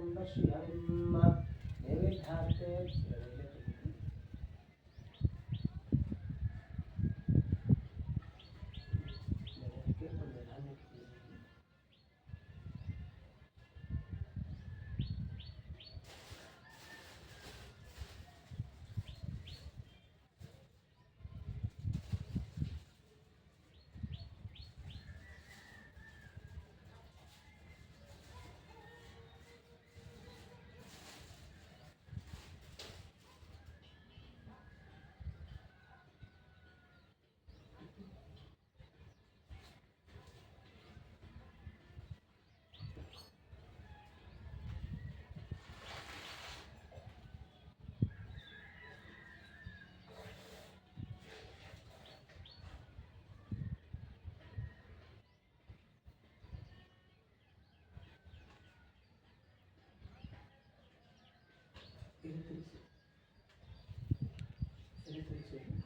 रूपं दर्शयामि नैवेद्यार्थे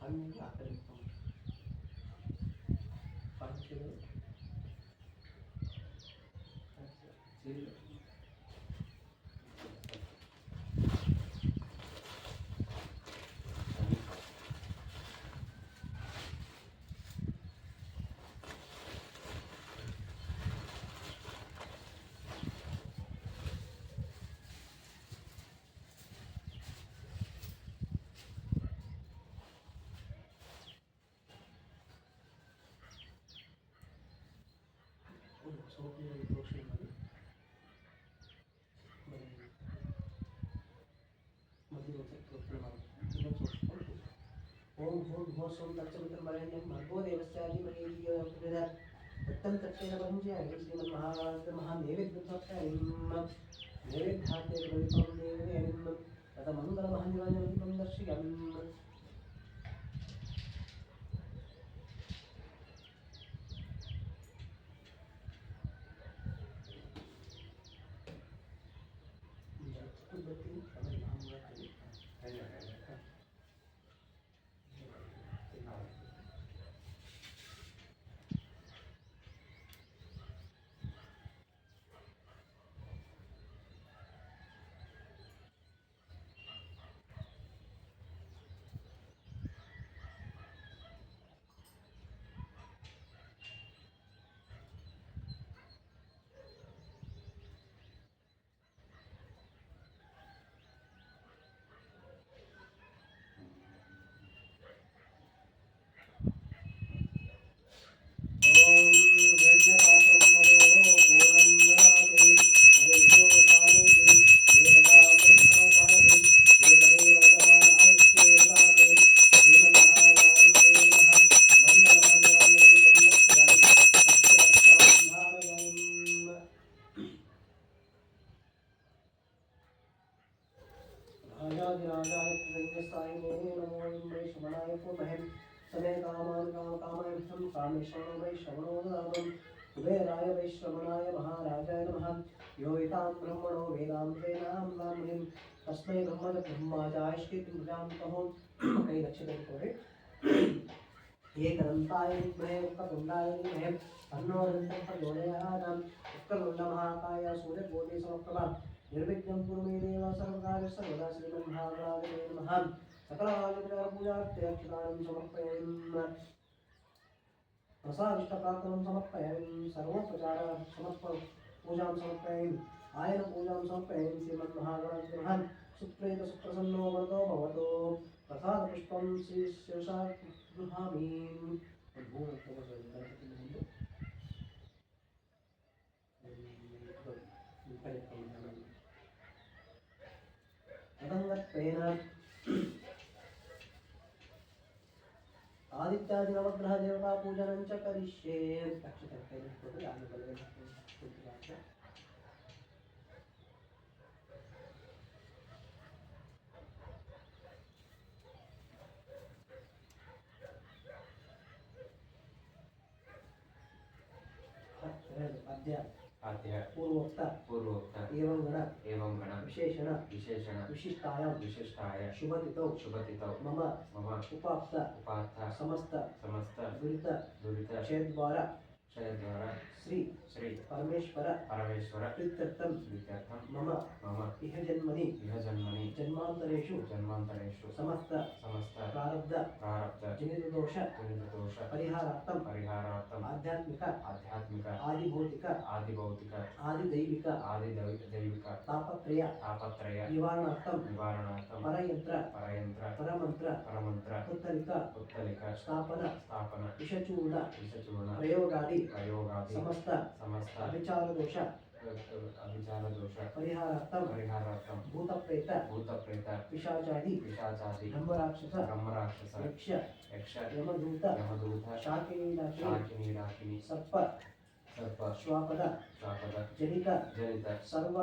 ಹಣ್ಣು ಆ ಕಡೆ ಪಂಚರು ಸೋಪಿನ ದೋಷ ಮಾಡಿ ಮದುವೆ ತೋರ್ಪಣೆ ಮಾಡಿ ಓಂ ಭೂರ್ ಭೋಸ್ವಂ ತತ್ಸವಿತುರ್ವರೆಣ್ಯಂ ಭರ್ಗೋ ದೇವಸ್ಯ ಧೀಮಹಿ ಧಿಯೋ ಯೋ ನಃ ತತ್ತಂ ತತ್ಸೇನ ಭುಂಜ್ಯಾಮಿ ಶ್ರೀಮನ್ಮಹಾಭಾರತ ಮಹಾನೈವೇದ್ಯಂ नैवेद्यार्थे बलितं देवदेवं तदमङ्गलमहनिरञ्जनं दर्शयामि कुबेराय वैश्रवणाय महाराजाय नमः योगितां ब्रह्मणो वेदान्तेनां ब्राह्मणिं तस्मै ब्रह्मजाय श्रीमृजान्तहो कई नक्षत्र कोरे एकदन्ताय विद्महे वक्रतुण्डाय धीमहि तन्नो दन्तं प्रचोदयात् वक्रतुण्डमहाकाय सूर्यकोटिसमप्रभा निर्विघ्नं कुरु मे देव सर्वकार्येषु सर्वदा श्रीमन्महागणाधिपतये नमः सकलराजपूजार्थे अक्षतां समर्पयामि प्रसादिष्टप्रार्थनं समर्पयामि सर्वोपचार पूजां समर्पयामि आयन पूजां समर्पयामि श्रीमन्महागणाधिपतये नमः सुप्रेत सुप्रसन्नो वरदो भवतु प्रसादपुष्पं श्रीशिरसा गृहामि तदङ्गत्वेन आदित्यादि नवग्रह देवता पूजनं च करिष्ये आद्य पूर्वोक्त एवं गण विशेषण विशिष्टाय शुभतिथौ मम उपात्त समस्त दुरित क्षेत्रद्वारा ಕ್ಷಯದ್ವಾರ ಶ್ರೀ ಶ್ರೀ ಪರಮೇಶ್ವರ ಪರಮೇಶ್ವರ ಪ್ರೀತ್ಯರ್ಥಂ ಪ್ರೀತ್ಯರ್ಥಂ ಮಮ ಮಮ ಇಹ ಜನ್ಮನಿ ಜನ್ಮನಿ ಜನ್ಮಾಂತರೇಷು ಜನ್ಮಾಂತರೇಷು ಸಮಸ್ತ ಸಮಸ್ತ ಪ್ರಾರಬ್ಧ ಪ್ರಾರಬ್ಧ ಜನಿತ ದೋಷ ಪರಿಹಾರಾರ್ಥಂ ಆಧ್ಯಾತ್ಮಿಕ ಆದಿಭೌತಿಕ ಆದಿದೈವಿಕ ತಾಪತ್ರಯ ನಿವಾರಣಾರ್ಥಂ ಪರಯಂತ್ರ ಪರಮಂತ್ರ ಪುತ್ತಲಿಕ ಸ್ಥಾಪನ ವಿಷಚೂರ್ಣ ಪ್ರಯೋಗಾದಿ ಸಮಸ್ತ ಅವಿಚಾರ ದೋಷ ಪರಿಹಾರಾರ್ಥಂ ಭೂತಪ್ರೇತ ಪಿಶಾಚಾದಿ ಬ್ರಹ್ಮರಾಕ್ಷಸ ಯಕ್ಷ ಯಮದೂತ ಶಾಕಿನಿ ಸರ್ಪ ಶ್ವಾಪದ ಜನಿತ ಸರ್ವ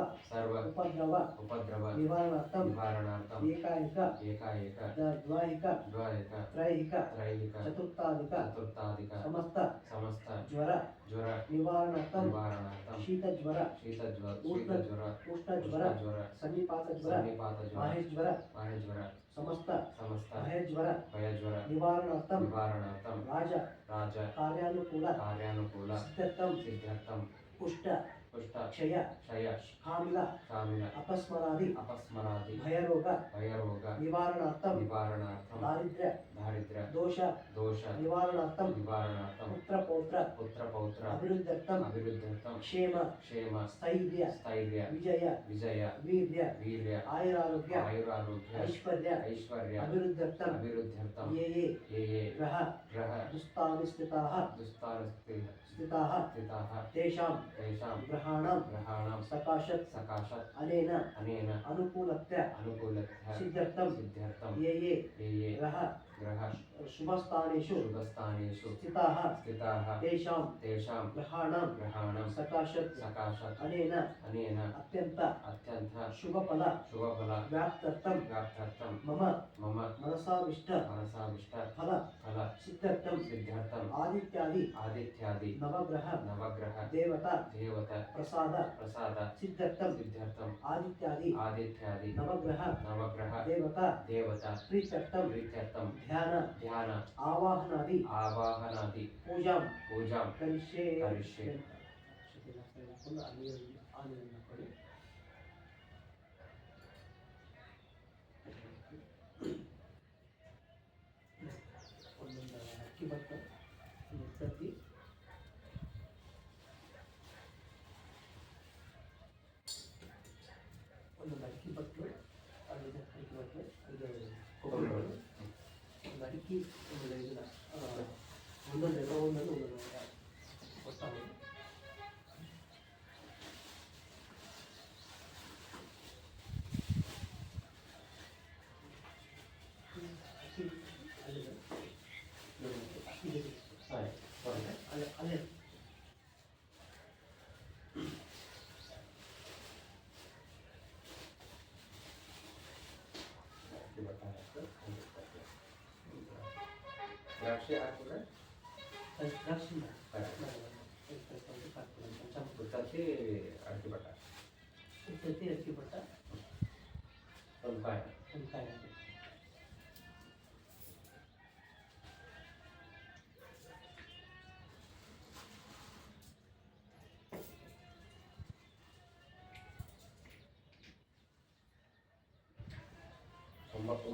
ಉಪದ್ರವ ನಿವಾರಣಾರ್ಥಂ ಏಕಾಯಿಕ ದ್ವಾಹಿಕ ತ್ರೈಹಿಕ ಚತುರ್ಥಾಧಿಕ ಸಮಸ್ತ ಜ್ವರ ನಿವಾರಣಾರ್ಥಂ ಶೀತಜ್ವರ ಉಷ್ಣಜ್ವರ ಸನ್ನಿಪಾತ ಜ್ವರ ಮಾಹೇಜ್ವರ ಸಮಸ್ತ ಭಯಜ್ವರ ನಿವಾರಣಾರ್ಥಂ ರಾಜ ಕಾರ್ಯಾನುಕೂಲ ಸಿದ್ಧರ್ಥಂ ಪುಷ್ಟ ಕ್ಷಯ ಕಾಮಿಲ ಅಪಸ್ಮರಾದಿ ಭಯರೋಗ ನಿವಾರಣಾರ್ಥಂ ದಾರಿದ್ರ್ಯ ದೋಷ ನಿವಾರಣಾರ್ಥಂ ಪುತ್ರ ಪೌತ್ರ ಅಭಿವೃದ್ಧರ್ಥಂ ಕ್ಷೇಮ ಸ್ಥೈರ್ಯ ವಿಜಯ ವೀರ್ಯ ಆಯುರಾರೋಗ್ಯ ಐಶ್ವರ್ಯ ಅಭಿವೃದ್ಧರ್ಥಂ ಯೇ ಗ್ರಹ ದುಸ್ಥಾನಿ ಸ್ಥಿತಾಃ ತೇಷಾಂ ಗ್ರಹಾಣಾಂ ಸಕಾಶತ್ ಅನೇನ ಅನುಕೂಲತ್ಯ ಸಿದ್ಧ್ಯರ್ಥಂ ಯೇ ಗ್ರಹ ಶುಭಸ್ಥಾನೇಷು ಸ್ಥಿತಾಃ ತೇಷಾಂ ಗ್ರಹಾಣಾಂ ಸಕಾಶತ್ ಅನೇನ ಅತ್ಯಂತ ಶುಭಫಲ ವ್ಯಾಪ್ತರ್ಥಂ ಮಮ ಮನಸಾವಿಷ್ಟ ಫಲ ಸಿದ್ಧರ್ಥಂ ಆದಿತ್ಯಾದಿ ನವಗ್ರಹ ದೇವತಾ ಪ್ರಸಾದ ಸಿದ್ಧರ್ಥಂ ಆದಿತ್ಯಾದಿ ನವಗ್ರಹ ದೇವತಾ ಪ್ರೀತ್ಯರ್ಥಂ ಧ್ಯಾನ ಆವಾಹನಾದಿ ಪೂಜಾಂ ಕರಿಷ್ಯೆ ಒಂದೊಂದು ಅಕ್ಕಿ ಭತ್ತ ಸತಿ ಒಂದೊಂದು ಅಕ್ಕಿ ಬಟ್ಟಲು ಅಲ್ಲಿಂದ ಅಕ್ಕಿ ಬಟ್ಟಲು ಇದು ಒಂದು ಅಕ್ಕಿ ಒಂದು ಇದನ್ನ ಒಂದೊಂದು ಗೊತ್ತಾಗೋದು ಅಕ್ಕಿ ಅಲ್ಲೇ ದ್ರಾಕ್ಷಿ ಹಾಕಿದ್ರೆ ದ್ರಾಕ್ಷಿ ಉತ್ತತ್ತಿ ಅಡಿಕೆ ಬಟ್ಟ ಅಕ್ಕಿ ಬಟ್ಟ ಒಂದು ಕಾಯಿ ಒಂಬತ್ತು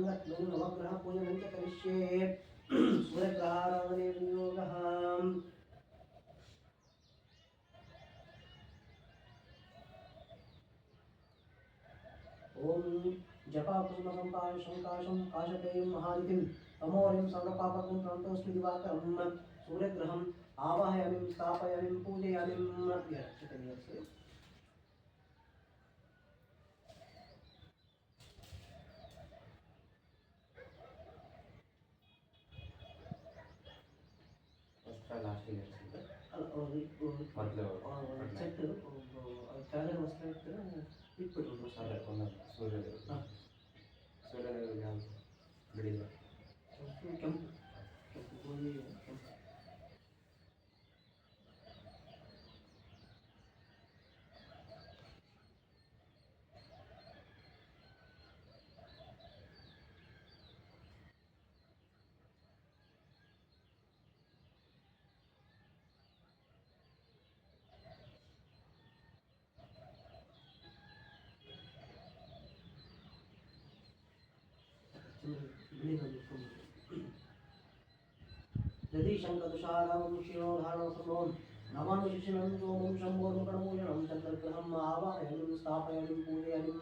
संगत्वं नवग्रहपूजनं च करिष्ये सूर्यग्रहाराधने विनियोगः ओम जपाकुसुमसंकाशं काशपेयं महानिधिं तमोरिं सर्वपापकं प्रान्तोऽस्मि दिवाकरं सूर्यग्रहम् आवाहयामि स्थापयामि पूजयामि यक्षतनीयस्य लास्ट ईयर ಸೆಟ್ ಕೆಳಗಡೆ ವಸ್ತ್ರ ಇಟ್ಟರೆ ಇಟ್ಬಿಟ್ರು ಅದೇ ಒಂದೊಂದು ಸೂರ್ಯದೇವರು ಸೂರ್ಯದೇವರಿಗೆ ಯಾವುದು ಬಿಳಿ ಕೆಂಪು ಕೆಂಪು ಗೋಧಿ ಕೆಂಪು यदि शङ्खतुषारावं शिरोधारणसमों नमानुशिशिनं सोमं शम्भोर्मुखणपूजनं चन्द्रग्रहम् आवाहयामि स्थापयामि पूजयामि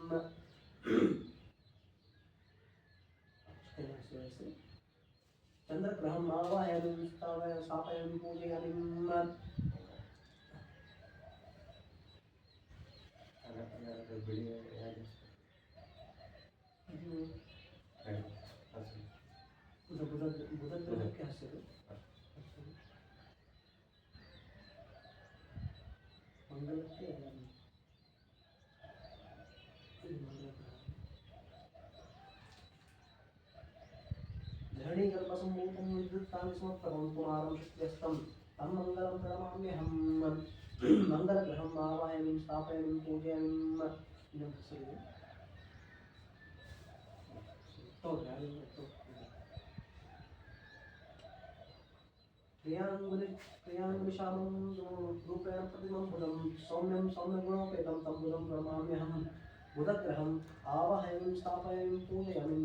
चन्द्रग्रहम् आवाहयामि स्थापयामि पूजयामि ಬಿಳಿ ಬುಧಕ್ಕೆ ಹಸಿರು ಮಂಗಲಕ್ಕೆ ಧರಣೀಗರ್ಭಸಂಭೂತಂ ವಿದ್ಯುತ್ತಾनि ಸಮರ್ಪಕಂ ಕುಮಾರಂ ಶಕ್ತಿಯಸ್तं ತನ್ಮಂಗಲಂ ಪ್ರಣಮಾಮ್ಯಹಂ ಮಂಗಲಗ್ರಹಂ ಆವಾಹಯಾಮಿ ಸ್ಥಾಪಯಾಮಿ ಪೂಜಯಾಮಿ ಇನ್ನೊಂದು ಹೆಸರಿದೆ क्रियाङ्गुलिशामं रूपेण प्रतिमं बुधं सौम्यं सौम्यगुणोपेतं तं बुधं प्रणमाम्यहं बुधग्रहम् आवाहयामि स्थापयामि पूजयामि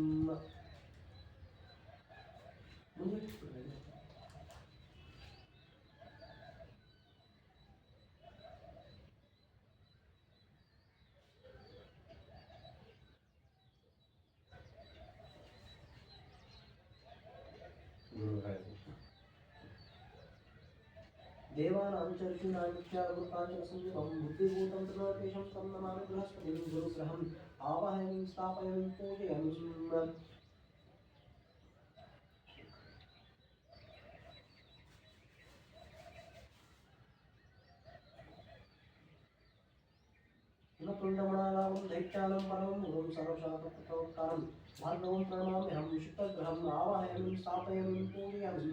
देवानां च ऋषीणां मिथ्यागुरुकाञ्चन संयुतं बुद्धिभूतं त्रिलोकेशं तं नमामि बृहस्पतिं गुरुग्रहम् आवाहयामि स्थापयामि पूजयामि कुलकुण्डमणालावं दैत्यानं परमं गुरुं सर्वशास्त्रप्रवक्तारं भार्गवं प्रणमाम्यहं शुक्लग्रहम् आवाहयामि स्थापयामि पूजयामि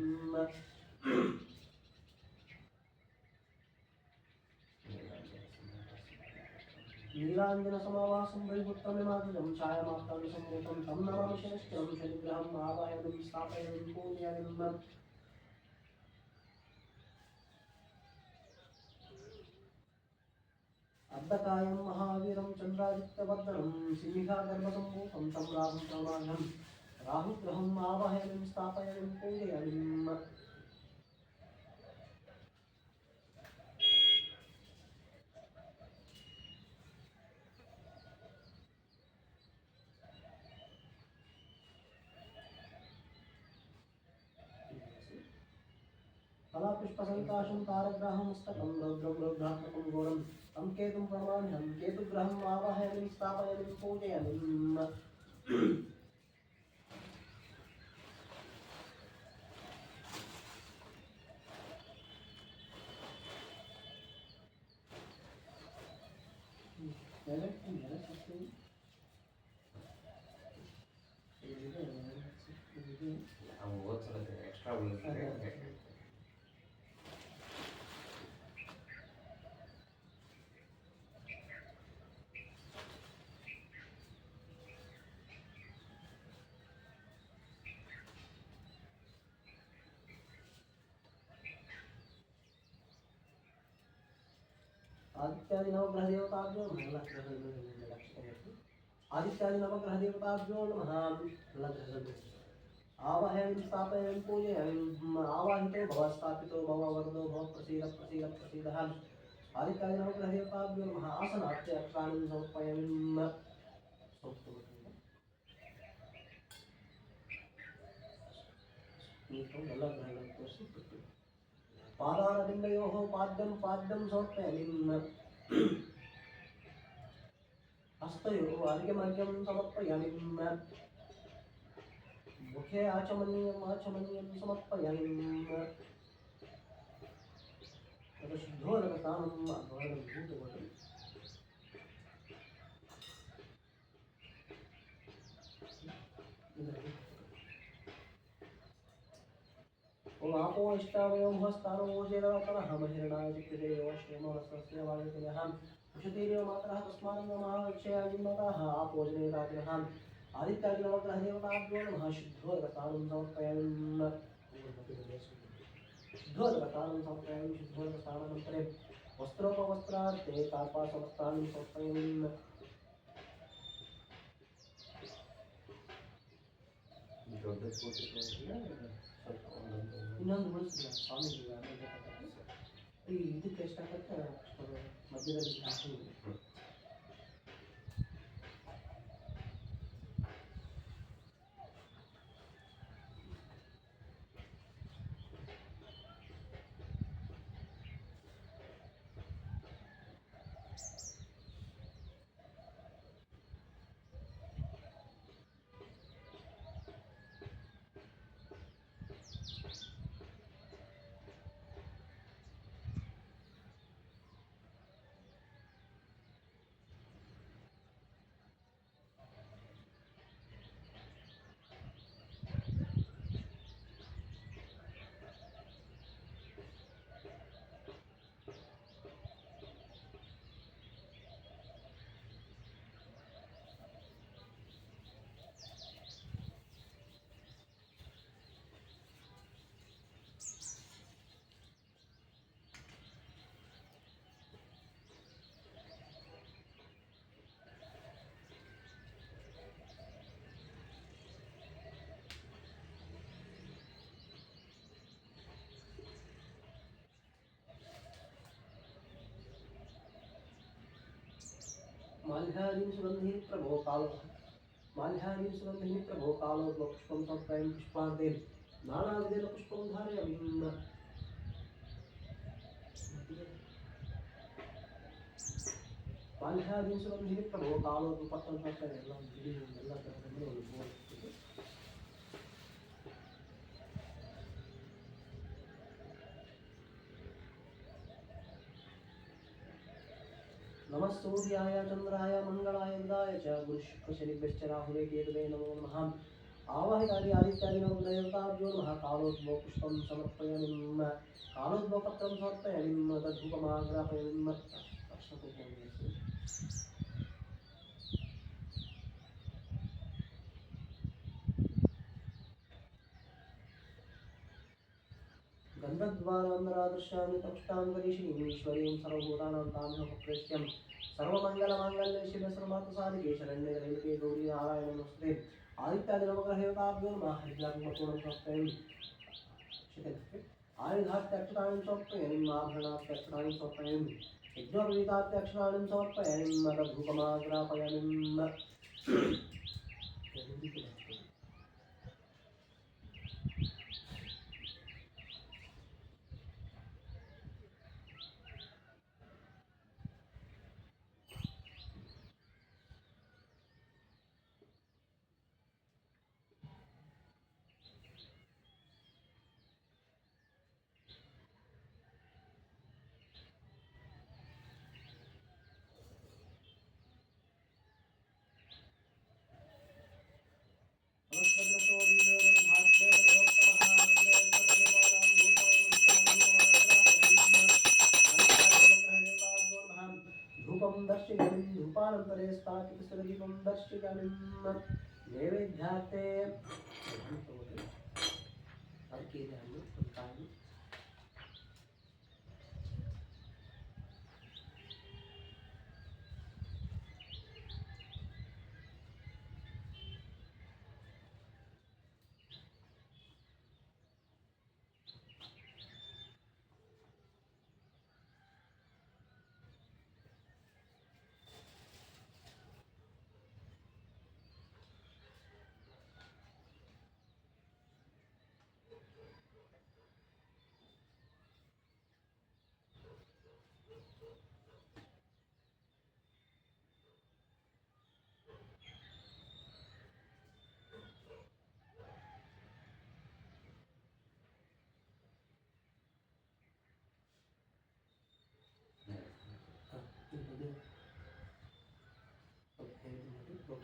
नीलाञ्जनसमावासं वैभुत्तमिमातुलं छायामाप्तामिसम्भूतं तं नमामि शनिश्चरं शनिग्रहम् आवाहयामि स्थापयामि पूजयामि अर्धकायं महावीरं चन्द्रादित्यवर्धनं सिंहिकागर्भसम्भूतं तं राहुं प्रणमाम्यहं राहुग्रहम् आवाहयामि स्थापयामि पूजयामि फलापुष्पसङ्काशं तारग्राहमस्तकं रौद्रं रौद्रात्मकं घोरं तं केतुं प्रणमाम्यहं केतुग्रहम् आवाहयामि स्थापयामि पूजयामि ಅವ್ನು ಓದ್ಸೋದಕ್ಕೆ ಎಕ್ಸ್ಟ್ರಾ ಉಳಿದ್ರೆ आदित्यादि नवग्रहदेवताभ्यो आदित्यादि नवग्रह देवताभ्यो नमः आवाहयामि स्थापयामि पूजयामि आवाहितो भव स्थापितो भव वरदो भव प्रसीद प्रसीद प्रसीदः आदित्यादि नवग्रह देवताभ्यो नमः आसनात् अक्षराणि समर्पयामि पादारविन्दयोः पाद्यं पाद्यं समर्पयामि हस्तयोः अर्घ्यमर्घ्यं समर्पयामि मुखे आचमनीयं समर्पयामि तत् शुद्धोदकस्नानम् भूतवत् ओम आपो इष्टावयो हस्तानो जेरवतनः महिरणाय चित्तदेयो श्रीमोहस्य वायुतनः उषतीर्यो मातरः तस्मान् नमः क्षयाजिन्मतः आपो जनेतातिनः आदित्यादिनवग्रह देवताभ्यो नमः शुद्धोदकस्नानं समर्पयामि शुद्धोदकस्नानानन्तरे वस्त्रोपवस्त्रार्थे कार्पासवस्त्राणि समर्पयामि ಇನ್ನೊಂದು ಉಳಿಸಿಲ್ಲ ಸ್ವಾಮಿಗಳು ಈ ಇದಕ್ಕೆ ಎಷ್ಟಾಗತ್ತೆ ಮಧ್ಯದಲ್ಲಿ ಹಾಕಿ माल्हारीं सुगन्धिं प्रभो कालो माल्हारीं सुगन्धिं प्रभो कालो पुष्पं समर्पयामि पुष्पार्धे नानाविधेन पुष्पं धारयामि माल्हारीं सुगन्धिं प्रभो कालो पत्रं समर्पयामि ಎಲ್ಲ ತರಹದಲ್ಲೂ ಒಂದು नमः सूर्याय चंद्राय मंगलाय बुधाय च गुरुशुक्रशनिभ्यश्च राहुवे केतवे नमो नमः आवाहितादि आदित्यादि नवग्रहदेवताभ्यो नमः कालोद्भव पुष्पं समर्पयामि कालोद्भव पत्रं समर्पयामि तद्धूपमाग्रापयामि गन्धद्वारान्दरादृश्यामि तक्षान्तरीषिणीम् ईश्वरीं सर्वभूतानां तामिह प्रेष्यं सर्वमङ्गलमाङ्गल्ये शिवे सर्वार्थसाधिके शरण्ये त्र्यम्बके गौरी नारायणे नमोस्तुते आदित्यादि नवग्रहदेवताभ्यो नमः हरिद्रापूर्णं समर्पयामि आयुधात्यक्षराणि समर्पयामि आभरणात्यक्षराणि समर्पयामि यज्ञोपवीतात्यक्षराणि समर्पयामि तद्धूपमाग्रापयामि दर्शयामि धूपानन्तरे स्थापितसुरदीपं दर्शयामि नैवेद्यार्थे अर्घ्ययामि फलानि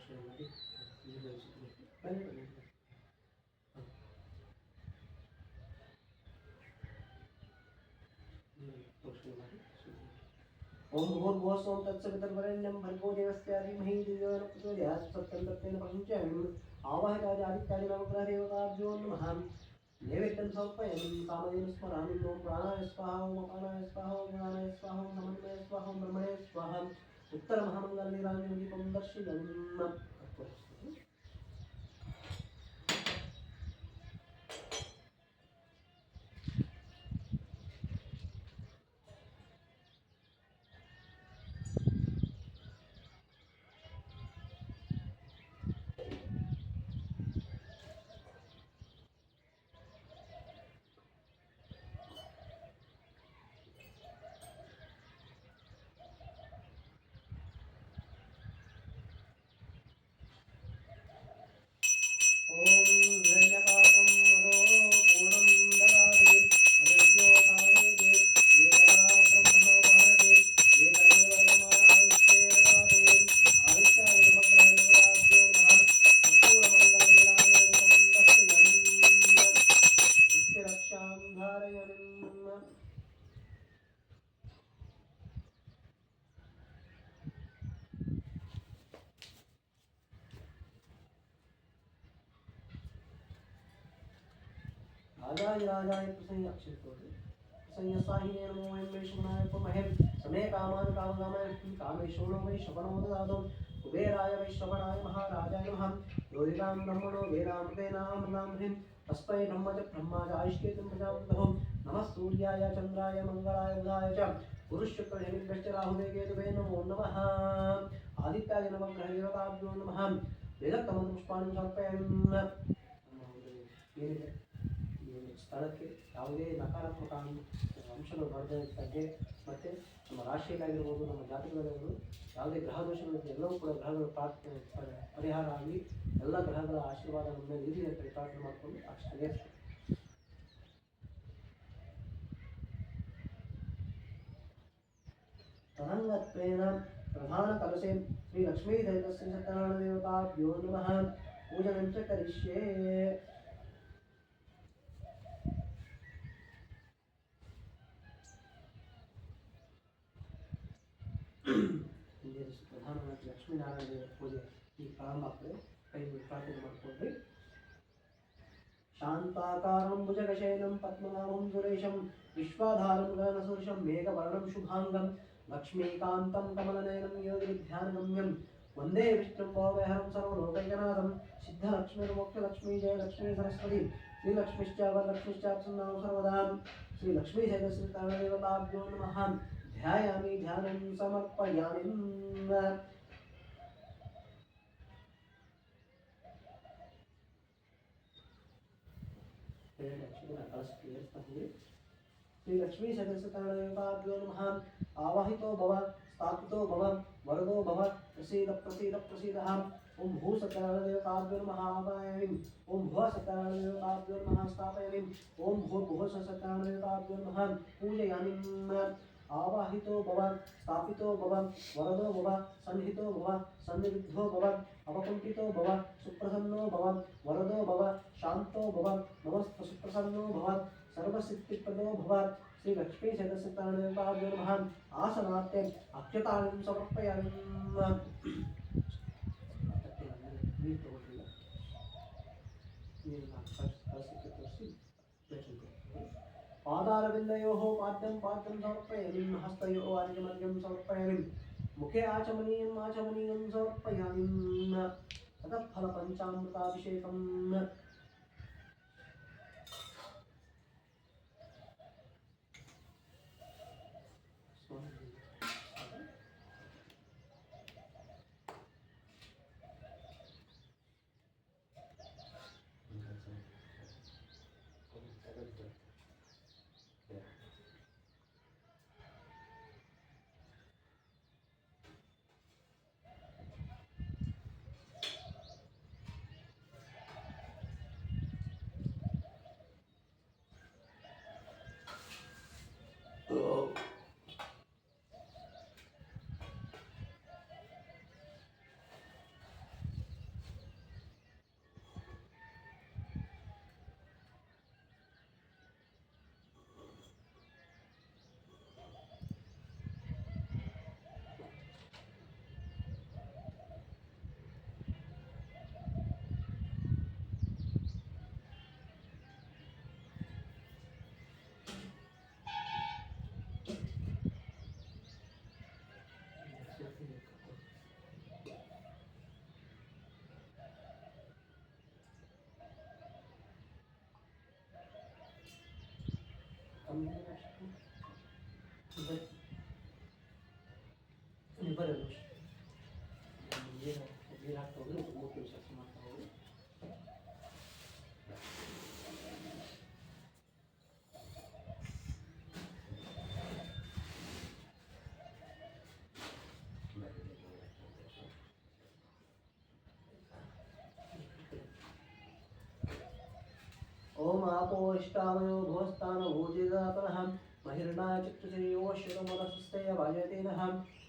ಪ್ರದಕ್ಷಿಣೆ ಮಾಡಿ ಬನ್ನಿ ಬನ್ನಿ. ಪ್ರದಕ್ಷಿಣೆ ಮಾಡಿ. ಓಂ ಭೂರ್ಭುವಃ ಸ್ವಂ ತತ್ಸವಿತರ್ವರೆಣ್ಯಂ ಭರ್ಗೋ ದೇವಸ್ಯ ಧೀಮಹಿ ಧಿಯೋ ಯೋನಃ ಪ್ರಚೋದಯಾತ್ ಸತ್ಯಂ ತತ್तेन प्रपञ्चामि आवाहयामि आदित्यादि नवग्रहदेवताभ्यो नमः नैवेद्यं समर्पयामि कामधेनु स्मरामि ओम प्राणाय स्वाहा ओम अपानाय स्वाहा ओम ज्ञानाय स्वाहा ओम समन्वय स्वाहा ओम ब्रह्मणे स्वाहा उत्तरमहामङ्गलनिराञ्जनं दीपं दर्शयामि. राजाय प्रसन्न अक्षितोषे प्रसन्न साहिने नमो वेंकटेश्वराय पुमहें समे कामान कामकामय कामेश्वरो वै शपनो ददातु कुबेराय वैश्रवणाय महाराजाय नमः योगितां ब्रह्मणो वेदामृतेनामृतां ह्रीं तस्मै ब्रह्म च ब्रह्मा च आयुष्केतुं प्रजापतये नमः सूर्याय चन्द्राय मंगलाय बुधाय च गुरुशुक्रशनिभ्यश्च राहुवे केतवे नमो नमः आदित्याय नवग्रहदेवताभ्यो नमः वेदकमलपुष्पाणि समर्पयामि. ಸ್ಥಳಕ್ಕೆ ಯಾವುದೇ ನಕಾರಾತ್ಮಕ ಅಂಶಗಳು ಬರದಂತೆ ಮತ್ತು ನಮ್ಮ ರಾಶಿಯಲ್ಲಾಗಿರ್ಬೋದು ನಮ್ಮ ಜಾತಕದಲ್ಲಿರ್ಬೋದು ಯಾವುದೇ ಗ್ರಹ ದೋಷಗಳು ಎಲ್ಲವೂ ಕೂಡ ಗ್ರಹಗಳು ಪರಿಹಾರ ಆಗಿ ಎಲ್ಲ ಗ್ರಹಗಳ ಆಶೀರ್ವಾದ ನಮ್ಮ ಮೇಲೆ ಇರಲಿ ಅಂತ ಪ್ರಾರ್ಥನೆ ಮಾಡಿಕೊಂಡು ಅಷ್ಟೇ. ತದಂಗತ್ವೇನ ಪ್ರಧಾನ ಕಲಶೆ ಶ್ರೀ ಲಕ್ಷ್ಮೀ ಸಹಿತಸ್ಯ ಸತ್ಯನಾರಾಯಣ ದೇವತಾಭ್ಯೋ ನಮಃ ಪೂಜನಂ ಚ ಕರಿಷ್ಯೇ. ಪ್ರಧಾನವಾಗಿ ಲಕ್ಷ್ಮೀನಾರಾಯಣ ದೇವರ ಪೂಜೆ ಈ ಪ್ರಾರಂಭ ಆಗ್ತದೆ. ಕೈ ಪ್ರಾರ್ಥನೆ ಮಾಡಿಕೊಂಡ್ರಿ. ಶಾಂತಾಕಾರಂ ಭುಜಗಶಯನಂ ಪದ್ಮನಾಭಂ ಸುರೇಶಂ ವಿಶ್ವಾಧಾರಂ ಗಗನಸದೃಶಂ ಮೇಘವರ್ಣಂ ಶುಭಾಂಗಂ ಲಕ್ಷ್ಮೀಕಾಂತಂ ಕಮಲನಯನಂ ಯೋಗಿಧ್ಯಾನಗಮ್ಯಂ ವಂದೇ ವಿಷ್ಣುಂ ಭವಭಯಹರಂ ಸರ್ವಲೋಕೈಕನಾಥಂ ಸಿದ್ಧಲಕ್ಷ್ಮೀರ್ಮೋಕ್ಷಲಕ್ಷ್ಮೀ ಜಯ ಲಕ್ಷ್ಮೀ ಸರಸ್ವತಿ ಶ್ರೀಲಕ್ಷ್ಮೀಶ್ಚ ವರಲಕ್ಷ್ಮೀಶ್ಚ ಪ್ರಸನ್ನಂ ಸರ್ವದಾ. ಶ್ರೀ ಲಕ್ಷ್ಮೀ ಸಹಿತಸ್ಯ ನಮಃ ध्यायामि ध्यानं समर्पयामि. श्री लक्ष्मी सदस्यताभ्यो नमः आवाहितो भव स्थापितो भव वरदो भव प्रसीद प्रसीद प्रसीदः. ओम भू सत्यनारायणदेवताभ्यो नमः आवाहयामि. ओम भुव सत्यनारायणदेवताभ्यो नमः स्थापयामि. ओम भूर्भुवः सत्यनारायणदेवताभ्यो नमः पूजयामि. आवाहितो भव स्थापितो भव वरदो भव सन्निहितो भव सन्निविद्धो भव अवकुंठितो भव सुप्रसन्नो भव वरदो भव शांतो भव नमस्त सुप्रसन्नो भव सर्वसिद्धिप्रदो भव. श्री लक्ष्मी सदस्यताभ्यो नमः आसनार्थे अक्षतां समर्पयामि. पादारविन्दयोः पाद्यं पाद्यं समर्पयामि. हस्तयोः अर्घ्यमर्घ्यं समर्पयामि. मुखे आचमनीयम् आचमनीयं समर्पयामि. ततः फलपञ्चामृताभिषेकम्. ಬರೋದು ನೀರು ಹಾಕ್ತಾ ಹೋದ್ರೆ ಮೂರು ನಿಮಿಷ ಮಾಡ್ತಾ ಹೋಗಿ ओम आपो इष्टामयो भवस्तान ऊर्जिदातनः महिर्णाय चित्तश्रेयोश्यतमरसस्तेय भाजयतेनः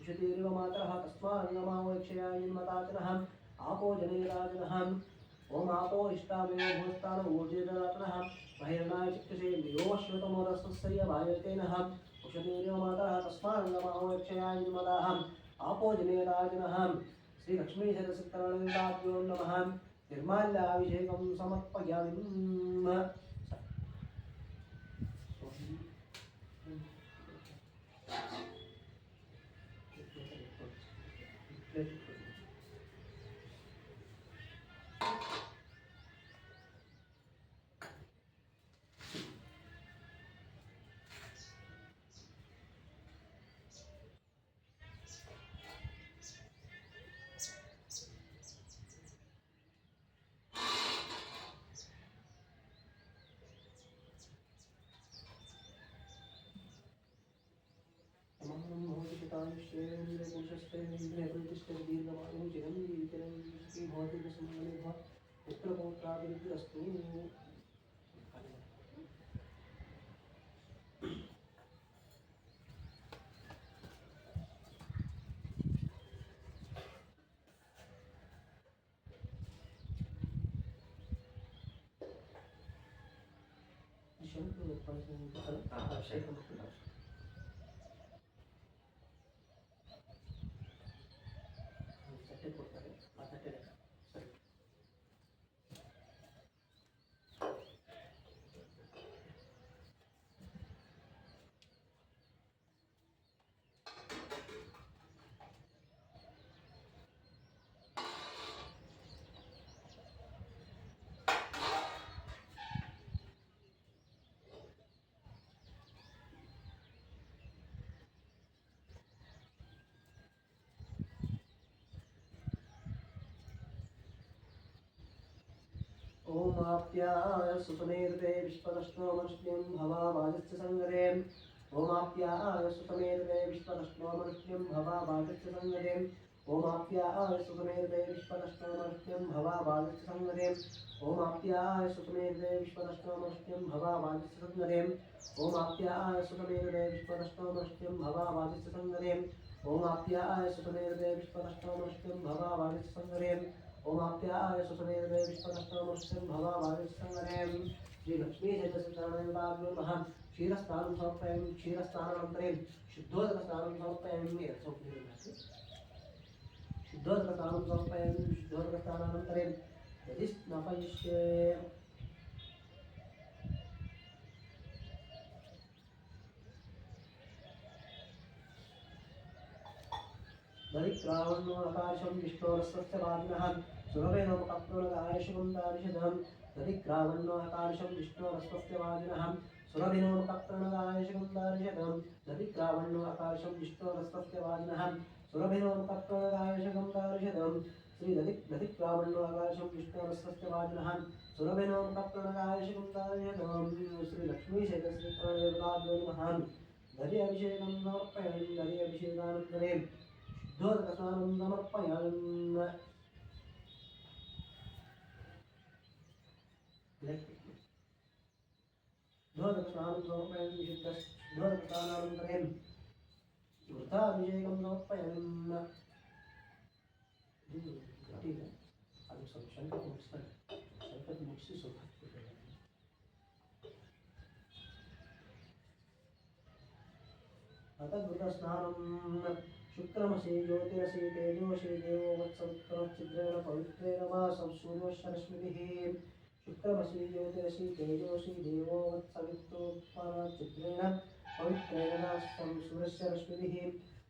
उषतीरिव मातरः तस्मान्नमावक्षयायन्मताचनः आपो जनेराजनः ओम आपो इष्टामयो भवस्तान ऊर्जिदातनः महिर्णाय चित्तश्रेयोश्यतमरसस्तेय भाजयतेनः उषतीरिव मातरः तस्मान्नमावक्षयायन्मताः आपो जनेराजनः श्री लक्ष्मी सरस्वती नमः निर्माल्याभिषेकं समर्पयामि पुत्रपौत्रादिरस्तु ओम आप्याय सुतमेर्वे विश्वदश्नोमनुष्ण्यं भवावादित्य संगरे ओम आप्याय सुतमेर्वे विश्वदश्नोमनुष्ण्यं भवावादित्य संगरे ओम आप्याय सुतमेर्वे विश्वदश्नोमनुष्ण्यं भवावादित्य संगरे ओम आप्याय सुतमेर्वे विश्वदश्नोमनुष्ण्यं भवावादित्य संगरे ओम आप्याय सुतमेर्वे विश्वदश्नोमनुष्ण्यं भवावादित्य संगरे ओम आप्याय सुतमेर्वे विश्वदश्नोमनुष्ण्यं भवावादित्य संगरे ओम आप्याय सुतमेर्वे विश्वदश्नोमनुष्ण्यं भवावादित्य संगरे श्री लक्ष्मी चन्द्रशेखरानन्दाभ्यो नमः क्षीरस्नानं समर्पयामि क्षीरस्नानानन्तरं शुद्धोदकस्नानं समर्पयामि शुद्धोदकस्नानं समर्पयामि शुद्धोदकस्नानानन्तरं यदि स्नापयिष्ये दधिक्रावण्योऽकाशं विष्णोरस्वस्य वाग्नः सुरभिनोपकप्रणगायशकुन्दारिषदं दधिक्रावण्योऽकाशं विष्णोरस्वस्य वाग्नः सुरभिनोपकप्रणगायशकुन्दारिषदं दधिक्रावण्योऽकाशं विष्णोरस्वस्य वाग्नः सुरभिनोपकप्रणगायशकुन्दारिषदं श्री दधिक्रावण्योऽकाशं विष्णोरस्वस्य वाग्नः सुरभिनोपकप्रणगायशकुन्दारिषदं श्री लक्ष्मीशेखरश्रीकरणदेवताभ्यो नमः दधि अभिषेकं समर्पयामि दधि अभिषेकानन्तरे शुद्धोदकस्नानं समर्पयामि शुद्धोदकस्नानं समर्पयामि शुद्धोदकस्नानानन्तरं वृथाभिषेकं समर्पयामि ಅದು ಸ್ವಲ್ಪ ಶಂಕ ಮುಗಿಸ್ತಾರೆ ಶಂಕ ಮುಗಿಸಿ ಸ್ವಲ್ಪ अतः शुक्रमसि ज्योतिरसि तेजोषि देवो वत्सविक्रमच्छिद्रेण पवित्रेण वा संसूर्योश्चरश्मिभिः शुक्रमसि ज्योतिरसि तेजोषि देवो वत्सवित्रोत्पन्नच्छिद्रेण पवित्रेण संसूर्योश्चरश्मिभिः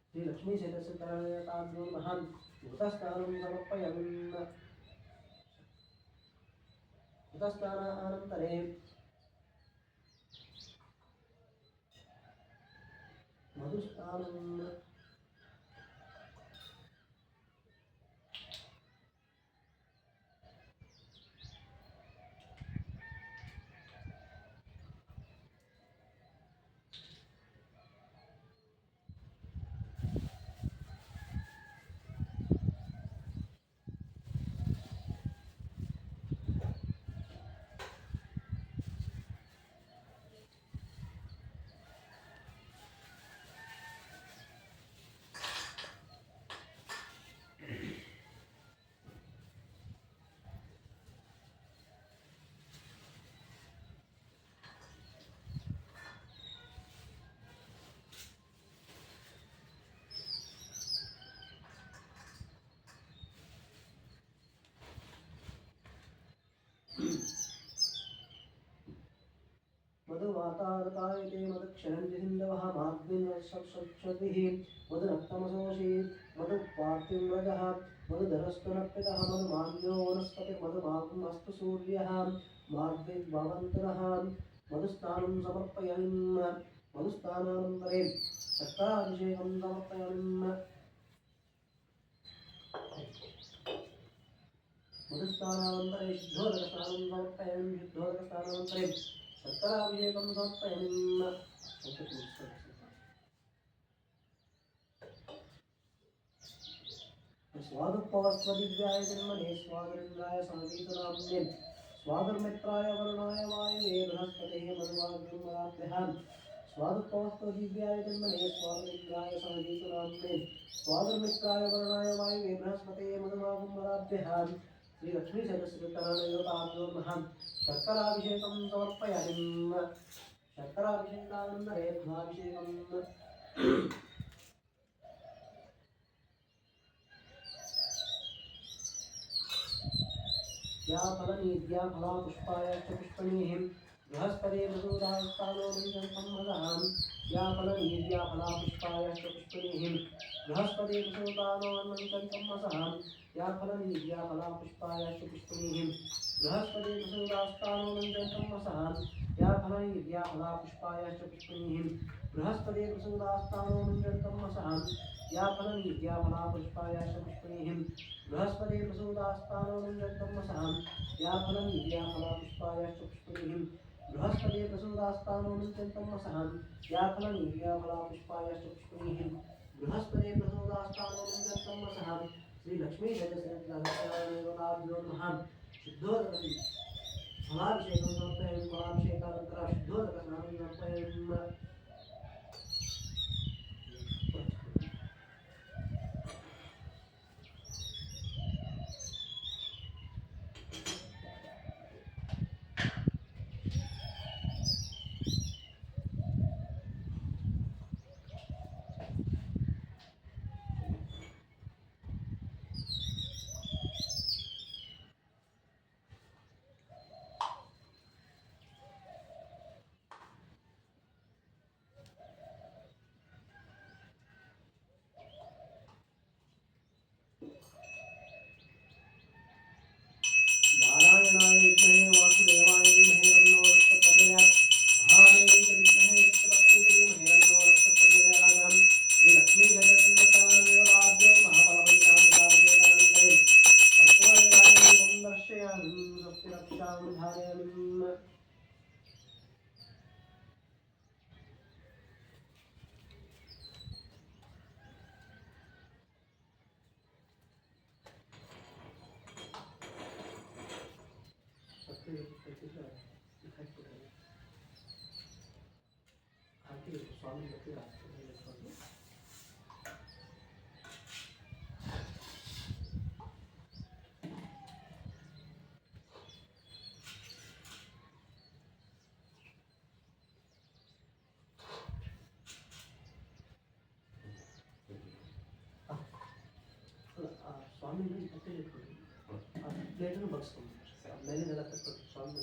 श्री लक्ष्मीशेखरश्रीकरणदेवताभ्यो नमः भूतस्नानं समर्पयामि भूतस्नानानन्तरे ಸ್ನಾನಂ. मधुवातारकायते मदक्षरन्ति सिन्धवः माग्निर्वत्सत्सत्सतिः मधुरक्तमसोषीत् मधुपार्थिव्रजः मधुधरस्तु नप्यतः मधुमाल्यो वनस्पतिर्मधुमागमस्तु सूर्यः मार्गैर्भवन्तनः मधुस्नानं समर्पयामि. मधुस्नानानन्तरे शर्कराभिषेकं समर्पयामि. मधुस्नानानन्तरे शुद्धोदकस्नानं समर्पयामि. शुद्धोदकस्नानानन्तरे शर्कराभिषेकं समर्पयामि. स्वादुपवस्वदिव्याय जन्मने स्वादरिन्द्राय साधीतनाम्ने स्वादुर्मित्राय वरुणाय वायवे बृहस्पतेः मधुवाग्निर्मराभ्यः स्वादुपवस्वदिव्याय जन्मने स्वादरिन्द्राय साधीतनाम्ने स्वादुर्मित्राय वरुणाय वायवे बृहस्पतेः मधुवाग्निर्मराभ्यः श्रीलक्ष्मीसहस्रनारायणदेवताभ्यो नमः. शर्कराभिषेकं समर्पयामि. शर्कराभिषेकानन्तरे फलाभिषेकं. या फलनीद्या फला पुष्पायाश्च पुष्पणीः बृहस्पते प्रसूदास्तानो मञ्जन्संहृदः. या फलनीद्या फला पुष्पायाश्च पुष्पणीः बृहस्पते प्रसूदानो मञ्जन्संहसः. या फलनीद्या फला पुष्पायाश्च पुष्पणीः बृहस्पते प्रसूदास्तानो मञ्जन्संहसः. या फलनीद्या फला पुष्पायाश्च पुष्पणीः बृहस्पते प्रसूदास्तानो मञ्जन्संहसः. या फलनीद्या फला पुष्पायाश्च पुष्पणीः बृहस्पते प्रसूदास्तानो मञ्जन्संहसः. या फलनीद्या फला पुष्पायाश्च पुष्पणीः बृहस्पते प्रसूदास्तानो मञ्जन्संहसः. या फलनीद्या फला पुष्पायाश्च पुष्पणीः बृहस्पते प्रसूदास्तानो मञ्जन्संहसः. श्रीलक्ष्मीसहस्रनारायणदेवताभ्यो नमः. शुद्धोदकं फलाभिषेकं समर्पयामि. फलाभिषेकानन्तरं शुद्धोदकस्नानं समर्पयामि. नारायणाय विद्महे वासुदेवाय धीमहि तन्नो रक्तः प्रचोदयात्. महादेवी च विद्महे चित्रपत्नी च धीमहि तन्नो रक्तः प्रचोदयात्. श्रीलक्ष्मीसहस्रनारायणदेवताभ्यो महाफलपञ्चामृताभिषेकानन्तरे कर्पूरनीराजनं दर्शयामि. स्वस्ति रक्षां धारयामि. स्वामी प्लेट में बक्स मैंने जरा तक स्वामी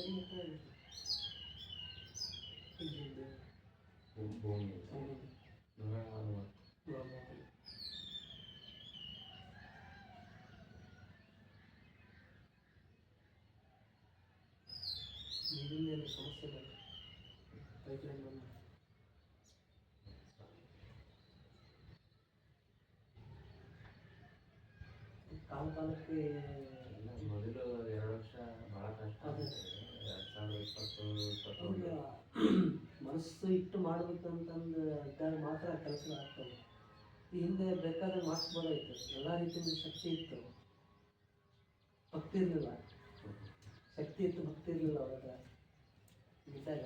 ಭೂಮಿ 140. ನೀರಿನ ಸಮಸ್ಯೆಗಳು ರೈತರಿಗೆ ಕಾಲಕ್ಕೆ ಮೊದಲು 2 ವರ್ಷ ಭಾಳ ಕಷ್ಟ ಆಗುತ್ತೆ. 2020 ಅವ್ರಿಗೆ ಮನಸ್ಸು ಇಟ್ಟು ಮಾಡ್ಬೇಕಂತಂದು ಇದ್ದಾಗ ಮಾತ್ರ ಕೆಲಸ ಆಗ್ತವೆ. ಈ ಹಿಂದೆ ಬೇಕಾದ್ರೆ ಮಾಡಿಸ್ಬೋದಾಯ್ತು, ಎಲ್ಲ ರೀತಿಯಿಂದ ಶಕ್ತಿ ಇತ್ತು, ಭಕ್ತಿ ಇರಲಿಲ್ಲ. ಶಕ್ತಿ ಇತ್ತು, ಭಕ್ತಿ ಇರಲಿಲ್ಲ ಅವಾಗ ಇದ್ದಾಗ.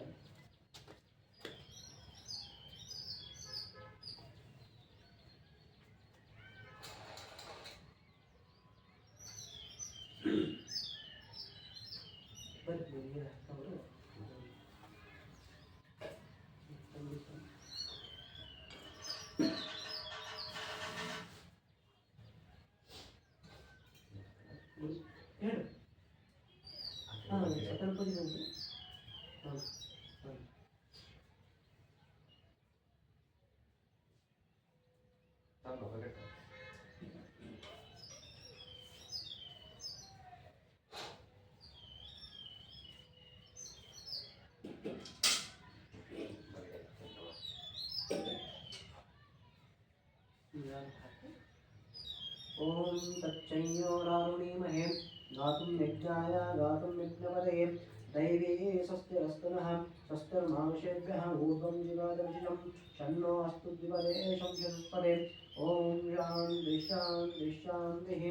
ಹೇಳು. ಹಾಂ, ಸಕಲ ಪೂಜೆ ಉಂಟು. ಹಾಂ ಹಾಂ ಓಂ ತಚ್ಚಯ್ಯೋರಾರುಣೀಮಹೇ ಗಾತುಂ ಯಜ್ಞಾಯ ಗಾತುಂ ಯಜ್ಞಪದಯೇ दैवी स्वस्तिरस्तु नः स्वस्तिर्मानुषेभ्यः ऊर्ध्वं जिगादर्शिषं शन्नो अस्तु द्विपदे शंसस्पदे ॐ शान्ति शान्ति शान्तिः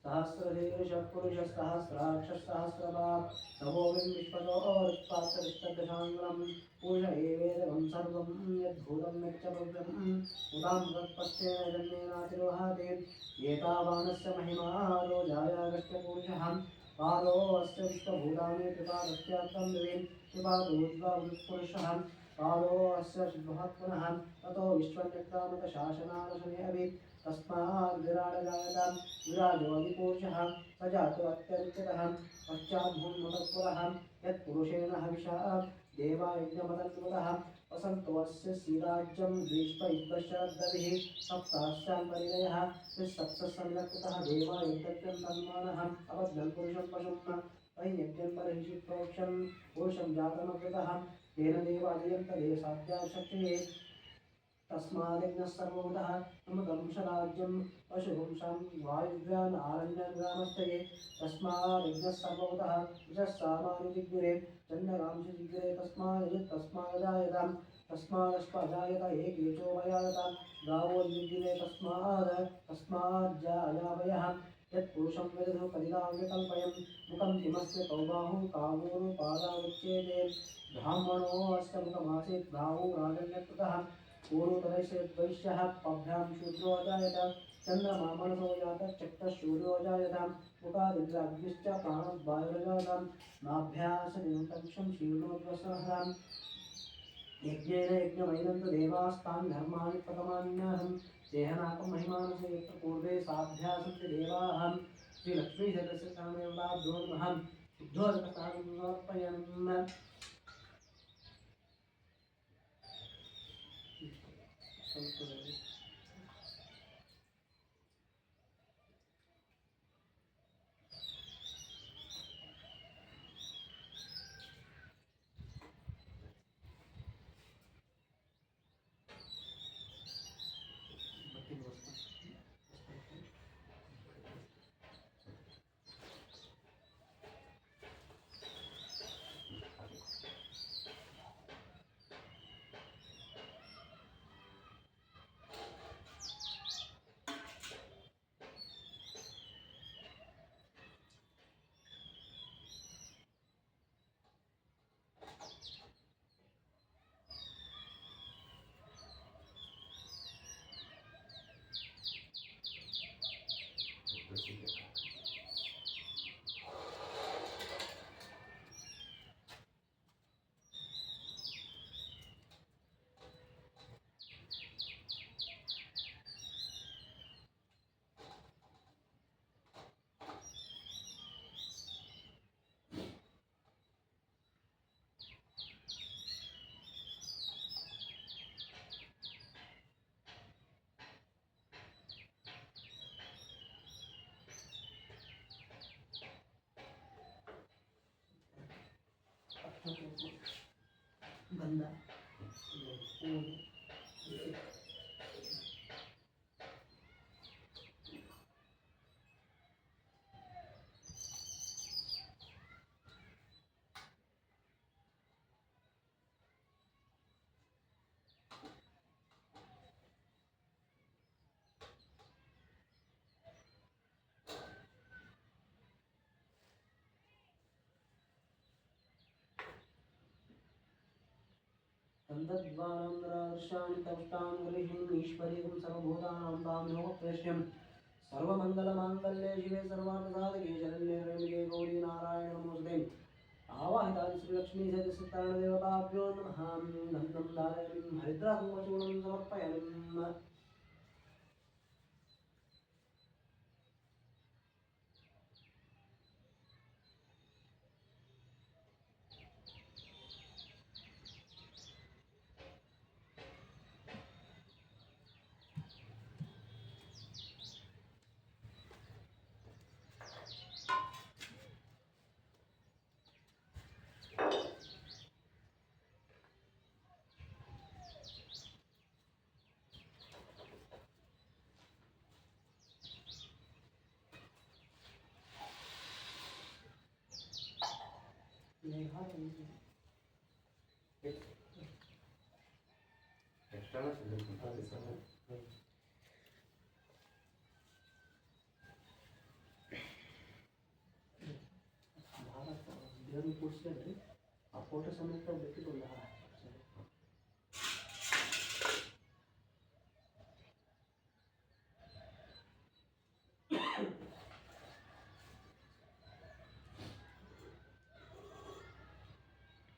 सहस्रशीर्षः पुरुषः सहस्राक्षः सहस्रपात् नवोऽयं विश्वतोऽत्पात्रविष्टदशाङ्गलं पूष एवेदं सर्वं यद्भूतं यच्च भव्यम् उदां तत्पश्चेन जन्मेनातिरोहाते एतावानस्य महिमा रोजायागस्य पुरुषः पादो अस्य विश्वभूतानि पिपादस्यात्तं दिवीं पिपादोद्वावृत्पुरुषः पादो अस्य बृहत्पुनः ततो विश्वन्यक्रामतशासनानशने अभि तस्माद् विराडजायतां विराजोऽधिपुरुषः स जातो अत्यर्चितः पश्चाद्भून्मतत्पुरः यत्पुरुषेण हविषा देवायज्ञमतन्वतः वसन्तोऽस्य श्रीराज्यं ग्रीष्मयुद्धशरद्दभिः सप्ताश्चान् परिणयः त्रिसप्तसंरकृतः देवायज्ञं तन्मानः अबद्धं पुरुषं पशुं तैयज्ञं बर्हिषि प्रोक्षं पुरुषं जातमकृतः तेन देवादयन्तरे साध्याशक्तिः तस्मादिज्ञः सर्वभूतः समदंशराज्यं पशुपुंसां वायुव्यान् आरण्यग्रामस्थये तस्मादिज्ञः सर्वभूतः विशस्सामानुजिग्रे चण्डकांशजिग्रे तस्मादजायतां तस्मादश्वजायत एकेचोभयायतां गावो जिग्रे तस्माज्जायावयः यत्पुरुषं विदधु कलिकाव्यकल्पयं मुखं किमस्य कौबाहुं कावूरु पादावुच्येते ब्राह्मणो अस्य मुखमासीत् भावो राजन्यकृतः पूर्वतरैश्वैश्यः पभ्यां शूद्रो अजायत चन्द्रमा मनसो जातः चक्षुशूर्यो अजायत मुखादिग्राग्निश्च प्राणवायुरजायत नाभ्यासनिरन्तरिक्षं शीर्णोद्वसहं यज्ञेन यज्ञमैनं तु देवास्तान् धर्माणि प्रथमान्यहं देहनाकं महिमानसे यत्र पूर्वे साभ्यासन्ति देवाहं श्रीलक्ष्मीशतस्य शुद्धोदकस्थानं ಗಂಧ ಹೂವು तन्दद्वारन्द्रार्षाणि तष्टां गृहीं ईश्वरीं सर्वभूतानां तां योगप्रेष्यं सर्वमङ्गलमाङ्गल्ये शिवे सर्वार्थसाधके शरण्ये त्र्यम्बके गौरी नारायण नमोऽस्तुते आवाहितादि श्रीलक्ष्मी सहितसिद्धारणदेवताभ्यो नमः धन्नं धारयामि हरिद्राकुङ्कुमचूर्णं समर्पयामि ಎಷ್ಟೆಲ್ಲ ಸಿಗುತ್ತೆ ಸರ್ ದೇವ್ರನ್ನ ಕೂಡಿಸ್ಕೊಂಡ್ರಿ ಆ ಫೋಟೋ ಸಮೇತ ಬೇಕಿತ್ತು ಒಂದು ಹಾರ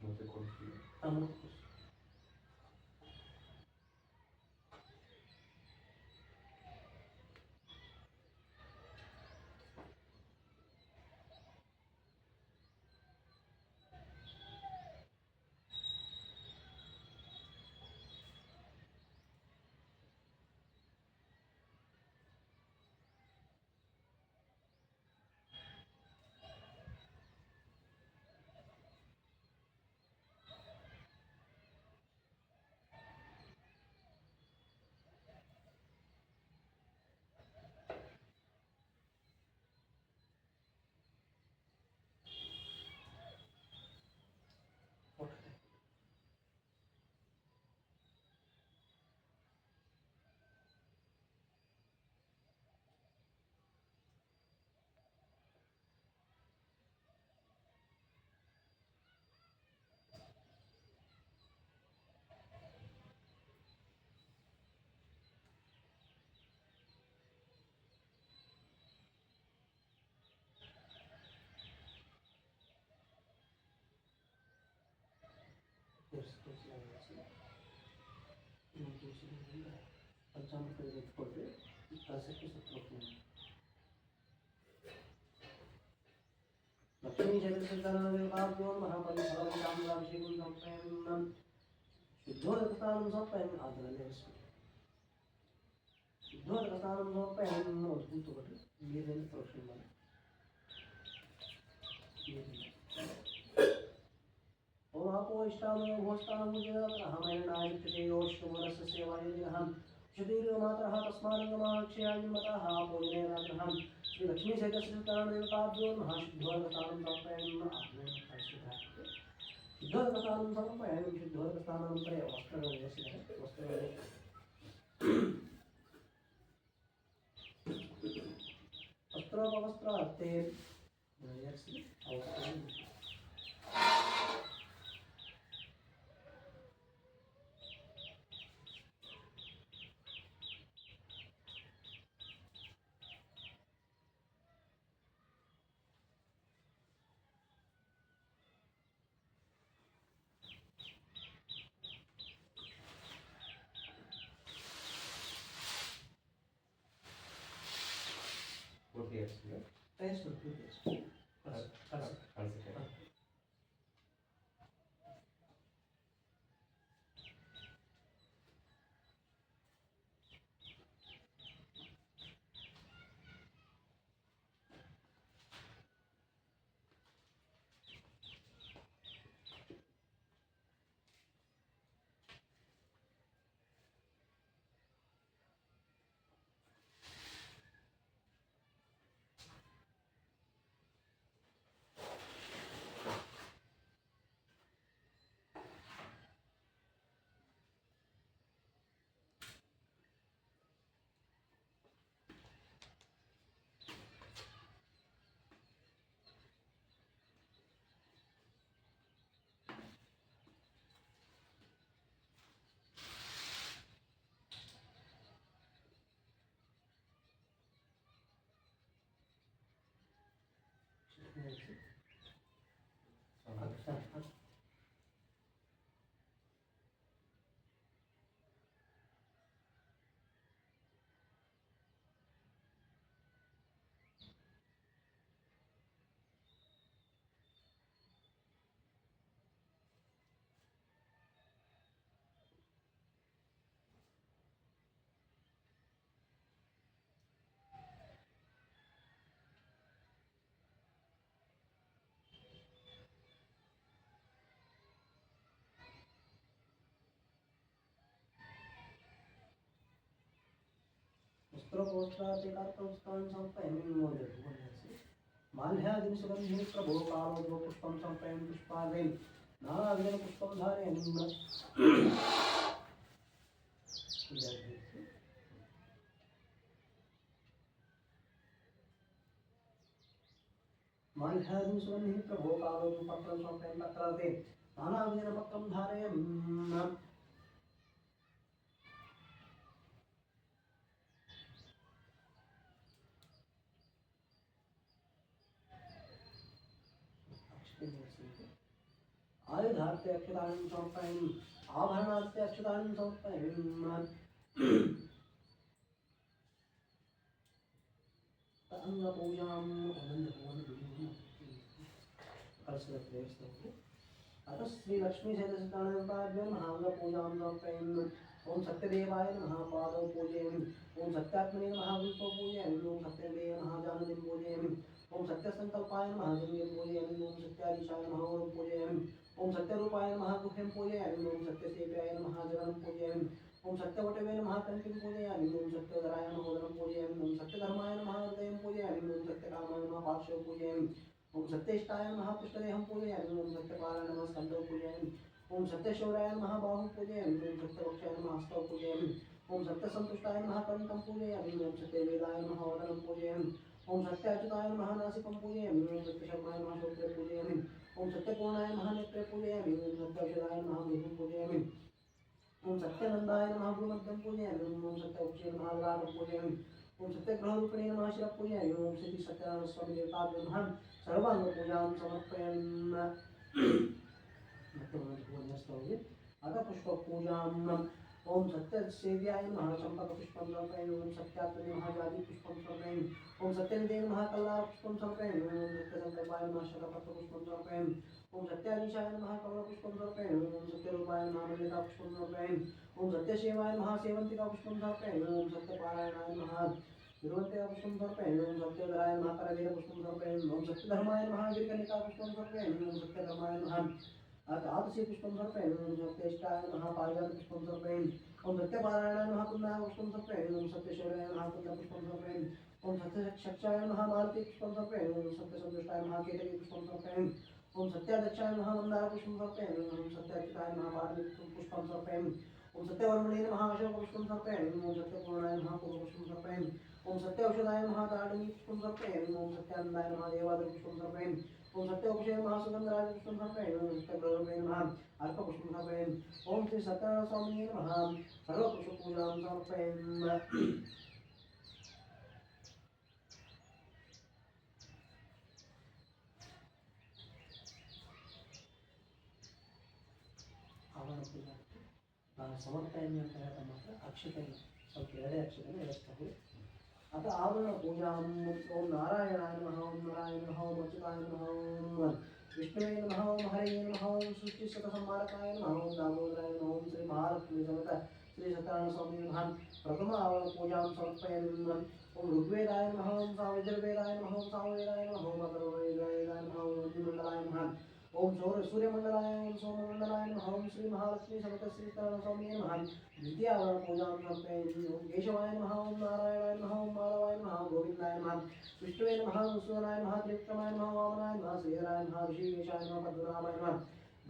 ಮತ್ತೆ ಕೊಡ್ತೀವಿ ಪಂಚಾಮೃತ ಎತ್ಕೊಳ್ರಿ ಕಲಸಕ್ಕೆ ಸುತ್ತಬೇಕು ಲಕ್ಷ್ಮೀ ಜಗತ್ಸಂತಾನದೇವತಾಭ್ಯೋ ಮಹಾಬಲಿ ಸರ್ವಚಾಮರಾಭಿಷೇಕಂ ಸಂಪ್ರಯಂ ಶುದ್ಧೋದಕಸ್ಥಾನಂ ಸಮರ್ಪಯಾಮಿ ಅದರಲ್ಲಿ ಶುದ್ಧೋದಕಸ್ಥಾನಂ ಸಮರ್ಪಯಾಮಿ ಒಂದು ಕೂತು ತಗೊಳ್ರಿ ನೀರಿನಿಂದ ಪ್ರೋಕ್ಷಣೆ ಮಾಡಿ ओम आपो इष्टामयो भोस्तानमुजरामयणादित्ययोष्टमनस्य सेवायदिनहं शुद्धीर्मातरः तस्मादङ्गमाक्षयादिमतः पूजनेराग्रहं श्रीलक्ष्मी सहितसिद्धारणदेवताभ्यो नमः शुद्धोदकस्थानं समर्पयामि शुद्धोदकस्थानं समर्पयामि शुद्धोदकस्थानं प्रय वस्त्रगणस्य वस्त्रोपवस्त्रार्थे वस्त्रोपवस्त्रादिकार्तवस्त्रान् समर्पयामि मोदे माल्यादिन सुगन्धिनि प्रभो कालोद्भव पुष्पं समर्पयामि पुष्पार्घ्यं नानाविधं पुष्पं धारयामि माल्यादिन सुगन्धिनि प्रभो कालोद्भव पत्रं समर्पयामि पत्रार्घ्यं नानाविधं पत्रं धारयामि आयुधार्थे अक्षतानि समर्पयामि आभरणार्थे अक्षतानि समर्पयामि अंगपूजां अतः श्री लक्ष्मी सहितसिद्धानन्दाभ्यो महांगपूजां समर्पयामि ओम सत्यदेवाय नमः पादौ पूजयामि ओम सत्यात्मने नमः गुरुतो पूजयामि ओम सत्यदेवाय नमः जानवीं पूजयामि ओम सत्यसंकल्पाय नमः जन्यं पूजयामि ओम सत्याधीशाय नमः ओम पूजयामि ओम सत्यरूपाय नमः गुह्यं पूजयामि ओम सत्यसेव्याय नमः जगनं पूजयामि ओम सत्यवटवे नमः कंठीं पूजयामि ओम सत्यधराय नमः उदरं पूजयामि ओम सत्यधर्माय नमः हृदयं पूजयामि ओम सत्यकामाय नमः पार्श्वं पूजयामि ओम सत्येष्टाय नमः पृष्ठदेहं पूजयामि ओम सत्यपालाय नमः स्कन्धं पूजयामि ओम सत्यशौर्याय नमः बाहुं पूजयामि ओम सत्यवक्षाय नमः हस्तौ पूजयामि ओम सत्यसंतुष्टाय नमः कंठं पूजयामि ओम सत्यवेदाय नमः वदनं पूजयामि ओम सत्याच्युताय नमः नासिकं पूजयामि ओम सत्यशर्माय नमः श्रोत्रे पूजयामि ओम सत्यपूर्णाय नमः नेत्रे पूजयामि ओम सत्यौषधाय नमः भुजं पूजयामि ओम सत्यानंदाय नमः गुरुमध्यं पूजयामि ओम सत्यौक्षे नमः विराटं पूजयामि ओम सत्यग्रहरूपिणे नमः शिरः पूजयामि ओम श्री सत्यनारायण स्वामी देवताभ्यो नमः सर्वांगपूजां समर्पयामि अथ पुष्पपूजां ओम सत्यसेव्याय नमः चंपकपुष्पं समर्पयामि ओम सत्यात्मने नमः जातिपुष्पं समर्पयामि ओम सत्यनिधे नमः कल्लारपुष्पं समर्पयामि ओम सत्यसंकल्पाय नमः शतपत्रपुष्पं समर्पयामि ओम सत्याधीशाय नमः कमलपुष्पं समर्पयामि ओम सत्यरूपाय नमः मल्लिकापुष्पं समर्पयामि ओम सत्यसेवाय नमः सेवन्तिकापुष्पं समर्पयामि ओम सत्यपारायणाय नमः गुरुवन्तिकापुष्पं समर्पयामि ओम सत्यधराय नमः करवीरपुष्पं समर्पयामि ओम सत्यधर्माय नमः गिरिकन्निकापुष्पं समर्पयामि ओम सत्यधर्माय नमः आदर्शे पुष्पं समर्पयामि ओम सत्येष्टाय नमः पारिजातपुष्पं समर्पयामि ओम सत्यपारायणाय नमः पुण्यपुष्पं समर्पयामि ओम सत्यशौर्याय नमः पुण्यपुष्पं समर्पयामि ओम सत्यशक्षाय नमः मालतीपुष्पं समर्पयामि ओम सत्यसंतुष्टाय नमः केतकीपुष्पं समर्पयामि ओम सत्याध्यक्षाय नमः मंदारपुष्पं समर्पयामि ओम सत्याच्युताय नमः पाटलीपुष्पं समर्पयामि ओम सत्यवर्मणे नमः अशोकपुष्पं समर्पयामि ओम सत्यपूर्णाय नमः पूर्वपुष्पं समर्पयामि ओम सत्यौषधाय नमः दाडिनीपुष्पं समर्पयामि ओम सत्यानन्दाय नमः देवादपुष्पं समर्पयामि ओम सत्यौषधाय नमः सुगन्धराजपुष्पं समर्पयामि ओम सत्यगौरवे नमः अर्कपुष्पं समर्पयामि ओम श्री सत्यनारायण स्वामिने नमः सर्वपुष्पपूजां समर्पयामि समर्पयामि ಅಂತ ಹೇಳ್ತಾ ಮಾತ್ರ ಅಕ್ಷತೆಯನ್ನು ಸ್ವಲ್ಪ ಎರಡೇ ಅಕ್ಷತೆಯನ್ನು ಇಳಿಸ್ತಾರೆ अथ आवरण पूजां ओम नारायणाय नमः ओम नारायण नमः ओम अच्युताय नमः ओम विष्णुवे नमः ओम हरये नमः ओम सृष्टिसुखसंहारकाय नमः ओम दामोदराय नमः ओम श्री महालक्ष्मी समेत श्री सत्यनारायण स्वामी नमः प्रथम आवरण पूजां समर्पयामि ओम ऋग्वेदाय नमः ओम सामवेदाय नमः ओम सामवेदाय नमः ओम अथर्ववेदाय नमः ओम मंडलाय नमः ओम सूर्यमंडलाय ओम सोममंडलाय नमः ओम श्री महालक्ष्मी समेत श्री सत्यनारायण स्वामी नमः द्वितीय आवरण पूजां समर्पयामि ओम केशवाय नमः ओम नारायणाय नमः ओम माधवाय नमः गोविंदाय नमः विष्णुवे नमः सूर्याय नमः त्रिविक्रमाय नमः वामनाय नमः श्रीधराय नमः ऋषिकेशाय नमः पद्मनाभाय नमः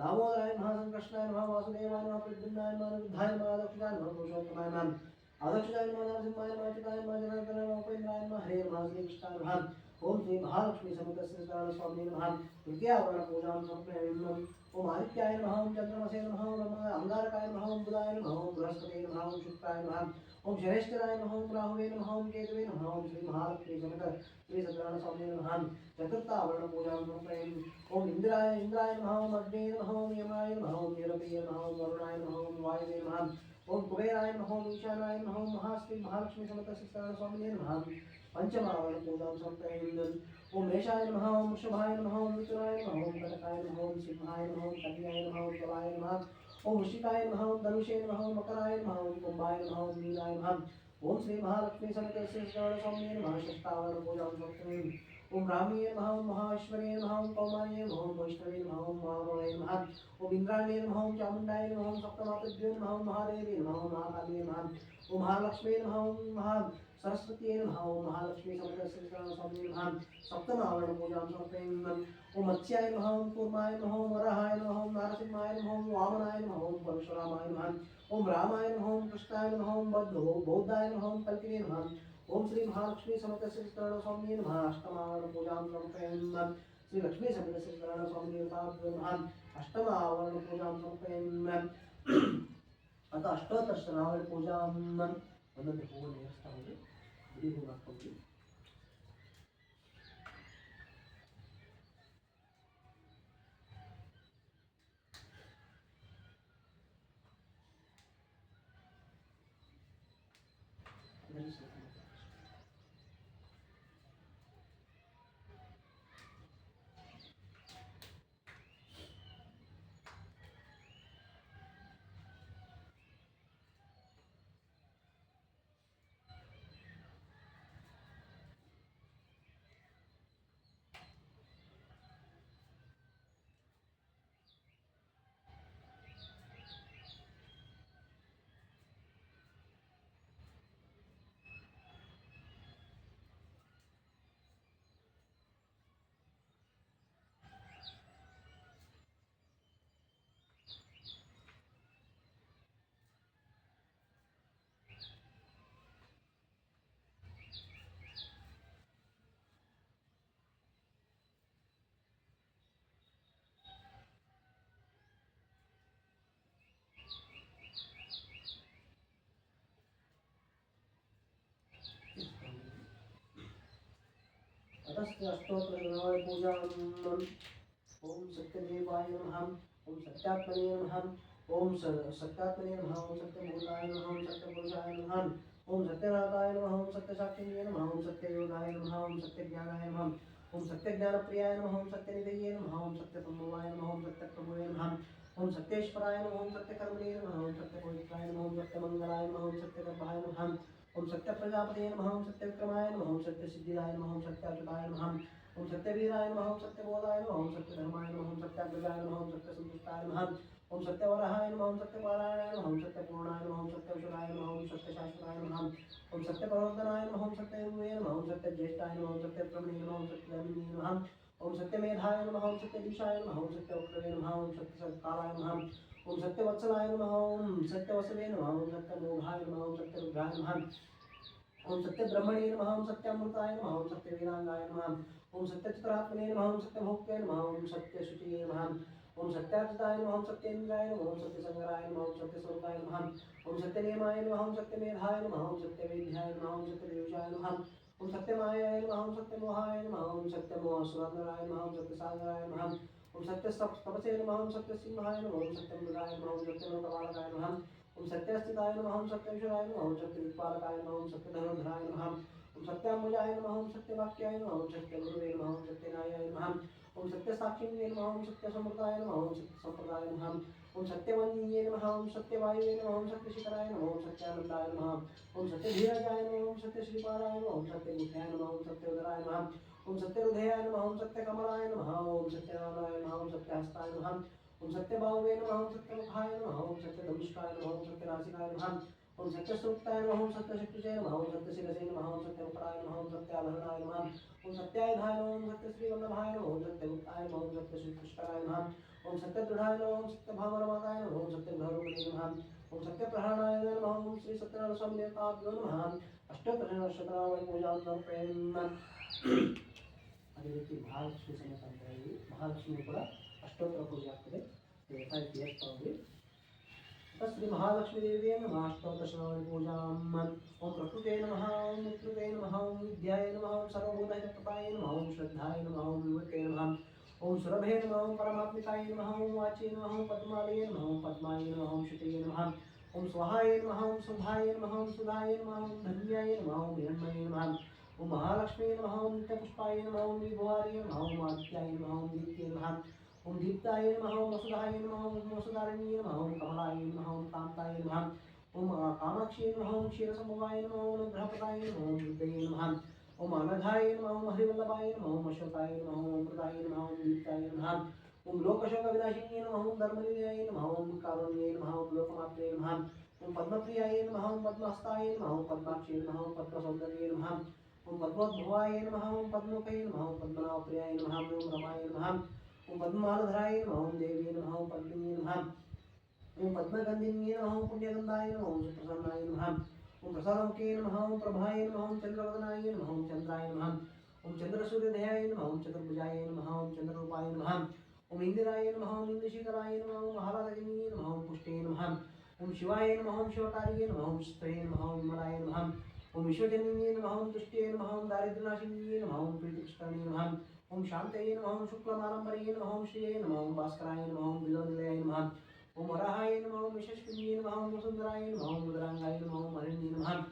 दामोदराय नमः संकृष्णाय नमः वासुदेवाय नमः प्रद्युम्नाय नमः बुद्धाय नमः दक्षिणाय नमः पुरुषोत्तमाय नमः आदक्षाय नमः नरसिंहाय नमः चिताय नमः जनार्दनाय नमः उपेन्द्राय नमः हरे नमः श्रीकृष्णाय नमः ओम श्री महालक्ष्मी समेत श्री सत्यनारायण स्वामी नमः तृतीय आवरण पूजां समर्पयामि ओम आदित्याय नमः ओम चंद्रमसे नमः ओम अंगारकाय नमः ओम बुधाय नमः ओम बृहस्पते नमः ओम शुक्राय नमः ओम शनेश्चराय नमः ओम राहुवे नमः ओम केतवे नमः ओम श्री महालक्ष्मी समेत श्री सत्यनारायण स्वामी नमः चतुर्थ आवरण पूजां समर्पयामि ओम इंद्राय नमः ओम अग्ने नमः ओम यमाय नमः ओम निरपये नमः ओम वरुणाय नमः ओम वायुवे नमः ओम कुबेराय नमः ओम ईशानाय नमः ओम महाश्री महालक्ष्मी समेत श्री सत्यनारायण स्वामी नमः पंचमावरण पूजां समर्पयामि ओम मेषाय नमः ओम वृषभाय नमः ओम मिथुनाय नमः ओम कर्कटाय नमः ओम सिंहाय नमः ओम कन्याय नमः ओम तुलाय नमः ओम वृश्चिकाय नमः ओम धनुषे नमः ओम मकराय नमः ओम कुंभाय नमः ओम मीनाय नमः ओम श्री महालक्ष्मी समेत श्री सत्यनारायण स्वामी नमः षष्ठावरण पूजां समर्पयामि ओम रामीय नमः ओम महाश्वरे नमः ओम कौमार्ये नमः ओम वैष्णवे नमः ओम महागौरे नमः ओम इंद्राण्ये नमः ओम चामुण्डाय नमः ओम सप्तमातृभ्यो नमः ओम महादेवे नमः ओम महाकाल्ये नमः ओम महालक्ष्मी नमः ओम सरस्वती नमः ओम महालक्ष्मी समस्तस्करण स्वामी नमः सप्तम आवरण पूजा समर्पयामि ओम मत्स्याय नमः ओम कूर्माय नमः ओम वराहाय नमः ओम नारसिंहाय नमः ओम वामनाय नमः ओम परशुरामाय नमः ओम रामाय नमः ओम कृष्णाय नमः ओम बौद्धाय नमः ओम कल्किने नमः ओम श्री महालक्ष्मी समस्तस्करण स्वामी नमः अष्टम आवरण पूजा समर्पयामि श्री लक्ष्मी समस्तस्करण स्वामी नमः अष्टम आवरण पूजा समर्पयामि अतः अष्टोत्तरश्रवण पूजा ಒಂದೊಂದು ಹೂವನ್ನು ಏರಿಸ್ತಾ ಹೋಗಿ ಬಿಡಿ ಹೂವು ಹಾಕ್ಕೊಂಡು अतस्ते अष्टोत्तरश्रवण पूजा ओम सत्यदेवाय नमः ओम सत्यात्मने नमः ओम सत्यात्मने नमः ओम सत्यभूताय नमः ओम सत्यपुरुषाय नमः ओम सत्यनाथाय नमः ओम सत्यसाक्षिणे नमः ओम सत्ययोगाय नमः ओम सत्यज्ञानाय नमः ओम सत्यज्ञानप्रियाय नमः ओम सत्यनिधये नमः ओम सत्यसंभवाय नमः ओम सत्यप्रभुवे नमः ओम सत्येश्वराय नमः ओम सत्यकर्मणे नमः ओम सत्यपवित्राय नमः ओम सत्यमंगलाय नमः ओम सत्यगर्भाय नमः ओम सत्य प्रजापते नमः ओम सत्य विक्रमाय नमः ओम सत्य सिद्धिदाय नमः ओम सत्याच्युताय नमः ओम सत्य वीराय नमः ओम सत्य बोधाय नमः ओम सत्य धर्माय नमः ओम सत्याग्रजाय नमः ओम सत्य संतुष्टाय नमः ओम सत्य वराहाय नमः ओम सत्य पारायणाय नमः ओम सत्य पूर्णाय नमः ओम सत्य विशुद्धाय नमः ओम सत्य शाश्वताय नमः ओम सत्य प्रवर्धनाय नमः ओम सत्य युवे नमः ओम सत्य ज्येष्ठाय नमः ओम सत्य प्रमणे नमः ओम सत्य धर्मिणे नमः ओम सत्य मेधाय नमः ओम सत्य दिशाय नमः ओम सत्य वक्रवे नमः ओम सत्य सत्काराय नमः ओम सत्य वत्सलाय नमः ओम सत्य वसवे नमः ओम सत्य मोघाय नमः ओम सत्य रुद्राय नमः ओम सत्य ब्रह्मणे नमः ओम सत्य अमृताय नमः ओम सत्य वीरांगाय नमः ओम सत्य चित्रात्मने नमः ओम सत्य भोक्ते नमः ओम सत्य शुचिये नमः ओम सत्याच्युताय नमः ओम सत्य इंद्राय नमः ओम सत्य संगराय नमः ओम सत्य स्वरूपाय नमः ओम सत्य नियमाय नमः ओम सत्य मेधाय नमः ओम सत्य वेद्याय नमः ओम सत्य देवजाय नमः ओम सत्य मायाय नमः ओम सत्य मोहाय नमः ओम सत्य मोहसुरंदराय नमः ओम सत्य सागराय नमः ओम सत्य तपसे नमः ओम सत्य सिंहाय नमः ओम सत्य मृगाय नमः ओम सत्य लोकपालकाय नमः ओम सत्यस्थिताय नमः ओम सत्यविषयाय नमः ओम सत्यविपालकाय नमः ओम सत्यधनुर्धराय नमः ओम सत्याम्बुजाय नमः ओम सत्यवाक्याय नमः ओम सत्यगुरुवे नमः ओम सत्यनायाय नमः ओम सत्यसाक्षिण्ये नमः ओम सत्यसमृताय नमः ओम सत्यसम्प्रदाय नमः ओम सत्यवन्ये नमः ओम सत्यवायुवे नमः ओम सत्यशिखराय नमः ओम सत्यानन्दाय नमः ओम सत्यधीरजाय नमः ओम सत्यश्रीपादाय नमः ओम सत्यबुद्धाय नमः ओम सत्योदराय नमः ओम सत्यहृदयाय नमः ओम सत्यकमलाय नमः ओम सत्यनाराय नमः ओम सत्यहस्ताय नमः ओम सत्यबाहुवे नमः ओम सत्यमुखाय नमः ओम सत्यधनुष्काय नमः ओम सत्यनासिकाय नमः ओम सत्यस्वरूपाय नमः ओम सत्यशक्तिसे नमः ओम सत्यशिरसे नमः ओम सत्यमुखराय नमः ओम सत्याभरणाय नमः ओम सत्यायुधाय नमः ओम सत्यश्रीवल्लभाय नमः ओम सत्यगुप्ताय नमः ओम सत्यश्रीपुष्कराय नमः ओम सत्यदृढाय नमः ओम सत्यभावरमाताय नमः ओम सत्यगौरवणे नमः ओम सत्यप्रहरणाय नमः ओम श्री सत्यनारायण स्वामी देवताभ्यो नमः अष्टोत्तरशतनाम पूजा समर्पयामि ಅದೇ ರೀತಿ ಮಹಾಲಕ್ಷ್ಮಿ ಸಮೇತ ಅಂತ ಹೇಳಿ ಮಹಾಲಕ್ಷ್ಮಿ ಕೂಡ ಅಷ್ಟೋತ್ತರ ಪೂಜೆ ಆಗ್ತದೆ ಯಥಾರೀತಿ ಏರ್ತಾ ಹೋಗಿ ಶ್ರೀ ಮಹಾಲಕ್ಷ್ಮೀ ದೇವಿಯೇ ನಮಃ ಅಷ್ಟೋತ್ತರಶ್ರವಣ ಪೂಜಾಂ ಓಂ ಪ್ರಕೃತೇ ನಮಃ ಓಂ ವಿಕೃತೇ ನಮಃ ಓಂ ವಿದ್ಯಾಯ ನಮಃ ಓಂ ಸರ್ವಭೂತಹಿತಪ್ರದಾಯ ನಮಃ ಓಂ ಶ್ರದ್ಧಾಯ ನಮಃ ಓಂ ವಿವೇಕೇ ನಮಃ ಓಂ ಸುರಭೇ ನಮಃ ಓಂ ಪರಮಾತ್ಮಿಕಾಯ ನಮಃ ಓಂ ವಾಚೇ ನಮಃ ಓಂ ಪದ್ಮಾಲಯೇ ನಮಃ ಓಂ ಪದ್ಮಾಯ ನಮಃ ಓಂ ಶುಚಯೇ ನಮಃ ಓಂ ಸ್ವಹಾಯ ನಮಃ ಓಂ ಸುಧಾಯ ನಮಃ ಓಂ ಸುಧಾಯ ನಮಃ ಓಂ ಧನ್ಯಾಯ ನಮಃ ಓಂ ಹಿರಣ್ಮಯೇ ನಮಃ ओम महालक्ष्मी नमः ओम नित्यपुष्पाय नमः ओम विभुवाय नमः ओम आदित्याय नमः ओम दीप्ते नमः ओम दीप्ताय नमः ओम वसुधाय नमः ओम वसुधारिण्ये नमः ओम कमलाय नमः ओम कान्ताय नमः ओम कामाक्षी नमः ओम क्षीरसंभवाय नमः ओम अनुग्रहप्रदाय नमः ओम हृदये नमः ओम अनघाय नमः ओम हरिवल्लभाय नमः ओम अशोकाय नमः ओम अमृताय नमः ओम दीप्ताय नमः ओम लोकशोकविनाशिन्ये नमः ओम धर्मनिलयाय नमः ओम कारुण्ये नमः ओम लोकमात्रे नमः ओम पद्मप्रियाय नमः ओम पद्महस्ताय नमः ओम पद्माक्षी नमः ओम पद्मसौंदर्ये नमः ओम पद्मोद्भवाय नमः ओम पद्मोपये नमः ओम पद्मनाभप्रियाय नमः ओम रमाय नमः ओम पद्ममालधराय नमः ओम देवी नमः ओम पद्मिन्ये नमः ओम पद्मगंधिन्ये नमः ओम पुण्यगंधाय नमः ओम सुप्रसन्नाय नमः ओम प्रसादमुखे नमः ओम प्रभाय नमः ओम चंद्रवदनाय नमः ओम चंद्राय नमः ओम चंद्रसूर्यदेहाय नमः ओम चतुर्भुजाय नमः ओम चंद्ररूपाय नमः ओम इंदिराय नमः ओम इंद्रशीतलाय नमः ओम महाराजगिन्ये नमः ओम पुष्टे नमः ओम शिवाय नमः ओम शिवकार्ये नमः ओम स्तये नमः ओम विमलाय नमः ओम विश्वजनन्ये नमः ओम तुष्टे नमः ओम दारिद्र्यनाशिन्ये नमः ओम प्रीतिपुष्टाय नमः ओम शांतये नमः ओम शुक्लमालंबर्ये नमः ओम श्रिये नमः ओम भास्कराय नमः ओम विलोनिलयाय नमः ओम वराहाय नमः ओम यशस्विन्ये नमः ओम वसुंधराय नमः ओम रुद्रांगाय नमः ओम हरिण्ये नमः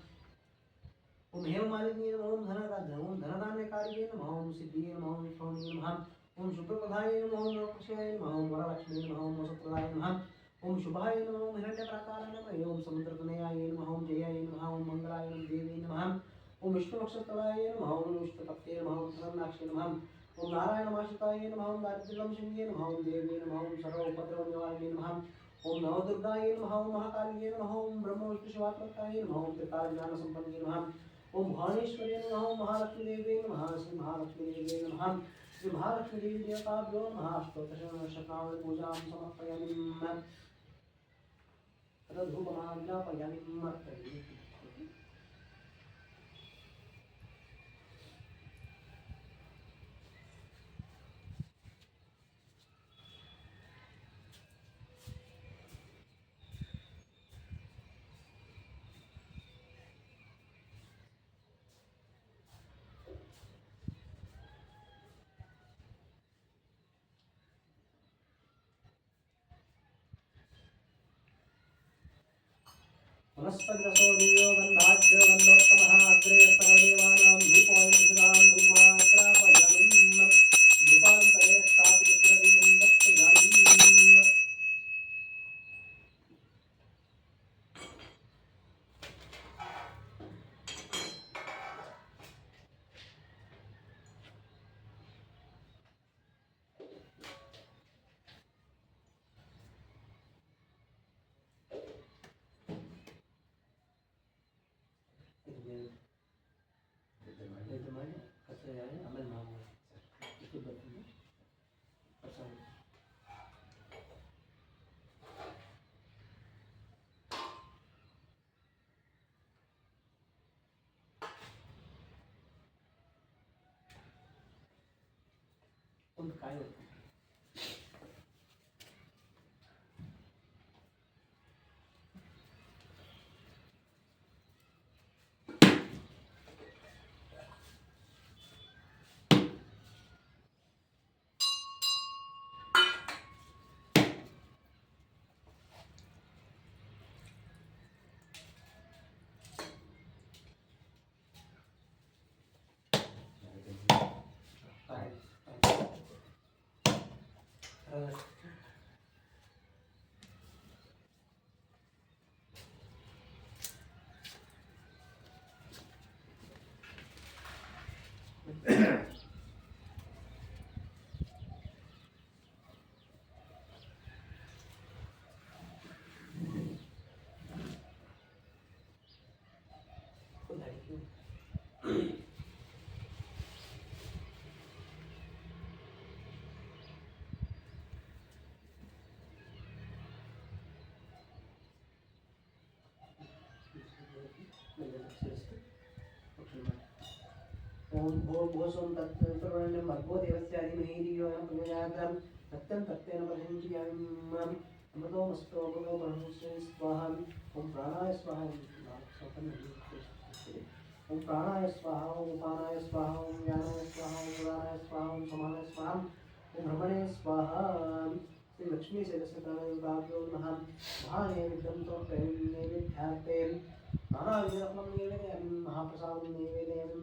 ओम हेममालिन्ये नमः ओम धनधान्यकार्ये नमः ओम सिद्धिये नमः ओम श्रवणीये नमः ओम शुभप्रदाय नमः ओम लोकक्षयाय नमः ओम वरलक्ष्मी नमः ओम वसुप्रदाय नमः ओम शुभाय नमः ओम हिरण्यप्राकाराय नमः ओम समुद्रतनयाय नमः ओम जयाय नमः ओम मंगलाय नमः देवी नमः ओम विष्णुवक्षस्थलाय नमः ओम विष्णुपत्ये नमः ओम धननाक्षे नमः ओम नारायणमाश्रिताय नमः ओम दारिद्र्यदंशन्ये नमः ओम देवी नमः ओम सर्वोपद्रवनिवारिणे नमः ओम नवदुर्गाय नमः ओम महाकाल्ये नमः ओम ब्रह्मविष्णुशिवात्मकाय नमः ओम त्रिकालज्ञानसम्पन्ने नमः ओम भुवनेश्वर्ये नमः ओम महालक्ष्मीदेव्यै नमः श्री महालक्ष्मीदेव्यै नमः श्री महालक्ष्मीदेवी देवताभ्यो नमः अष्टोत्तरशतनामावली पूजां समर्पयामि तदधूपमाज्ञापयामि वनस्पतिरसो दिव्यो गन्धाढ्यो गन्धोत्तमः अग्रे सर्वदेवानां धूपोऽयं धूपमाग्रापयामि धूपान्तरे स्थापितदीपं दक्षयामि ಒಂದು ಕಾಯಿ ओम भोसोम तत्प्रवण्यं भर्गो देवस्य धीमहि धियो यो न प्रचोदयात् सत्यं तत्तेन प्रसञ्चयामि अमृतो मस्तो भगवो ब्रह्मस्य स्वाहा ओम प्राणाय स्वाहा ओम प्राणाय स्वाहा ओम उपानाय स्वाहा ओम ज्ञानाय स्वाहा ओम उदानाय स्वाहा ओम समानाय स्वाहा ओम भ्रमणे स्वाहा श्री लक्ष्मी सेदस्यताभ्यो नमः महानैवेद्यं समर्पयामि नैवेद्यार्थे नानाविधरत्नं नैवेदयामि महाप्रसादं नैवेदयामि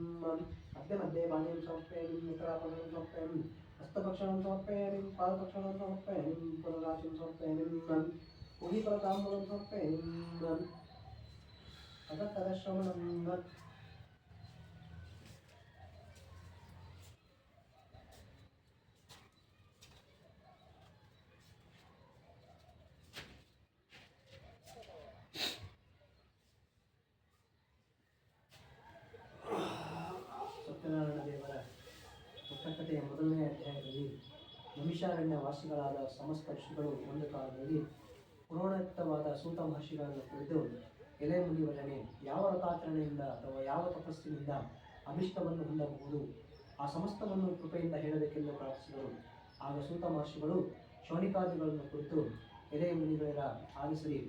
मध्ये पानीं समर्पयामि मित्रापणं समर्पयामि हस्तभक्षणं समर्पयामि पादभक्षणं समर्पयामि फलराशिं समर्पयामि पुलिफलताम्बूलं समर्पयामि अगतरश्रवणं ನೈಮಿಷಾರಣ್ಯ ವಾಸಿಗಳಾದ ಸಮಸ್ತ ಋಷಿಗಳು ಒಂದು ಕಾಲದಲ್ಲಿ ಪುರೋಣಯುಕ್ತವಾದ ಸೂತ ಮಹರ್ಷಿಗಳನ್ನು ಕುರಿತು, ಎಲೆ ಮುನಿವರನೇ, ಯಾವ ವ್ರತಾಚರಣೆಯಿಂದ ಅಥವಾ ಯಾವ ತಪಸ್ಸಿನಿಂದ ಅಭಿಷ್ಟವನ್ನು ಹೊಂದಬಹುದು, ಆ ಸಮಸ್ತವನ್ನು ಕೃಪೆಯಿಂದ ಹೇಳಬೇಕೆಂದು ಪ್ರಾರ್ಥಿಸಿದರು. ಆಗ ಸೂತ ಮಹರ್ಷಿಗಳು ಶೌನಿಕಾದಿಗಳನ್ನು ಕುರಿತು, ಎಲೆ ಮುನಿಗಳ ಆಲಿಸಿರಿ,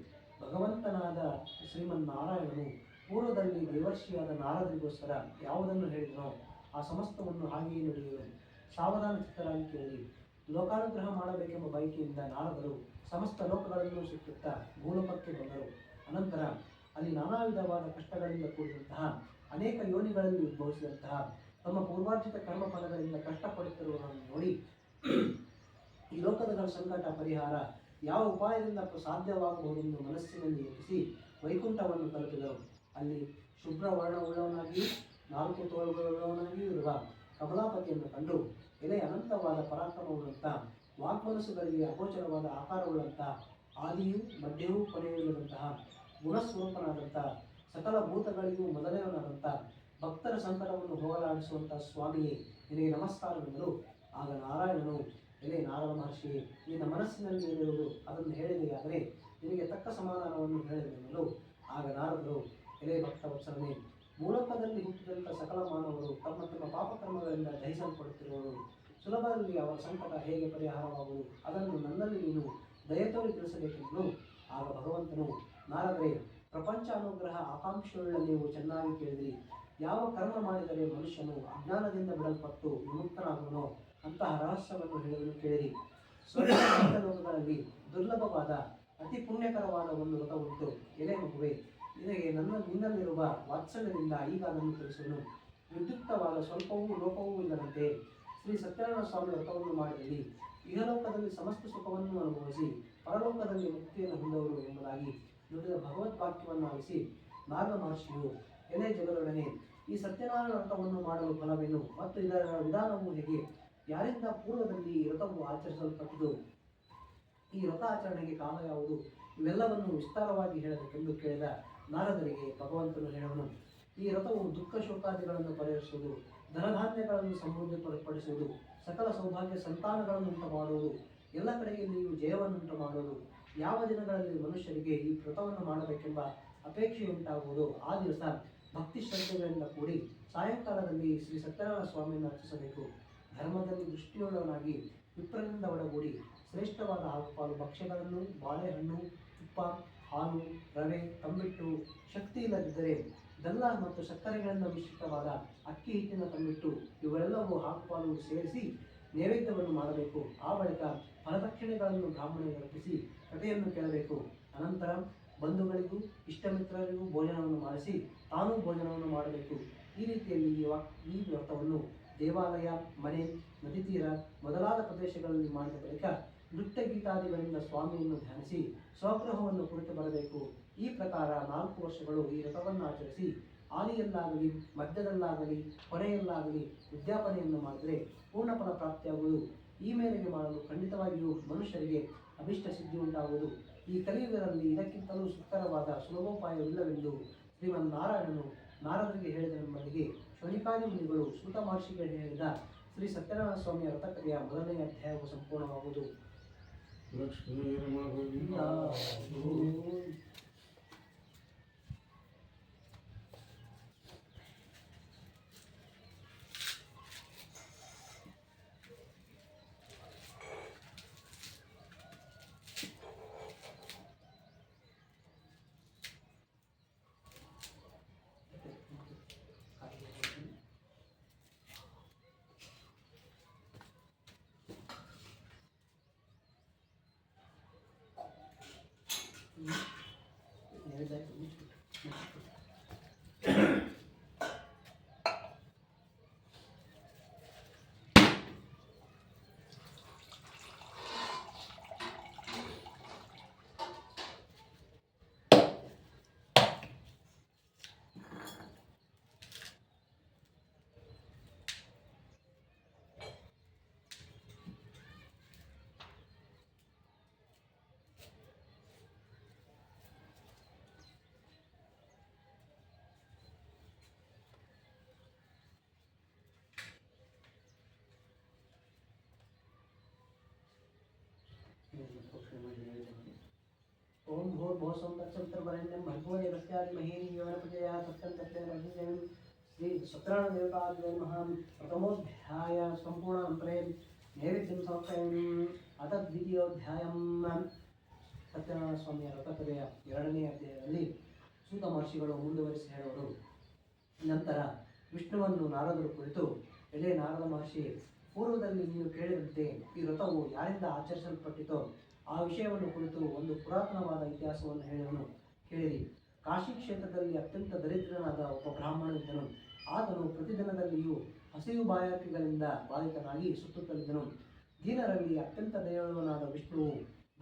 ಭಗವಂತನಾದ ಶ್ರೀಮನ್ನಾರಾಯಣನು ಪೂರ್ವದಲ್ಲಿ ದೇವರ್ಷಿಯಾದ ನಾರದರಿಗೋಸ್ಕರ ಯಾವುದನ್ನು ಹೇಳಿದನೋ ಆ ಸಮಸ್ತವನ್ನು ಹಾಗೆಯೇ ನುಡಿಯುವರು. ಸಾವಧಾನ ಚಿತ್ತರಾಗಿ ಕೇಳಿ. ಲೋಕಾನುಗ್ರಹ ಮಾಡಬೇಕೆಂಬ ಬಯಕೆಯಿಂದ ನಾರದರು ಸಮಸ್ತ ಲೋಕಗಳನ್ನು ಸುತ್ತುತ್ತಾ ಭೂಲೋಕಕ್ಕೆ ಬಂದರು. ಅನಂತರ ಅಲ್ಲಿ ನಾನಾ ವಿಧವಾದ ಕಷ್ಟಗಳಿಂದ ಕೂಡಿದಂತಹ, ಅನೇಕ ಯೋನಿಗಳಲ್ಲಿ ಉದ್ಭವಿಸಿದಂತಹ ತಮ್ಮ ಪೂರ್ವಾರ್ಜಿತ ಕರ್ಮ ಫಲಗಳಿಂದ ಕಷ್ಟಪಡುತ್ತಿರುವುದನ್ನು ನೋಡಿ, ಈ ಲೋಕದ ಸಂಕಟ ಪರಿಹಾರ ಯಾವ ಉಪಾಯದಿಂದ ಸಾಧ್ಯವಾಗಬಹುದೆಂದು ಮನಸ್ಸಿನಲ್ಲಿ ಯೋಚಿಸಿ ವೈಕುಂಠವನ್ನು ತಲುಪಿದರು. ಅಲ್ಲಿ ಶುಭ್ರ ವರ್ಣವುಳ್ಳವನಾಗಿಯೂ 4 ತೋಳುಗಳುಳ್ಳವನಾಗಿಯೂ ಇರುವ ಕಮಲಾಪತಿಯನ್ನು ಕಂಡು, ಎಲೆ ಅನಂತವಾದ ಪರಾಕ್ರಮವುಳ್ಳಂಥ, ವಾಗ್ಮನಸ್ಸುಗಳಿಗೆ ಅಗೋಚರವಾದ ಆಕಾರವುಳ್ಳಂಥ, ಆದಿಯೂ ಮಧ್ಯವೂ ಕೊನೆಯುಳ್ಳದಂತಹ, ಗುಣಸ್ವರೂಪನಾದಂಥ, ಸಕಲ ಭೂತಗಳಿಗೂ ಮೊದಲನೆಯವನಾದಂಥ, ಭಕ್ತರ ಸಂಕಟವನ್ನು ಹೋಗಲಾಡಿಸುವಂಥ ಸ್ವಾಮಿಯೇ, ನಿನಗೆ ನಮಸ್ಕಾರವೆಂದರು. ಆಗ ನಾರಾಯಣನು, ಎಲೆ ನಾರದ ಮಹರ್ಷಿಯೇ, ನಿನ್ನ ಮನಸ್ಸಿನಲ್ಲಿ ಏನಿರುವುದು ಅದನ್ನು ಹೇಳಿದೆಯಾದರೆ ನಿನಗೆ ತಕ್ಕ ಸಮಾಧಾನವನ್ನು ಹೇಳಿದೆನೆಂದನು. ಆಗ ನಾರದರು, ಎಲೆ ಭಕ್ತವತ್ಸಲನೇ, ಮೂಲಕದಲ್ಲಿ ಹುಟ್ಟಿದಂಥ ಸಕಲ ಮಾನವರು ತಮ್ಮ ತಮ್ಮ ಪಾಪಕರ್ಮಗಳಿಂದ ದಹಿಸಲ್ಪಡುತ್ತಿರುವರು. ಸುಲಭದಲ್ಲಿ ಅವರ ಸಂಕಟ ಹೇಗೆ ಪರಿಹಾರವಾಗುವುದು, ಅದನ್ನು ನನ್ನಲ್ಲಿ ನೀನು ದಯತೋರಿ ತಿಳಿಸಬೇಕೆಂದು. ಆಗ ಭಗವಂತನು, ನಾರದರೆ, ಪ್ರಪಂಚ ಅನುಗ್ರಹ ಆಕಾಂಕ್ಷೆಯುಳ್ಳ ನೀವು ಚೆನ್ನಾಗಿ ಕೇಳಿದಿರಿ. ಯಾವ ಕರ್ಮ ಮಾಡಿದರೆ ಮನುಷ್ಯನು ಅಜ್ಞಾನದಿಂದ ಬಿಡಲ್ಪಟ್ಟು ವಿಮುಕ್ತನಾಗುವನೋ ಅಂತಹ ರಹಸ್ಯವನ್ನು ಹೇಳಲು ಕೇಳಿರಿ. ಸ್ವರ್ಗ ಲೋಕಗಳಲ್ಲಿ ದುರ್ಲಭವಾದ ಅತಿ ಪುಣ್ಯಕರವಾದ ಒಂದು ವ್ರತ ಉಂಟು. ಎಲೆ ಮಗುವೆ, ನಿನಗೆ ನಿನ್ನಲ್ಲಿರುವ ವಾತ್ಸಲ್ಯದಿಂದ ಈಗ ಅದನ್ನು ತಿಳಿಸುವನು. ವಿದ್ಯುಕ್ತವಾದ ಸ್ವಲ್ಪವೂ ಲೋಪವೂ ಇಲ್ಲದಂತೆ ಶ್ರೀ ಸತ್ಯನಾರಾಯಣ ಸ್ವಾಮಿ ವ್ರತವನ್ನು ಮಾಡಿದಲ್ಲಿ ಇಹಲೋಕದಲ್ಲಿ ಸಮಸ್ತ ಸುಖವನ್ನು ಅನುಭವಿಸಿ ಪರಲೋಕದಲ್ಲಿ ಮುಕ್ತಿಯನ್ನು ಹೊಂದವರು ಎಂಬುದಾಗಿ ನುಡಿದ ಭಗವದ್ವಾಕ್ಯವನ್ನು ಆಲಿಸಿ ನಾರದ ಮಹರ್ಷಿಯು, ಎಲೆ ಜಗದೊಡನೆ, ಈ ಸತ್ಯನಾರಾಯಣ ವ್ರತವನ್ನು ಮಾಡಲು ಫಲವೇನು ಮತ್ತು ಇದರ ವಿಧಾನವು ಹೇಗೆ, ಯಾರಿಂದ ಪೂರ್ವದಲ್ಲಿ ಈ ವ್ರತವು ಆಚರಿಸಲ್ಪಟ್ಟದು, ಈ ವ್ರತ ಆಚರಣೆಗೆ ಕಾಲ ಯಾವುದು, ಇವೆಲ್ಲವನ್ನು ವಿಸ್ತಾರವಾಗಿ ಹೇಳಬೇಕೆಂದು ಕೇಳಿದ ನಾರದರಿಗೆ ಭಗವಂತನು ಹೇಳುವನು. ಈ ವ್ರತವು ದುಃಖ ಶೋಕಾದಿಗಳನ್ನು ಪರಿಹರಿಸುವುದು, ಧನಧಾನ್ಯಗಳನ್ನು ಸಮೃದ್ಧಿಪಡಿಸುವುದು, ಸಕಲ ಸೌಭಾಗ್ಯ ಸಂತಾನಗಳನ್ನು ಉಂಟು ಮಾಡುವುದು, ಎಲ್ಲ ಕಡೆಯಲ್ಲಿಯೂ ಜಯವನ್ನುಂಟು ಮಾಡುವುದು. ಯಾವ ದಿನಗಳಲ್ಲಿ ಮನುಷ್ಯರಿಗೆ ಈ ವ್ರತವನ್ನು ಮಾಡಬೇಕೆಂಬ ಅಪೇಕ್ಷೆಯುಂಟಾಗುವುದು ಆ ದಿವಸ ಭಕ್ತಿ ಶ್ರದ್ಧೆಗಳಿಂದ ಕೂಡಿ ಸಾಯಂಕಾಲದಲ್ಲಿ ಶ್ರೀ ಸತ್ಯನಾರಾಯಣ ಸ್ವಾಮಿಯನ್ನು ಅರ್ಚಿಸಬೇಕು. ಧರ್ಮದಲ್ಲಿ ದೃಷ್ಟಿಯುಳ್ಳವನಾಗಿ ವಿಪ್ರನಿಂದ ಒಡಗೂಡಿ ಶ್ರೇಷ್ಠವಾದ ಹಾಲುಪಾಲು ಭಕ್ಷ್ಯಗಳನ್ನು, ಬಾಳೆಹಣ್ಣು, ತುಪ್ಪ, ಹಾಲು, ರವೆ, ತಂಬಿಟ್ಟು, ಶಕ್ತಿ ಇಲ್ಲದಿದ್ದರೆ ಬೆಲ್ಲ ಮತ್ತು ಸಕ್ಕರೆಗಳಿಂದ ಮಿಶ್ರಿತವಾದ ಅಕ್ಕಿ ಹಿಟ್ಟಿನ ತಂಬಿಟ್ಟು, ಇವೆಲ್ಲವೂ ಹಾಲುಪಾಲು ಸೇರಿಸಿ ನೈವೇದ್ಯವನ್ನು ಮಾಡಬೇಕು. ಆ ಬಳಿಕ ಫಲದಕ್ಷಿಣೆಗಳನ್ನು ಬ್ರಾಹ್ಮಣರಿಗೆ ಅರ್ಪಿಸಿ ಕಥೆಯನ್ನು ಕೇಳಬೇಕು. ಅನಂತರ ಬಂಧುಗಳಿಗೂ ಇಷ್ಟಮಿತ್ರರಿಗೂ ಭೋಜನವನ್ನು ಮಾಡಿಸಿ ತಾನೂ ಭೋಜನವನ್ನು ಮಾಡಬೇಕು. ಈ ರೀತಿಯಲ್ಲಿ ಈ ವ್ರತವನ್ನು ದೇವಾಲಯ, ಮನೆ, ನದಿ ತೀರ ಮೊದಲಾದ ಪ್ರದೇಶಗಳಲ್ಲಿ ಮಾಡಿದ ಬಳಿಕ ನೃತ್ಯ ಗೀತಾದಿಗಳಿಂದ ಸ್ವಾಮಿಯನ್ನು ಧ್ಯಾನಿಸಿ ಸ್ವಗೃಹವನ್ನು ಕುರಿತು ಬರಬೇಕು. ಈ ಪ್ರಕಾರ 4 ವರ್ಷಗಳು ಈ ವ್ರತವನ್ನು ಆಚರಿಸಿ ಆದಿಯಲ್ಲಾಗಲಿ ಮಧ್ಯದಲ್ಲಾಗಲಿ ಕೊನೆಯಲ್ಲಾಗಲಿ ಉದ್ಯಾಪನೆಯನ್ನು ಮಾಡಿದರೆ ಪೂರ್ಣ ಫಲ ಪ್ರಾಪ್ತಿಯಾಗುವುದು. ಈ ಮೇರೆಗೆ ಮಾಡಲು ಖಂಡಿತವಾಗಿಯೂ ಮನುಷ್ಯರಿಗೆ ಅಭಿಷ್ಟ ಸಿದ್ಧಿ ಉಂಟಾಗುವುದು. ಈ ಕಲಿಯುಗದಲ್ಲಿ ಇದಕ್ಕಿಂತಲೂ ಸುಕರವಾದ ಸುಲಭೋಪಾಯವಿಲ್ಲವೆಂದು ಶ್ರೀಮನ್ನಾರಾಯಣನು ನಾರದರಿಗೆ ಹೇಳಿದನೆಂಬುದಿಗೆ ಶೌನಿಕಾದಿ ಮುನಿಗಳು ಸೂತ ಮಹರ್ಷಿಗೆ ಹೇಳಿದ ಶ್ರೀ ಸತ್ಯನಾರಾಯಣ ಸ್ವಾಮಿಯ ವ್ರತಕಥೆಯ 1ನೇ ಅಧ್ಯಾಯವು ಸಂಪೂರ್ಣವಾಗುವುದು. ओम भूर्भुवस्सुं तत्सवितुर्वरेण्यं भर्गो देवस्य धीमहि धियो यो न प्रचोदयात् सत्यं सत्येन प्रसिद्धं श्री सत्यनारायणदेवताभ्यो नमः। प्रथमोऽध्याय सम्पूर्णान्तरे नैवेद्यं समर्पयामि। अथ द्वितीयोऽध्यायं ಸತ್ಯನಾರಾಯಣ ಸ್ವಾಮಿಯ ವ್ರತಕಥೆಯ 2ನೇ ಅಧ್ಯಾಯದಲ್ಲಿ ಸೂತ ಮಹರ್ಷಿಗಳು ಮುಂದುವರಿಸಿ ಹೇಳುವರು. ನಂತರ ವಿಷ್ಣುವನ್ನು ನಾರದರು ಕುರಿತು, ಎಲೆ ನಾರದ ಮಹರ್ಷಿ, ಪೂರ್ವದಲ್ಲಿ ನೀನು ಕೇಳಿದಂತೆ ಈ ವ್ರತವು ಯಾರಿಂದ ಆಚರಿಸಲ್ಪಟ್ಟಿತೋ ಆ ವಿಷಯವನ್ನು ಕುರಿತು ಒಂದು ಪುರಾತನವಾದ ಇತಿಹಾಸವನ್ನು ಹೇಳುವನು, ಕೇಳಿರಿ. ಕಾಶಿ ಕ್ಷೇತ್ರದಲ್ಲಿ ಅತ್ಯಂತ ದರಿದ್ರನಾದ ಒಬ್ಬ ಬ್ರಾಹ್ಮಣನಿದ್ದನು. ಆತನು ಪ್ರತಿದಿನದಲ್ಲಿಯೂ ಹಸಿವು ಬಾಯಾರಿಕೆಗಳಿಂದ ಬಾಧಿತನಾಗಿ ಸುತ್ತುತ್ತಲಿದ್ದನು. ದೀನರಲ್ಲಿ ಅತ್ಯಂತ ದಯಾಳುವನಾದ ವಿಷ್ಣುವು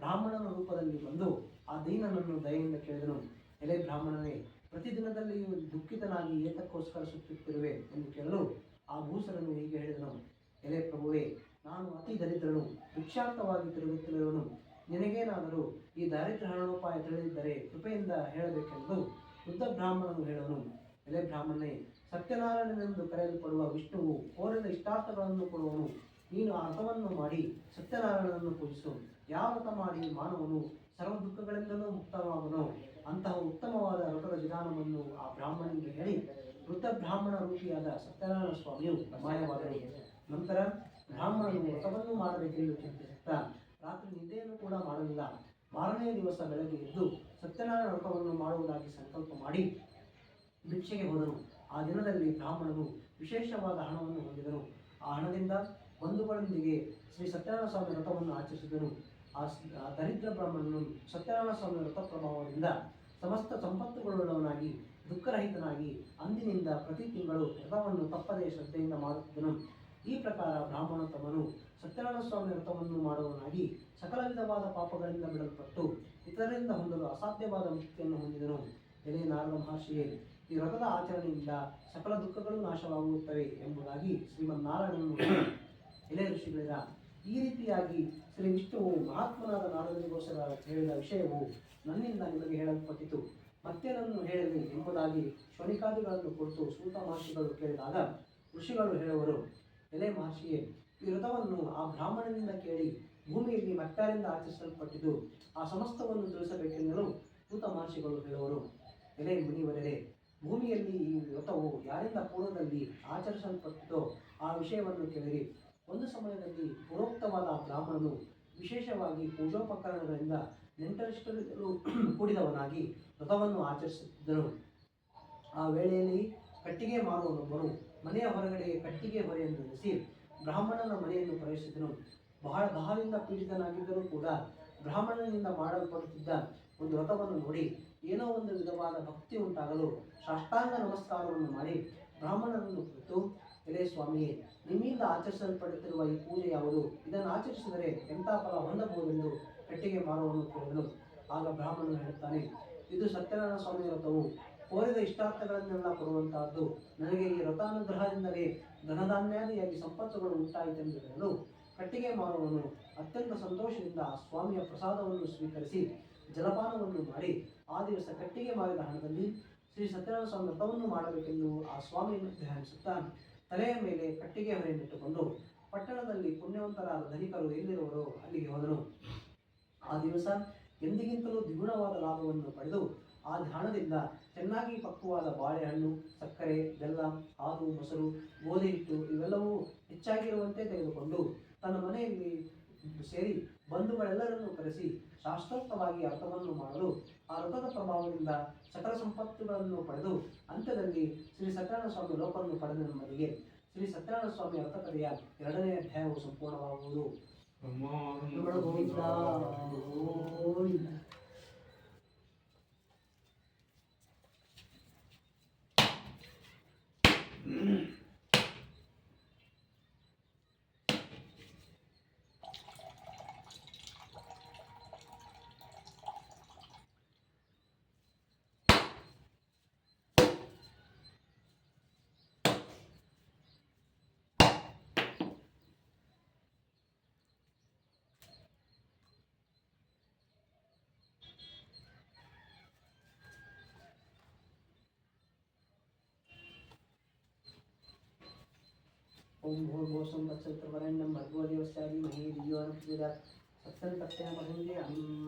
ಬ್ರಾಹ್ಮಣನ ರೂಪದಲ್ಲಿ ಬಂದು ಆ ದೀನನನ್ನು ದಯೆಯಿಂದ ಕೇಳಿದನು, ಎಲೆ ಬ್ರಾಹ್ಮಣನೇ, ಪ್ರತಿದಿನದಲ್ಲಿಯೂ ದುಃಖಿತನಾಗಿ ಏತಕ್ಕೋಸ್ಕರ ಸುತ್ತುತ್ತಿರುವೆ ಎಂದು ಕೇಳಲು ಆ ಭೂಸರನು ಹೀಗೆ ಹೇಳಿದನು, ಎಲೆ ಪ್ರಭುವೇ, ನಾನು ಅತಿ ದರಿದ್ರನು, ಭಿಕ್ಷಾರ್ಥವಾಗಿ ತಿರುಗುತ್ತಿರುವನು. ನಿನಗೇನಾದರೂ ಈ ದಾರಿದ್ರ್ಯ ಹರಣೋಪಾಯ ತಿಳಿದಿದ್ದರೆ ಕೃಪೆಯಿಂದ ಹೇಳಬೇಕೆಂದು ವೃದ್ಧ ಬ್ರಾಹ್ಮಣನು ಹೇಳುವನು. ಎಲೆ ಬ್ರಾಹ್ಮಣನೇ, ಸತ್ಯನಾರಾಯಣನೆಂದು ಕರೆಯಲ್ಪಡುವ ವಿಷ್ಣುವು ಕೋರಿದ ಇಷ್ಟಾರ್ಥಗಳನ್ನು ಕೊಡುವನು. ನೀನು ಆ ವ್ರತವನ್ನು ಮಾಡಿ ಸತ್ಯನಾರಾಯಣನನ್ನು ಪೂಜಿಸು. ಯಾವ ವ್ರತ ಮಾಡಿ ಮಾನವನು ಸರ್ವ ದುಃಖಗಳಿಂದಲೂ ಮುಕ್ತವಾಗನು ಅಂತಹ ಉತ್ತಮವಾದ ವ್ರತದ ವಿಧಾನವನ್ನು ಆ ಬ್ರಾಹ್ಮಣನಿಗೆ ಹೇಳಿ ವೃದ್ಧ ಬ್ರಾಹ್ಮಣ ರೂಪಿಯಾದ ಸತ್ಯನಾರಾಯಣ ಸ್ವಾಮಿಯು ಮಾಯವಾದನು. ನಂತರ ಬ್ರಾಹ್ಮಣನು ವ್ರತವನ್ನು ಮಾಡಬೇಕೆಂದು ಚಿಂತಿಸುತ್ತಾ ರಾತ್ರಿ ನಿದ್ದೆಯನ್ನು ಕೂಡ ಮಾಡಲಿಲ್ಲ. ಮಾರನೆಯ ದಿವಸ ಬೆಳಗ್ಗೆ ಎದ್ದು ಸತ್ಯನಾರಾಯಣ ವ್ರತವನ್ನು ಮಾಡುವುದಾಗಿ ಸಂಕಲ್ಪ ಮಾಡಿ ಭಿಕ್ಷೆಗೆ ಹೋದನು. ಆ ದಿನದಲ್ಲಿ ಬ್ರಾಹ್ಮಣನು ವಿಶೇಷವಾದ ಹಣವನ್ನು ಹೊಂದಿದನು. ಆ ಹಣದಿಂದ ಬಂಧುಗಳೊಂದಿಗೆ ಶ್ರೀ ಸತ್ಯನಾರಾಯಣ ಸ್ವಾಮಿ ವ್ರತವನ್ನು ಆಚರಿಸಿದನು. ಆ ದರಿದ್ರ ಬ್ರಾಹ್ಮಣನು ಸತ್ಯನಾರಾಯಣ ಸ್ವಾಮಿ ವ್ರತ ಪ್ರಭಾವದಿಂದ ಸಮಸ್ತ ಸಂಪತ್ತುಗಳುಳ್ಳವನಾಗಿ ದುಃಖರಹಿತನಾಗಿ ಅಂದಿನಿಂದ ಪ್ರತಿ ತಿಂಗಳು ವ್ರತವನ್ನು ತಪ್ಪದೇ ಶ್ರದ್ಧೆಯಿಂದ ಮಾಡುತ್ತಿದ್ದನು. ಈ ಪ್ರಕಾರ ಬ್ರಾಹ್ಮಣೋತ್ತಮನು ಸತ್ಯನಾರಾಯಣ ಸ್ವಾಮಿ ವ್ರತವನ್ನು ಮಾಡುವವನಾಗಿ ಸಕಲ ವಿಧವಾದ ಪಾಪಗಳಿಂದ ಬಿಡಲ್ಪಟ್ಟು ಇತರರಿಂದ ಹೊಂದಲು ಅಸಾಧ್ಯವಾದ ಮುಕ್ತಿಯನ್ನು ಹೊಂದಿದನು. ಎಲೆ ನಾರದ ಮಹರ್ಷಿಯೇ, ಈ ವ್ರತದ ಆಚರಣೆಯಿಂದ ಸಕಲ ದುಃಖಗಳು ನಾಶವಾಗುತ್ತವೆ ಎಂಬುದಾಗಿ ಶ್ರೀಮನ್ನಾರಾಯಣನು ಎಲೆ ಋಷಿಗಳಿರ, ಈ ರೀತಿಯಾಗಿ ಶ್ರೀ ವಿಷ್ಣುವು ಮಹಾತ್ಮನಾದ ನಾರದನಿಗೋಸ್ಕರ ಹೇಳಿದ ವಿಷಯವು ನನ್ನಿಂದ ನಿಮಗೆ ಹೇಳಲ್ಪಟ್ಟಿತು. ಮತ್ತೇನನ್ನು ಹೇಳಲಿ ಎಂಬುದಾಗಿ ಶ್ವನಿಕಾದಿಗಳನ್ನು ಕುರಿತು ಸೂತ ಮಹರ್ಷಿಗಳು ಕೇಳಿದಾಗ ಋಷಿಗಳು ಹೇಳುವರು, ಎಲೆ ಮಹರ್ಷಿಯೇ, ಈ ವ್ರತವನ್ನು ಆ ಬ್ರಾಹ್ಮಣನಿಂದ ಕೇಳಿ ಭೂಮಿಯಲ್ಲಿ ಮತ್ತಾರಿಂದ ಆಚರಿಸಲ್ಪಟ್ಟಿದ್ದು ಆ ಸಮಸ್ತವನ್ನು ತಿಳಿಸಬೇಕೆಂದಲು ಸೂತ ಮಹರ್ಷಿಗಳು ಹೇಳುವರು. ಎಲೆ ಮುನಿವರೇ, ಭೂಮಿಯಲ್ಲಿ ಈ ವ್ರತವು ಯಾರಿಂದ ಪೂರ್ವದಲ್ಲಿ ಆಚರಿಸಲ್ಪಟ್ಟಿತೋ ಆ ವಿಷಯವನ್ನು ಕೇಳಿರಿ. ಒಂದು ಸಮಯದಲ್ಲಿ ಪೂರ್ವೋಕ್ತವಾದ ಬ್ರಾಹ್ಮಣನು ವಿಶೇಷವಾಗಿ ಪೂಜೋಪಕರಣಗಳಿಂದ ನೆಂಟರಿಷ್ಟರು ಕೂಡಿದವನಾಗಿ ವ್ರತವನ್ನು ಆಚರಿಸುತ್ತಿದ್ದನು. ಆ ವೇಳೆಯಲ್ಲಿ ಕಟ್ಟಿಗೆ ಮಾರುವನೊಬ್ಬನು ಮನೆಯ ಹೊರಗಡೆ ಕಟ್ಟಿಗೆ ಹೊರೆಯನ್ನು ನಿಲ್ಲಿಸಿ ಬ್ರಾಹ್ಮಣನ ಮನೆಯನ್ನು ಪ್ರವೇಶಿಸಿದನು. ಬಹಳ ದಾಹದಿಂದ ಪೀಡಿತನಾಗಿದ್ದರೂ ಕೂಡ ಬ್ರಾಹ್ಮಣನಿಂದ ಮಾಡಲ್ಪಡುತ್ತಿದ್ದ ಒಂದು ವ್ರತವನ್ನು ನೋಡಿ ಏನೋ ಒಂದು ವಿಧವಾದ ಭಕ್ತಿ ಉಂಟಾಗಲು ಸಾಷ್ಟಾಂಗ ನಮಸ್ಕಾರವನ್ನು ಮಾಡಿ ಬ್ರಾಹ್ಮಣನನ್ನು ಕುರಿತು, ಎಲೆ ಸ್ವಾಮಿಯೇ, ನಿಮ್ಮಿಂದ ಆಚರಿಸಲ್ಪಡುತ್ತಿರುವ ಈ ಪೂಜೆ ಯಾವುದು? ಇದನ್ನು ಆಚರಿಸಿದರೆ ಎಂಥ ಫಲ ಹೊಂದಬಹುದೆಂದು ಕಟ್ಟಿಗೆ ಮಾರುವನು ಕೇಳಿದನು. ಆಗ ಬ್ರಾಹ್ಮಣನು ಹೇಳುತ್ತಾನೆ, ಇದು ಸತ್ಯನಾರಾಯಣ ಸ್ವಾಮಿ ವ್ರತವು ಕೋರಿದ ಇಷ್ಟಾರ್ಥಗಳನ್ನೆಲ್ಲ ಕೊಡುವಂತಹದ್ದು. ನನಗೆ ಈ ವ್ರತಾನುಗ್ರಹದಿಂದಲೇ ಧನಧಾನ್ಯಾದಿಯಾಗಿ ಸಂಪತ್ತುಗಳು ಉಂಟಾಯಿತೆಂದು ಹೇಳಲು ಕಟ್ಟಿಗೆ ಮಾರುವವನು ಅತ್ಯಂತ ಸಂತೋಷದಿಂದ ಸ್ವಾಮಿಯ ಪ್ರಸಾದವನ್ನು ಸ್ವೀಕರಿಸಿ ಜಲಪಾನವನ್ನು ಮಾಡಿ ಆ ದಿವಸ ಕಟ್ಟಿಗೆ ಮಾರಿದ ಹಣದಲ್ಲಿ ಶ್ರೀ ಸತ್ಯನಾರಾಯಣ ಸ್ವಾಮಿ ವ್ರತವನ್ನು ಮಾಡಬೇಕೆಂದು ಆ ಸ್ವಾಮಿಯನ್ನು ಧ್ಯಾನಿಸುತ್ತಾ ತಲೆಯ ಮೇಲೆ ಕಟ್ಟಿಗೆ ಹೊರೆಯನ್ನಿಟ್ಟುಕೊಂಡು ಪಟ್ಟಣದಲ್ಲಿ ಪುಣ್ಯವಂತರಾದ ಧನಿಕರು ಎಲ್ಲಿರುವರೋ ಅಲ್ಲಿಗೆ ಹೋದನು. ಆ ದಿವಸ ಎಂದಿಗಿಂತಲೂ ದ್ವಿಗುಣವಾದ ಲಾಭವನ್ನು ಪಡೆದು ಆ ಹಣದಿಂದ ಚೆನ್ನಾಗಿ ಪಕ್ವವಾದ ಬಾಳೆಹಣ್ಣು, ಸಕ್ಕರೆ, ಬೆಲ್ಲ, ಹಾಲು, ಮೊಸರು, ಗೋಧಿ ಹಿಟ್ಟು ಇವೆಲ್ಲವೂ ಹೆಚ್ಚಾಗಿರುವಂತೆ ತೆಗೆದುಕೊಂಡು ತನ್ನ ಮನೆಯಲ್ಲಿ ಸೇರಿ ಬಂಧುಗಳೆಲ್ಲರನ್ನು ಕರೆಸಿ ಶಾಸ್ತ್ರೋಕ್ತವಾಗಿ ವ್ರತವನ್ನು ಮಾಡಲು ಆ ವ್ರತದ ಪ್ರಭಾವದಿಂದ ಸಕಲ ಸಂಪತ್ತುಗಳನ್ನು ಪಡೆದು ಅಂತ್ಯದಲ್ಲಿ ಶ್ರೀ ಸತ್ಯನಾರಾಯಣ ಸ್ವಾಮಿ ಲೋಕವನ್ನು ಪಡೆದ ನಮ್ಮಲ್ಲಿಗೆ ಶ್ರೀ ಸತ್ಯನಾರಾಯಣ ಸ್ವಾಮಿ ವ್ರತಕಥೆಯ 2ನೇ ಅಧ್ಯಾಯವು ಸಂಪೂರ್ಣವಾಗುವುದು. ओम भूर्भुवस्सुं तत्सवितुर्वरेण्यं भर्गो देवस्य धीमहि धियो यो न प्रचोदयात् अत्यन्तस्य पठन्ति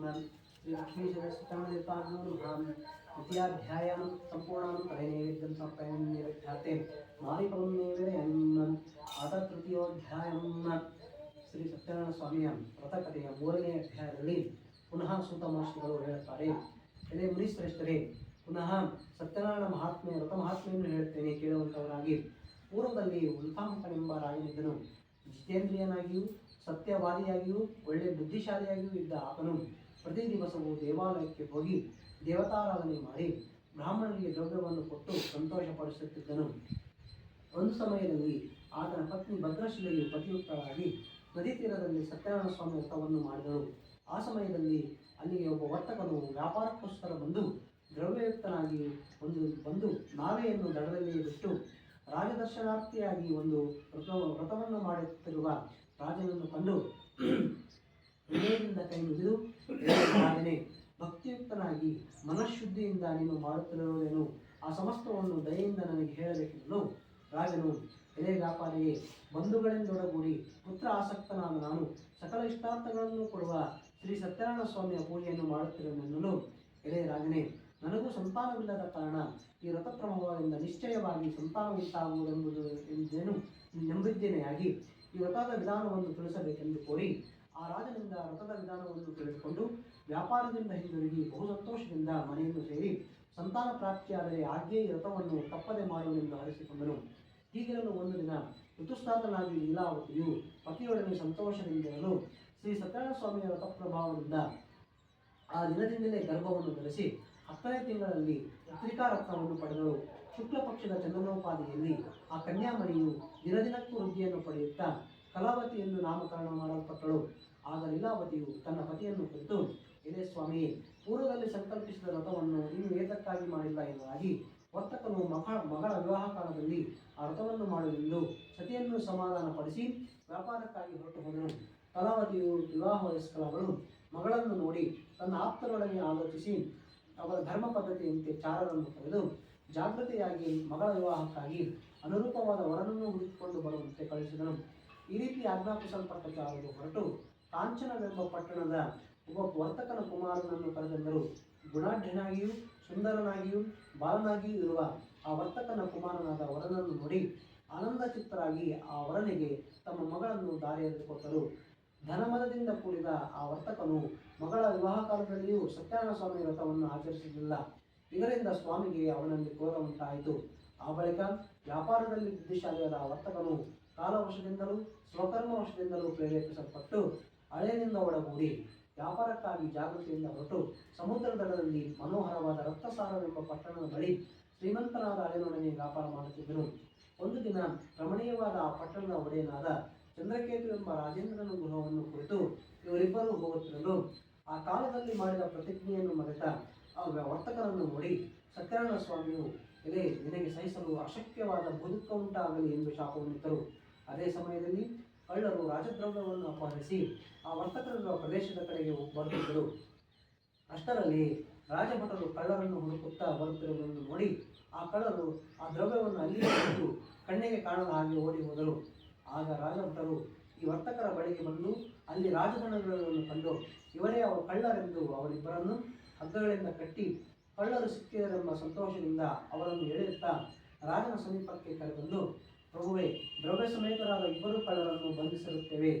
श्रीलक्ष्मीशतनाम द्वितीयाध्यायां सम्पूर्णां नैवेद्यं समर्पयामि नैवेद्यार्थे मारिफलं नैवेदयामि अथ तृतीयोध्यायं ಶ್ರೀ ಸತ್ಯನಾರಾಯಣ ಸ್ವಾಮಿಯ ವ್ರತಕಥೆಯ 3ನೇ ಅಧ್ಯಾಯದಲ್ಲಿ ಪುನಃ ಸೂತ ಮಹರ್ಷಿಗಳು ಹೇಳುತ್ತಾರೆ. ಎಲೆ ಮುನಿಶ್ರೇಷ್ಠರೇ, ಪುನಃ ಸತ್ಯನಾರಾಯಣ ಮಹಾತ್ಮೆ ವ್ರತ ಮಹಾತ್ಮೆಯನ್ನು ಹೇಳುತ್ತೇನೆ, ಕೇಳುವಂಥವರಾಗಿ. ಪೂರ್ವದಲ್ಲಿ ಉಲ್ಫಾಂಕನೆಂಬ ರಾಜನಿದ್ದನು. ಜಿತೇಂದ್ರಿಯನಾಗಿಯೂ ಸತ್ಯವಾದಿಯಾಗಿಯೂ ಒಳ್ಳೆ ಬುದ್ಧಿಶಾಲಿಯಾಗಿಯೂ ಇದ್ದ ಆತನು ಪ್ರತಿ ದಿವಸವೂ ದೇವಾಲಯಕ್ಕೆ ಹೋಗಿ ದೇವತಾರಾಧನೆ ಮಾಡಿ ಬ್ರಾಹ್ಮಣರಿಗೆ ದ್ರವ್ಯವನ್ನು ಕೊಟ್ಟು ಸಂತೋಷಪಡಿಸುತ್ತಿದ್ದನು. ಒಂದು ಸಮಯದಲ್ಲಿ ಆತನ ಪತ್ನಿ ಭದ್ರಶಿಲೆಯು ಪತಿಯುಕ್ತಳಾಗಿ ನದಿ ತೀರದಲ್ಲಿ ಸತ್ಯನಾರಾಯಣ ಸ್ವಾಮಿ ವ್ರತವನ್ನು ಮಾಡಿದಳು. ಆ ಸಮಯದಲ್ಲಿ ಅಲ್ಲಿಗೆ ಒಬ್ಬ ವರ್ತಕನು ವ್ಯಾಪಾರಕ್ಕೋಸ್ಕರ ಬಂದು ದ್ರವ್ಯಯುಕ್ತನಾಗಿ ಬಂದು ನಾವೆಯನ್ನು ದಡದಲ್ಲಿ ಬಿಟ್ಟು ರಾಜದರ್ಶನಾರ್ಥಿಯಾಗಿ ಒಂದು ವ್ರತವನ್ನು ಮಾಡುತ್ತಿರುವ ರಾಜನನ್ನು ಕಂಡು ಹೃದಯದಿಂದ ಕೈ ಮುಗಿದು, ರಾಜನೇ, ಭಕ್ತಿಯುಕ್ತನಾಗಿ ಮನಃಶುದ್ಧಿಯಿಂದ ನೀನು ಮಾಡುತ್ತಿರುವುದೇನು? ಆ ಸಮಸ್ತವನ್ನು ದಯೆಯಿಂದ ನನಗೆ ಹೇಳಬೇಕೆಂದು ರಾಜನು, ಎಲೆ ವ್ಯಾಪಾರಿಯೇ, ಬಂಧುಗಳೆಂದೊಡಗೂಡಿ ಪುತ್ರ ಆಸಕ್ತನಾದ ನಾನು ಸಕಲ ಇಷ್ಟಾರ್ಥಗಳನ್ನು ಕೊಡುವ ಶ್ರೀ ಸತ್ಯನಾರಾಯಣ ಸ್ವಾಮಿಯ ಪೂಜೆಯನ್ನು ಮಾಡುತ್ತಿರುವೆನೆನ್ನಲು, ಎಲೆ ರಾಜನೇ, ನನಗೂ ಸಂತಾನವಿಲ್ಲದ ಕಾರಣ ಈ ವ್ರತಪ್ರಭಾವದಿಂದ ನಿಶ್ಚಯವಾಗಿ ಸಂತಾನ ಉಂಟಾಗುವುದೆಂಬುದು ಎಂದೇನು ನಂಬಿದ್ದೇನೆಯಾಗಿ ಈ ವ್ರತದ ವಿಧಾನವನ್ನು ತಿಳಿಸಬೇಕೆಂದು ಕೋರಿ ಆ ರಾಜನಿಂದ ವ್ರತದ ವಿಧಾನವನ್ನು ತಿಳಿದುಕೊಂಡು ವ್ಯಾಪಾರದಿಂದ ಹಿಂದಿರುಗಿ ಬಹು ಸಂತೋಷದಿಂದ ಮನೆಯನ್ನು ಸೇರಿ ಸಂತಾನ ಪ್ರಾಪ್ತಿಯಾದರೆ ಆಜ್ಞೆ ಈ ವ್ರತವನ್ನು ತಪ್ಪದೆ ಮಾಡುವುದೆಂದು ಹರಿಸಿಕೊಂಡನು. ಹೀಗಿರಲು ಒಂದು ದಿನ ಋತುಸ್ನಾತನಾಗಿ ಲೀಲಾವತಿಯು ಪತಿಯೊಡನೆ ಸಂತೋಷದಿಂದಿರಲು ಶ್ರೀ ಸತ್ಯನಾರಾಯಣ ಸ್ವಾಮಿಯ ವ್ರತಪ್ರಭಾವದಿಂದ ಆ ದಿನದಿಂದಲೇ ಗರ್ಭವನ್ನು ಧರಿಸಿ 10ನೇ ತಿಂಗಳಲ್ಲಿ ಪತ್ರಿಕಾ ರತ್ನವನ್ನು ಪಡೆದಳು. ಶುಕ್ಲ ಪಕ್ಷದ ಚಂದ್ರನೋಪಾದಿಯಲ್ಲಿ ಆ ಕನ್ಯಾಮಣಿಯು ದಿನದಿನಕ್ಕೂ ವೃದ್ಧಿಯನ್ನು ಪಡೆಯುತ್ತಾ ಕಲಾವತಿ ಎಂದು ನಾಮಕರಣ ಮಾಡಲ್ಪಟ್ಟಳು. ಆಗ ಲೀಲಾವತಿಯು ತನ್ನ ಪತಿಯನ್ನು ಕುರಿತು, ಎಲೆ ಸ್ವಾಮಿ, ಪೂರ್ವದಲ್ಲಿ ಸಂಕಲ್ಪಿಸಿದ ವ್ರತವನ್ನು ಇನ್ನು ಏತಕ್ಕಾಗಿ ಮಾಡಿಲ್ಲ ಎನ್ನುವಾಗಿ ವರ್ತಕನು ಮಗಳ ವಿವಾಹ ಕಾಲದಲ್ಲಿ ಆ ವ್ರತವನ್ನು ಮಾಡುವೆಂದು ಸತಿಯನ್ನು ಸಮಾಧಾನಪಡಿಸಿ ವ್ಯಾಪಾರಕ್ಕಾಗಿ ಹೊರಟು ಹೋದನು. ಕಲಾವತಿಯು ವಿವಾಹ ವಯಸ್ಕಳವಳು ಮಗಳನ್ನು ನೋಡಿ ತನ್ನ ಆಪ್ತರೊಡನೆ ಆಲೋಚಿಸಿ ಅವರ ಧರ್ಮ ಪದ್ಧತಿಯಂತೆ ಚಾರರನ್ನು ಕರೆದು ಜಾಗೃತಿಯಾಗಿ ಮಗಳ ವಿವಾಹಕ್ಕಾಗಿ ಅನುರೂಪವಾದ ವರನನ್ನು ಹುಡುಕಿಕೊಂಡು ಬರುವಂತೆ ಕಳಿಸಿದನು. ಈ ರೀತಿ ಆಜ್ಞಾಪಿಸಲ್ಪಟ್ಟ ಚಾರರು ಹೊರಟು ಕಾಂಚನವೆಂಬ ಪಟ್ಟಣದ ಒಬ್ಬ ವರ್ತಕನ ಕುಮಾರನನ್ನು ಕರೆದಂದರು. ಗುಣಾಢ್ಯನಾಗಿಯೂ ಸುಂದರನಾಗಿಯೂ ಬಾಲನಾಗಿಯೂ ಇರುವ ಆ ವರ್ತಕನ ಕುಮಾರನಾದ ವರನನ್ನು ನೋಡಿ ಆನಂದಚಿತ್ತರಾಗಿ ಆ ವರನಿಗೆ ತಮ್ಮ ಮಗಳನ್ನು ದಾರಿ ಎರೆದುಕೊಟ್ಟರು. ಧನಮದದಿಂದ ಕೂಡಿದ ಆ ವರ್ತಕನು ಮಗಳ ವಿವಾಹ ಕಾಲದಲ್ಲಿಯೂ ಸತ್ಯನಾರಾಯಣ ಸ್ವಾಮಿ ವ್ರತವನ್ನು ಆಚರಿಸಲಿಲ್ಲ. ಇದರಿಂದ ಸ್ವಾಮಿಗೆ ಅವನಲ್ಲಿ ಕ್ರೋಧ ಉಂಟಾಯಿತು. ಆ ಬಳಿಕ ವ್ಯಾಪಾರದಲ್ಲಿ ಬುದ್ಧಿಶಾಲಿಯಾದ ಆ ವರ್ತಕನು ಕಾಲವಶದಿಂದಲೂ ಸ್ವಕರ್ಮವಶದಿಂದಲೂ ಪ್ರೇರೇಪಿಸಲ್ಪಟ್ಟು ಹಳೆಯದಿಂದ ಒಡಗೂಡಿ ವ್ಯಾಪಾರಕ್ಕಾಗಿ ಜಾಗೃತಿಯಿಂದ ಹೊರಟು ಸಮುದ್ರ ದಡದಲ್ಲಿ ಮನೋಹರವಾದ ರಕ್ತಸಾರವೆಂಬ ಪಟ್ಟಣದ ಬಳಿ ಶ್ರೀಮಂತನಾದ ಹಳೆಯನೊಡನೆ ವ್ಯಾಪಾರ ಮಾಡುತ್ತಿದ್ದನು. ಒಂದು ದಿನ ರಮಣೀಯವಾದ ಆ ಪಟ್ಟಣದ ಒಡೆಯನಾದ ಚಂದ್ರಕೇತು ಎಂಬ ರಾಜೇಂದ್ರನ ಗೃಹವನ್ನು ಕುರಿತು ಇವರಿಬ್ಬರೂ ಹೋಗುತ್ತಿರಲು ಆ ಕಾಲದಲ್ಲಿ ಮಾಡಿದ ಪ್ರತಿಜ್ಞೆಯನ್ನು ಮರೆತ ಆ ವರ್ತಕನನ್ನು ನೋಡಿ ಸತ್ಯನಾರಾಯಣ ಸ್ವಾಮಿಯು, ಎಲೆ, ನಿನಗೆ ಸಹಿಸಲು ಅಶಕ್ಯವಾದ ದುಃಖ ಉಂಟಾಗಲಿ ಎಂದು ಶಾಪವನ್ನಿತ್ತರು. ಅದೇ ಸಮಯದಲ್ಲಿ ಕಳ್ಳರು ರಾಜದ್ರವ್ಯವನ್ನು ಅಪಹರಿಸಿ ಆ ವರ್ತಕರಿರುವ ಪ್ರದೇಶದ ಕಡೆಗೆ ಬರುತ್ತಿದ್ದರು. ಅಷ್ಟರಲ್ಲಿ ರಾಜಭಟರು ಕಳ್ಳರನ್ನು ಹುಡುಕುತ್ತಾ ಬರುತ್ತಿರುವುದನ್ನು ನೋಡಿ ಆ ಕಳ್ಳರು ಆ ದ್ರವ್ಯವನ್ನು ಅಲ್ಲಿಯೇ ಬಿಟ್ಟು ಕಣ್ಣಿಗೆ ಕಾಣದ ಹಾಗೆ ಓಡಿ ಹೋದರು. ಆಗ ರಾಜಭಟರು ಈ ವರ್ತಕರ ಬಳಿಗೆ ಬಂದು ಅಲ್ಲಿ ರಾಜಧನಗಳನ್ನು ಕಂಡು ಇವರೇ ಅವರು ಕಳ್ಳರೆಂದು ಅವರಿಬ್ಬರನ್ನು ಹಗ್ಗಗಳಿಂದ ಕಟ್ಟಿ ಕಳ್ಳರು ಸಿಕ್ಕಿದರೆಂಬ ಸಂತೋಷದಿಂದ ಅವರನ್ನು ಎಳೆಯುತ್ತಾ ರಾಜನ ಸಮೀಪಕ್ಕೆ ಕರೆತಂದು, ಪ್ರಭುವೇ, ದ್ರವ್ಯ ಸಮೇತರಾದ ಇಬ್ಬರು ಕಳ್ಳರನ್ನು ಬಂಧಿಸಿರುತ್ತೇವೆ,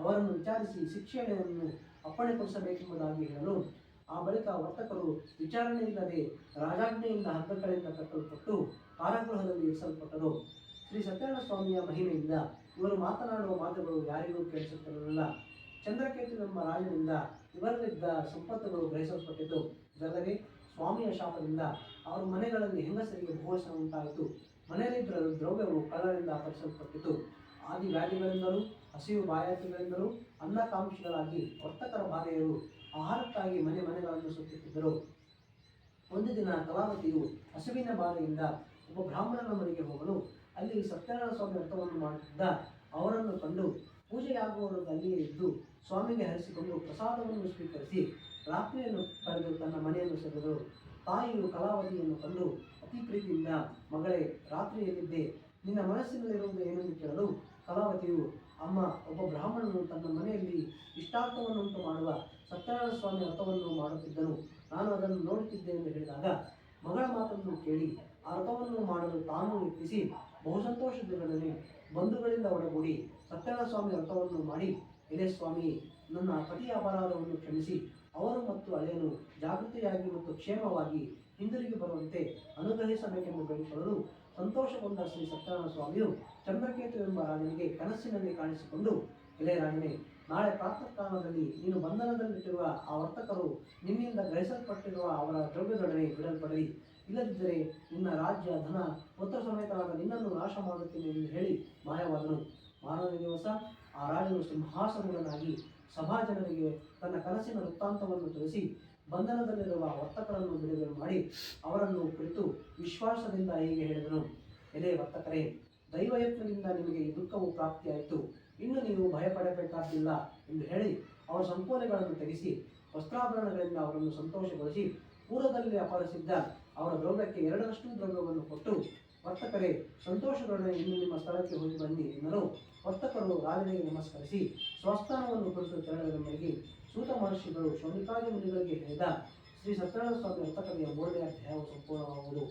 ಅವರನ್ನು ವಿಚಾರಿಸಿ ಶಿಕ್ಷೆಯನ್ನು ಅಪ್ಪಣೆಗೊಳಿಸಬೇಕೆಂಬುದಾಗಿ ಹೇಳಲು ಆ ಬಳಿಕ ವರ್ತಕರು ವಿಚಾರಣೆಯಿಲ್ಲದೆ ರಾಜಾಜ್ಞೆಯಿಂದ ಹಗ್ಗಗಳಿಂದ ಕಟ್ಟಲ್ಪಟ್ಟು ಕಾರಾಗೃಹದಲ್ಲಿ ಇರಿಸಲ್ಪಟ್ಟರು. ಶ್ರೀ ಸತ್ಯನಾರಾಯಣ ಸ್ವಾಮಿಯ ಮಹಿಮೆಯಿಂದ ಇವರು ಮಾತನಾಡುವ ಮಾತುಗಳು ಯಾರಿಗೂ ಕೇಳಿಸುತ್ತಿರಲಿಲ್ಲ. ಚಂದ್ರಕೇತುವೆಂಬ ರಾಜನಿಂದ ಇವರಲ್ಲಿದ್ದ ಸಂಪತ್ತುಗಳು ಗ್ರಹಿಸಲ್ಪಟ್ಟಿತು. ಜೊತೆಗೆ ಸ್ವಾಮಿಯ ಶಾಪದಿಂದ ಅವರ ಮನೆಗಳಲ್ಲಿ ಹೆಂಗಸರಿಗೆ ಭೂಷಣ ಉಂಟಾಯಿತು. ಮನೆಯಲ್ಲಿದ್ದ ದ್ರವ್ಯವು ಕಳ್ಳರಿಂದ ಅಪಹರಿಸಲ್ಪಟ್ಟಿತು. ಆದಿ ವ್ಯಾಧಿಗಳಿಂದಲೂ ಹಸಿವು ಬಾಯಾರಿಕೆಗಳಿಂದಲೂ ಅನ್ನಕಾಂಕ್ಷಿಗಳಾಗಿ ವರ್ತಕರ ಭಾರ್ಯರು ಆಹಾರಕ್ಕಾಗಿ ಮನೆಗಳನ್ನು ಸುತ್ತುತ್ತಿದ್ದರು. ಒಂದು ದಿನ ಕಲಾವತಿಯು ಹಸುವಿನ ಬಾಧೆಯಿಂದ ಒಬ್ಬ ಬ್ರಾಹ್ಮಣನ ಮನೆಗೆ ಹೋಗಲು ಅಲ್ಲಿ ಸತ್ಯನಾರಾಯಣ ಸ್ವಾಮಿ ವ್ರತವನ್ನು ಮಾಡುತ್ತಿದ್ದ ಅವರನ್ನು ಕಂಡು ಪೂಜೆಯಾಗುವವರು ಅಲ್ಲಿಯೇ ಇದ್ದು ಸ್ವಾಮಿಗೆ ಹರಿಸಿಕೊಂಡು ಪ್ರಸಾದವನ್ನು ಸ್ವೀಕರಿಸಿ ರಾತ್ರಿಯನ್ನು ಕಳೆದು ತನ್ನ ಮನೆಯನ್ನು ಸೇರಿದರು. ತಾಯಿಯು ಕಲಾವತಿಯನ್ನು ಕಂಡು ಅತಿ ಪ್ರೀತಿಯಿಂದ, ಮಗಳೇ, ರಾತ್ರಿಯಲ್ಲಿದ್ದೆ, ನಿನ್ನ ಮನಸ್ಸಿನಲ್ಲಿರುವುದು ಏನೆಂದು ಕೇಳಲು ಕಲಾವತಿಯು, ಅಮ್ಮ, ಒಬ್ಬ ಬ್ರಾಹ್ಮಣನು ತನ್ನ ಮನೆಯಲ್ಲಿ ಇಷ್ಟಾರ್ಥವನ್ನುಂಟು ಮಾಡುವ ಸತ್ಯನಾರಾಯಣ ಸ್ವಾಮಿ ವ್ರತವನ್ನು ಮಾಡುತ್ತಿದ್ದನು. ನಾನು ಅದನ್ನು ನೋಡುತ್ತಿದ್ದೆ ಎಂದು ಹೇಳಿದಾಗ ಮಗಳ ಮಾತನ್ನು ಕೇಳಿ ಆ ವ್ರತವನ್ನು ಮಾಡಲು ತಾನು ಯತ್ನಿಸಿ ಬಹು ಸಂತೋಷದೊಡನೆ ಬಂಧುಗಳಿಂದ ಒಡಗೂಡಿ ಸತ್ಯನಾರಾಯಣ ಸ್ವಾಮಿ ವ್ರತವನ್ನು ಮಾಡಿ, ಎಲೆ ಸ್ವಾಮಿ, ನನ್ನ ಪತಿಯ ಅಪರಾಧವನ್ನು ಕ್ಷಮಿಸಿ ಅವರು ಮತ್ತು ಅಳೆಯನು ಜಾಗೃತಿಯಾಗಿ ಮತ್ತು ಕ್ಷೇಮವಾಗಿ ಹಿಂದಿರುಗಿ ಬರುವಂತೆ ಅನುಗ್ರಹಿಸಬೇಕೆಂದು ಬೇಡಿಕೊಳ್ಳಲು ಸಂತೋಷಗೊಂಡ ಶ್ರೀ ಸತ್ಯನಾರಾಯಣ ಸ್ವಾಮಿಯು ಚಂದ್ರಕೇತು ಎಂಬ ರಾಜನಿಗೆ ಕನಸಿನಲ್ಲಿ ಕಾಣಿಸಿಕೊಂಡು, ಎಲೆ ರಾಜನೇ, ನಾಳೆ ಪ್ರಾತಃ ಕಾಲದಲ್ಲಿ ನೀನು ಬಂಧನದಲ್ಲಿಟ್ಟಿರುವ ಆ ವರ್ತಕರು ನಿನ್ನಿಂದ ಗ್ರಹಿಸಲ್ಪಟ್ಟಿರುವ ಅವರ ದ್ರವ್ಯದೊಡನೆ ಬಿಡಲ್ಪಡಲಿ, ಇಲ್ಲದಿದ್ದರೆ ನಿನ್ನ ರಾಜ್ಯ, ಧನ, ಪುತ್ರ ಸಮೇತರಾದ ನಿನ್ನನ್ನು ನಾಶ ಮಾಡುತ್ತೇನೆ ಎಂದು ಹೇಳಿ ಮಾಯವಾದನು. ಮಾರನೇ ದಿವಸ ಆ ರಾಜನು ಸಿಂಹಾಸನೂಢನಾಗಿ ಸಭಾಜನರಿಗೆ ತನ್ನ ಕನಸಿನ ವೃತ್ತಾಂತವನ್ನು ತಿಳಿಸಿ ಬಂಧನದಲ್ಲಿರುವ ವರ್ತಕರನ್ನು ಬಿಡುಗಡೆ ಮಾಡಿ ಅವರನ್ನು ಕುರಿತು ವಿಶ್ವಾಸದಿಂದ ಹೀಗೆ ಹೇಳಿದನು: ಎಲೆ ವರ್ತಕರೇ, ದೈವಯತ್ನದಿಂದ ನಿಮಗೆ ಈ ದುಃಖವು ಪ್ರಾಪ್ತಿಯಾಯಿತು. ಇನ್ನು ನೀವು ಭಯಪಡಬೇಕಾಗಿಲ್ಲ ಎಂದು ಹೇಳಿ ಅವರ ಸಂಕೋಲೆಗಳನ್ನು ತೆಗೆಸಿ ವಸ್ತ್ರಾಭರಣಗಳಿಂದ ಅವರನ್ನು ಸಂತೋಷಗೊಳಿಸಿ ಪೂರ್ವದಲ್ಲಿ ಅಪಹರಿಸಿದ್ದ ಅವರ ದ್ರವ್ಯಕ್ಕೆ 2ರಷ್ಟು ದ್ರವ್ಯವನ್ನು ಕೊಟ್ಟು, ವರ್ತಕರೇ, ಸಂತೋಷದೊಡನೆ ಇನ್ನು ನಿಮ್ಮ ಸ್ಥಳಕ್ಕೆ ಹೋಗಿ ಬನ್ನಿ ಎನ್ನಲು ವರ್ತಕರು ರಾಜನಿಗೆ ನಮಸ್ಕರಿಸಿ ಸ್ವಸ್ಥಾನವನ್ನು ಕುರಿತು ತೆರಳಿದವರಿಗೆ ಸೂತ ಮಹರ್ಷಿಗಳು ಶೌನಿಕಾದಿ ಮುನಿಗಳಿಗೆ ಹೇಳಿದ ಶ್ರೀ ಸತ್ಯನಾರಾಯಣ ಸ್ವಾಮಿ ವ್ರತಕಥೆಯ 3ನೇ ಅಧ್ಯಾಯವು ಸಂಪೂರ್ಣವಾಗುವುದು.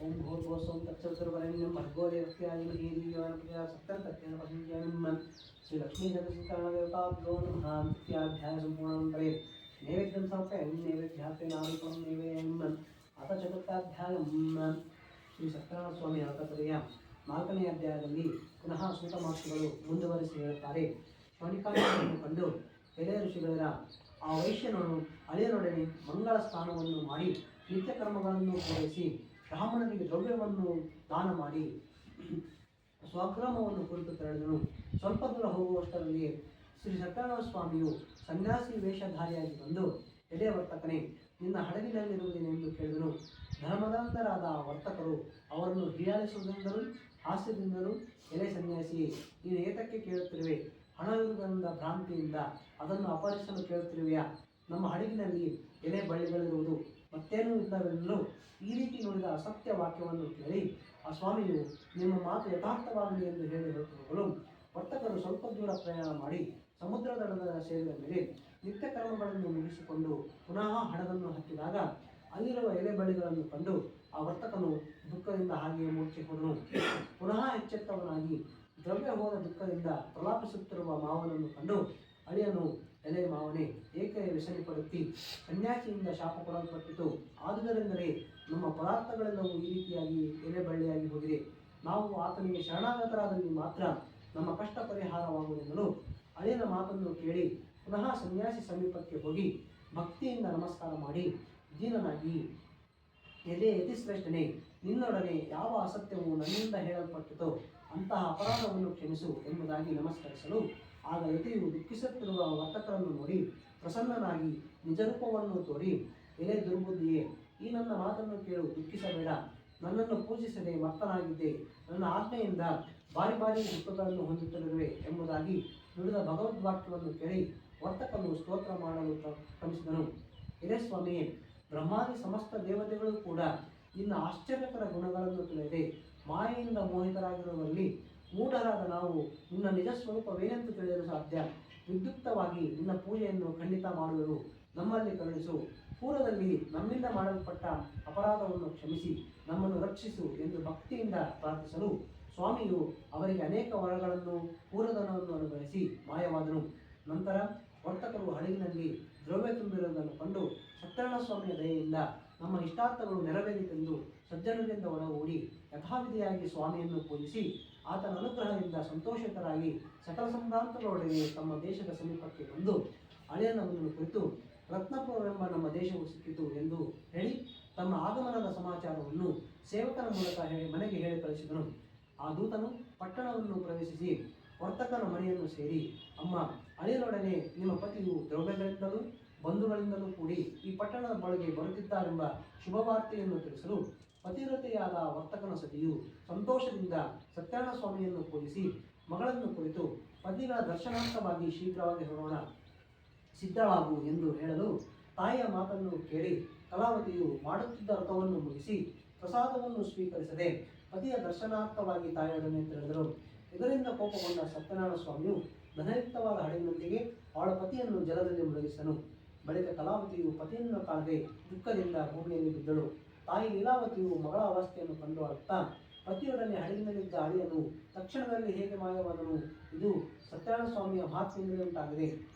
ओम भूर्भुवस्सुं तत्सवितुर्वरेण्यं भर्गो देवस्य धीमहि धियो यो न प्रचोदयात् सत्यं श्री लक्ष्मी देवताभ्यो नमः। तृतीयाध्याय संपूर्णमन्तरे नैवेद्यं समर्पयामि। नैवेद्यार्थेनादिकं नैवेद्यम् अथ चतुर्थाध्यायं ಶ್ರೀ ಸತ್ಯನಾರಾಯಣ ಸ್ವಾಮಿ ವ್ರತಕಥೆಯ 4ನೇ ಅಧ್ಯಾಯದಲ್ಲಿ ಪುನಃ ಸೂತ ಮಹರ್ಷಿಗಳು ಮುಂದುವರಿಸಿ ಹೇಳುತ್ತಾರೆ: ಶೌನಿಕಾದಿಗಳನ್ನು ಕಂಡು ಎಲೆ ಋಷಿಗಳ ಆ ವೈಶ್ಯನನ್ನು ಅಳಿಯನೊಡನೆ ಮಂಗಳ ಸ್ನಾನವನ್ನು ಮಾಡಿ ನಿತ್ಯ ಕರ್ಮಗಳನ್ನು ಪೂರೈಸಿ ಬ್ರಾಹ್ಮಣರಿಗೆ ದ್ರವ್ಯವನ್ನು ದಾನ ಮಾಡಿ ಸ್ವಗ್ರಾಮವನ್ನು ಕುರಿತು ತೆರಳಿದನು. ಸ್ವಲ್ಪ ದೂರ ಹೋಗುವಷ್ಟರಲ್ಲಿ ಶ್ರೀ ಸತ್ಯನಾರಾಯಣ ಸ್ವಾಮಿಯು ಸನ್ಯಾಸಿ ವೇಷಧಾರಿಯಾಗಿ ಬಂದು, ಎಲೆ ವರ್ತಕನೇ, ನಿನ್ನ ಹಡಗಿನಲ್ಲಿರುವುದೇನೆಂದು ಕೇಳಿದನು. ಧರ್ಮದಂತರಾದ ಆ ವರ್ತಕರು ಅವರನ್ನು ಹೀಯಾಳಿಸುವುದರಿಂದಲೂ ಹಾಸ್ಯದಿಂದಲೂ, ಎಲೆ ಸನ್ಯಾಸಿಯೇ, ನೀನು ಏತಕ್ಕೆ ಕೇಳುತ್ತಿರುವೆ? ಹಣವಿರುವುದರಿಂದ ಭ್ರಾಂತಿಯಿಂದ ಅದನ್ನು ಅಪಹರಿಸಲು ಕೇಳುತ್ತಿರುವೆಯಾ? ನಮ್ಮ ಹಡಗಿನಲ್ಲಿ ಎಲೆ ಬಳ್ಳಿಗಳಿರುವುದು ಮತ್ತೇನೂ ಇಲ್ಲವೆಂದಲೂ ಈ ರೀತಿ ನುಡಿದ ಅಸತ್ಯ ವಾಕ್ಯವನ್ನು ಕೇಳಿ ಆ ಸ್ವಾಮಿಯು ನಿಮ್ಮ ಮಾತು ಯಥಾರ್ಥವಾಗಲಿ ಎಂದು ಹೇಳಿ ಹೊರಟುಹೋಗಲು ವರ್ತಕರು ಸ್ವಲ್ಪ ದೂರ ಪ್ರಯಾಣ ಮಾಡಿ ಸಮುದ್ರ ದಡದ ಸೇರಿದ ಮೇಲೆ ನಿತ್ಯ ಕರ್ಮಗಳನ್ನು ಮುಗಿಸಿಕೊಂಡು ಪುನಃ ಹಡಗನ್ನು ಹತ್ತಿದಾಗ ಅಲ್ಲಿರುವ ಎಲೆ ಬಳ್ಳಿಗಳನ್ನು ಕಂಡು ಆ ವರ್ತಕನು ದುಃಖದಿಂದ ಹಾಗೆಯೇ ಮೂರ್ಛೆ ಹೋದನು. ಪುನಃ ಎಚ್ಚೆತ್ತವನಾಗಿ ದ್ರವ್ಯ ಹೋದ ದುಃಖದಿಂದ ಪ್ರಲಾಪಿಸುತ್ತಿರುವ ಮಾವನನ್ನು ಕಂಡು ಅಳಿಯನು, ಎಲೆ ಮಾವನೇ, ಏಕೆ ವ್ಯಸನಿಪಡುತ್ತಿ? ಸನ್ಯಾಸಿಯಿಂದ ಶಾಪ ಕೊಡಲ್ಪಟ್ಟಿತು. ಆದುದರಿಂದಲೇ ನಮ್ಮ ಪದಾರ್ಥಗಳೆಲ್ಲವೂ ಈ ರೀತಿಯಾಗಿ ಎಲೆ ಬಳ್ಳಿಯಾಗಿ ಹೋಗಿದೆ. ನಾವು ಆತನಿಗೆ ಶರಣಾಗತರಾದಲ್ಲಿ ಮಾತ್ರ ನಮ್ಮ ಕಷ್ಟ ಪರಿಹಾರವಾಗುವುದೆಂದಲೂ ಅಳಿಯನ ಮಾತನ್ನು ಕೇಳಿ ಪುನಃ ಸನ್ಯಾಸಿ ಸಮೀಪಕ್ಕೆ ಹೋಗಿ ಭಕ್ತಿಯಿಂದ ನಮಸ್ಕಾರ ಮಾಡಿ ದೀನನಾಗಿ, ಎಲೆ ಯತಿಶ್ರೇಷ್ಠನೇ, ನಿನ್ನೊಡನೆ ಯಾವ ಅಸತ್ಯವು ನನ್ನಿಂದ ಹೇಳಲ್ಪಟ್ಟಿತೋ ಅಂತಹ ಅಪರಾಧವನ್ನು ಕ್ಷಮಿಸು ಎಂಬುದಾಗಿ ನಮಸ್ಕರಿಸಲು, ಆಗ ಯತಿಯು ದುಃಖಿಸುತ್ತಿರುವ ವರ್ತಕರನ್ನು ನೋಡಿ ಪ್ರಸನ್ನನಾಗಿ ನಿಜರೂಪವನ್ನು ತೋರಿ, ಎಲೆ ದುರ್ಬುದ್ಧಿಯೇ, ಈ ನನ್ನ ಮಾತನ್ನು ಕೇಳು, ದುಃಖಿಸಬೇಡ. ನನ್ನನ್ನು ಪೂಜಿಸದೆ ಮತ್ತನಾಗಿದ್ದೆ. ನನ್ನ ಆಜ್ಞೆಯಿಂದ ಬಾರಿ ಬಾರಿ ದುಃಖಗಳನ್ನು ಹೊಂದುತ್ತಲಿರುವೆ ಎಂಬುದಾಗಿ ನುಡಿದ ಭಗವದ್ವಾಕ್ಯವನ್ನು ಕೇಳಿ ವರ್ತಕನು ಸ್ತೋತ್ರ ಮಾಡಲು ಕ್ರಮಿಸಿದನು. ಎಲೆ ಸ್ವಾಮಿಯೇ, ಬ್ರಹ್ಮಾದಿ ಸಮಸ್ತ ದೇವತೆಗಳು ಕೂಡ ನಿನ್ನ ಆಶ್ಚರ್ಯಕರ ಗುಣಗಳನ್ನು ತಿಳಿಯದೆ ಮಾಯೆಯಿಂದ ಮೋಹಿತರಾಗಿರುವಲ್ಲಿ ಮೂಢರಾದ ನಾವು ನಿನ್ನ ನಿಜ ಸ್ವರೂಪವೇನೆಂದು ತಿಳಿಯಲು ಸಾಧ್ಯ? ವಿದ್ಯುಕ್ತವಾಗಿ ನಿನ್ನ ಪೂಜೆಯನ್ನು ಖಂಡಿತ ಮಾಡುವೆವು. ನಮ್ಮಲ್ಲಿ ಕರುಣಿಸು. ಪೂರ್ವದಲ್ಲಿ ನಮ್ಮಿಂದ ಮಾಡಲ್ಪಟ್ಟ ಅಪರಾಧವನ್ನು ಕ್ಷಮಿಸಿ ನಮ್ಮನ್ನು ರಕ್ಷಿಸು ಎಂದು ಭಕ್ತಿಯಿಂದ ಪ್ರಾರ್ಥಿಸಲು ಸ್ವಾಮಿಯು ಅವರಿಗೆ ಅನೇಕ ವರಗಳನ್ನು ಪೂರ್ವಧನವನ್ನು ಅನುಗ್ರಹಿಸಿ ಮಾಯವಾದನು. ನಂತರ ವರ್ತಕರು ಹಡಗಿನಲ್ಲಿ ದ್ರವ್ಯ ತುಂಬಿರುವುದನ್ನು ಕಂಡು ಸತ್ಯನಾರಾಯಣ ಸ್ವಾಮಿಯ ದಯೆಯಿಂದ ನಮ್ಮ ಇಷ್ಟಾರ್ಥಗಳು ನೆರವೇರಿತೆಂದು ಸಜ್ಜನರಿಂದ ಒಡಗೂಡಿ ಯಥಾವಿಧಿಯಾಗಿ ಸ್ವಾಮಿಯನ್ನು ಪೂಜಿಸಿ ಆತನ ಅನುಗ್ರಹದಿಂದ ಸಂತೋಷಿತರಾಗಿ ಸಕಲ ಸಂಭ್ರಾಂತಗಳೊಡನೆ ತಮ್ಮ ದೇಶದ ಸಮೀಪಕ್ಕೆ ಬಂದು ಅಳಿಯನವನ್ನು ಕುರಿತು ರತ್ನಪುರವೆಂಬ ನಮ್ಮ ದೇಶವು ಸಿಕ್ಕಿತು ಎಂದು ಹೇಳಿ ತಮ್ಮ ಆಗಮನದ ಸಮಾಚಾರವನ್ನು ಸೇವಕನ ಮೂಲಕ ಮನೆಗೆ ಹೇಳಿ ಕಳಿಸಿದನು. ಆ ದೂತನು ಪಟ್ಟಣವನ್ನು ಪ್ರವೇಶಿಸಿ ವರ್ತಕನ ಮನೆಯನ್ನು ಸೇರಿ, ಅಮ್ಮ, ಅಳಿಯನೊಡನೆ ನಿಮ್ಮ ಪತಿಯು ದ್ರವ್ಯಗಳಿಂದಲೂ ಬಂಧುಗಳಿಂದಲೂ ಕೂಡಿ ಈ ಪಟ್ಟಣದ ಬಳಿಗೆ ಬರುತ್ತಿದ್ದಾರೆಂಬ ಶುಭವಾರ್ತೆಯನ್ನು ತಿಳಿಸಲು ಪತಿವ್ರತೆಯಾದ ವರ್ತಕನ ಸತಿಯು ಸಂತೋಷದಿಂದ ಸತ್ಯನಾರಾಯಣ ಸ್ವಾಮಿಯನ್ನು ಪೂಜಿಸಿ ಮಗಳನ್ನು ಕುರಿತು ಪತಿಗಳ ದರ್ಶನಾರ್ಥವಾಗಿ ಶೀಘ್ರವಾಗಿ ಹೊರಡೋಣ, ಸಿದ್ಧಳಾಗು ಎಂದು ಹೇಳಲು ತಾಯಿಯ ಮಾತನ್ನು ಕೇಳಿ ಕಲಾವತಿಯು ಮಾಡುತ್ತಿದ್ದ ವ್ರತವನ್ನು ಮುಗಿಸಿ ಪ್ರಸಾದವನ್ನು ಸ್ವೀಕರಿಸದೆ ಪತಿಯ ದರ್ಶನಾರ್ಥವಾಗಿ ತಾಯಿಯೊಡನೆ ತೆರಳಿದರು. ಇದರಿಂದ ಕೋಪಗೊಂಡ ಸತ್ಯನಾರಾಯಣ ಸ್ವಾಮಿಯು ಧನಯುಕ್ತವಾದ ಹಡಗಿನೊಂದಿಗೆ ಅವಳ ಪತಿಯನ್ನು ಜಲದಲ್ಲಿ ಮುಳುಗಿಸನು. ಬಳಿಕ ಕಲಾವತಿಯು ಪತಿಯನ್ನು ಕಾಣದೆ ದುಃಖದಿಂದ ಭೂಮಿಯಲ್ಲಿ ಬಿದ್ದಳು. ತಾಯಿ ಲೀಲಾವತಿಯು ಮಗಳ ಅವಸ್ಥೆಯನ್ನು ಕಂಡು ಅಳುತ್ತಾ, ಪತಿಯೊಡನೆ ಹಡಗಿನಲ್ಲಿದ್ದ ಅಳಿಯನು ತಕ್ಷಣದಲ್ಲಿ ಹೇಗೆ ಮಾಯವಾದನು? ಇದು ಸತ್ಯನಾರಾಯಣ ಸ್ವಾಮಿಯ ಮಹಾತ್ಮೆಯಿಂದಲೇ ಉಂಟಾಗಿದೆ.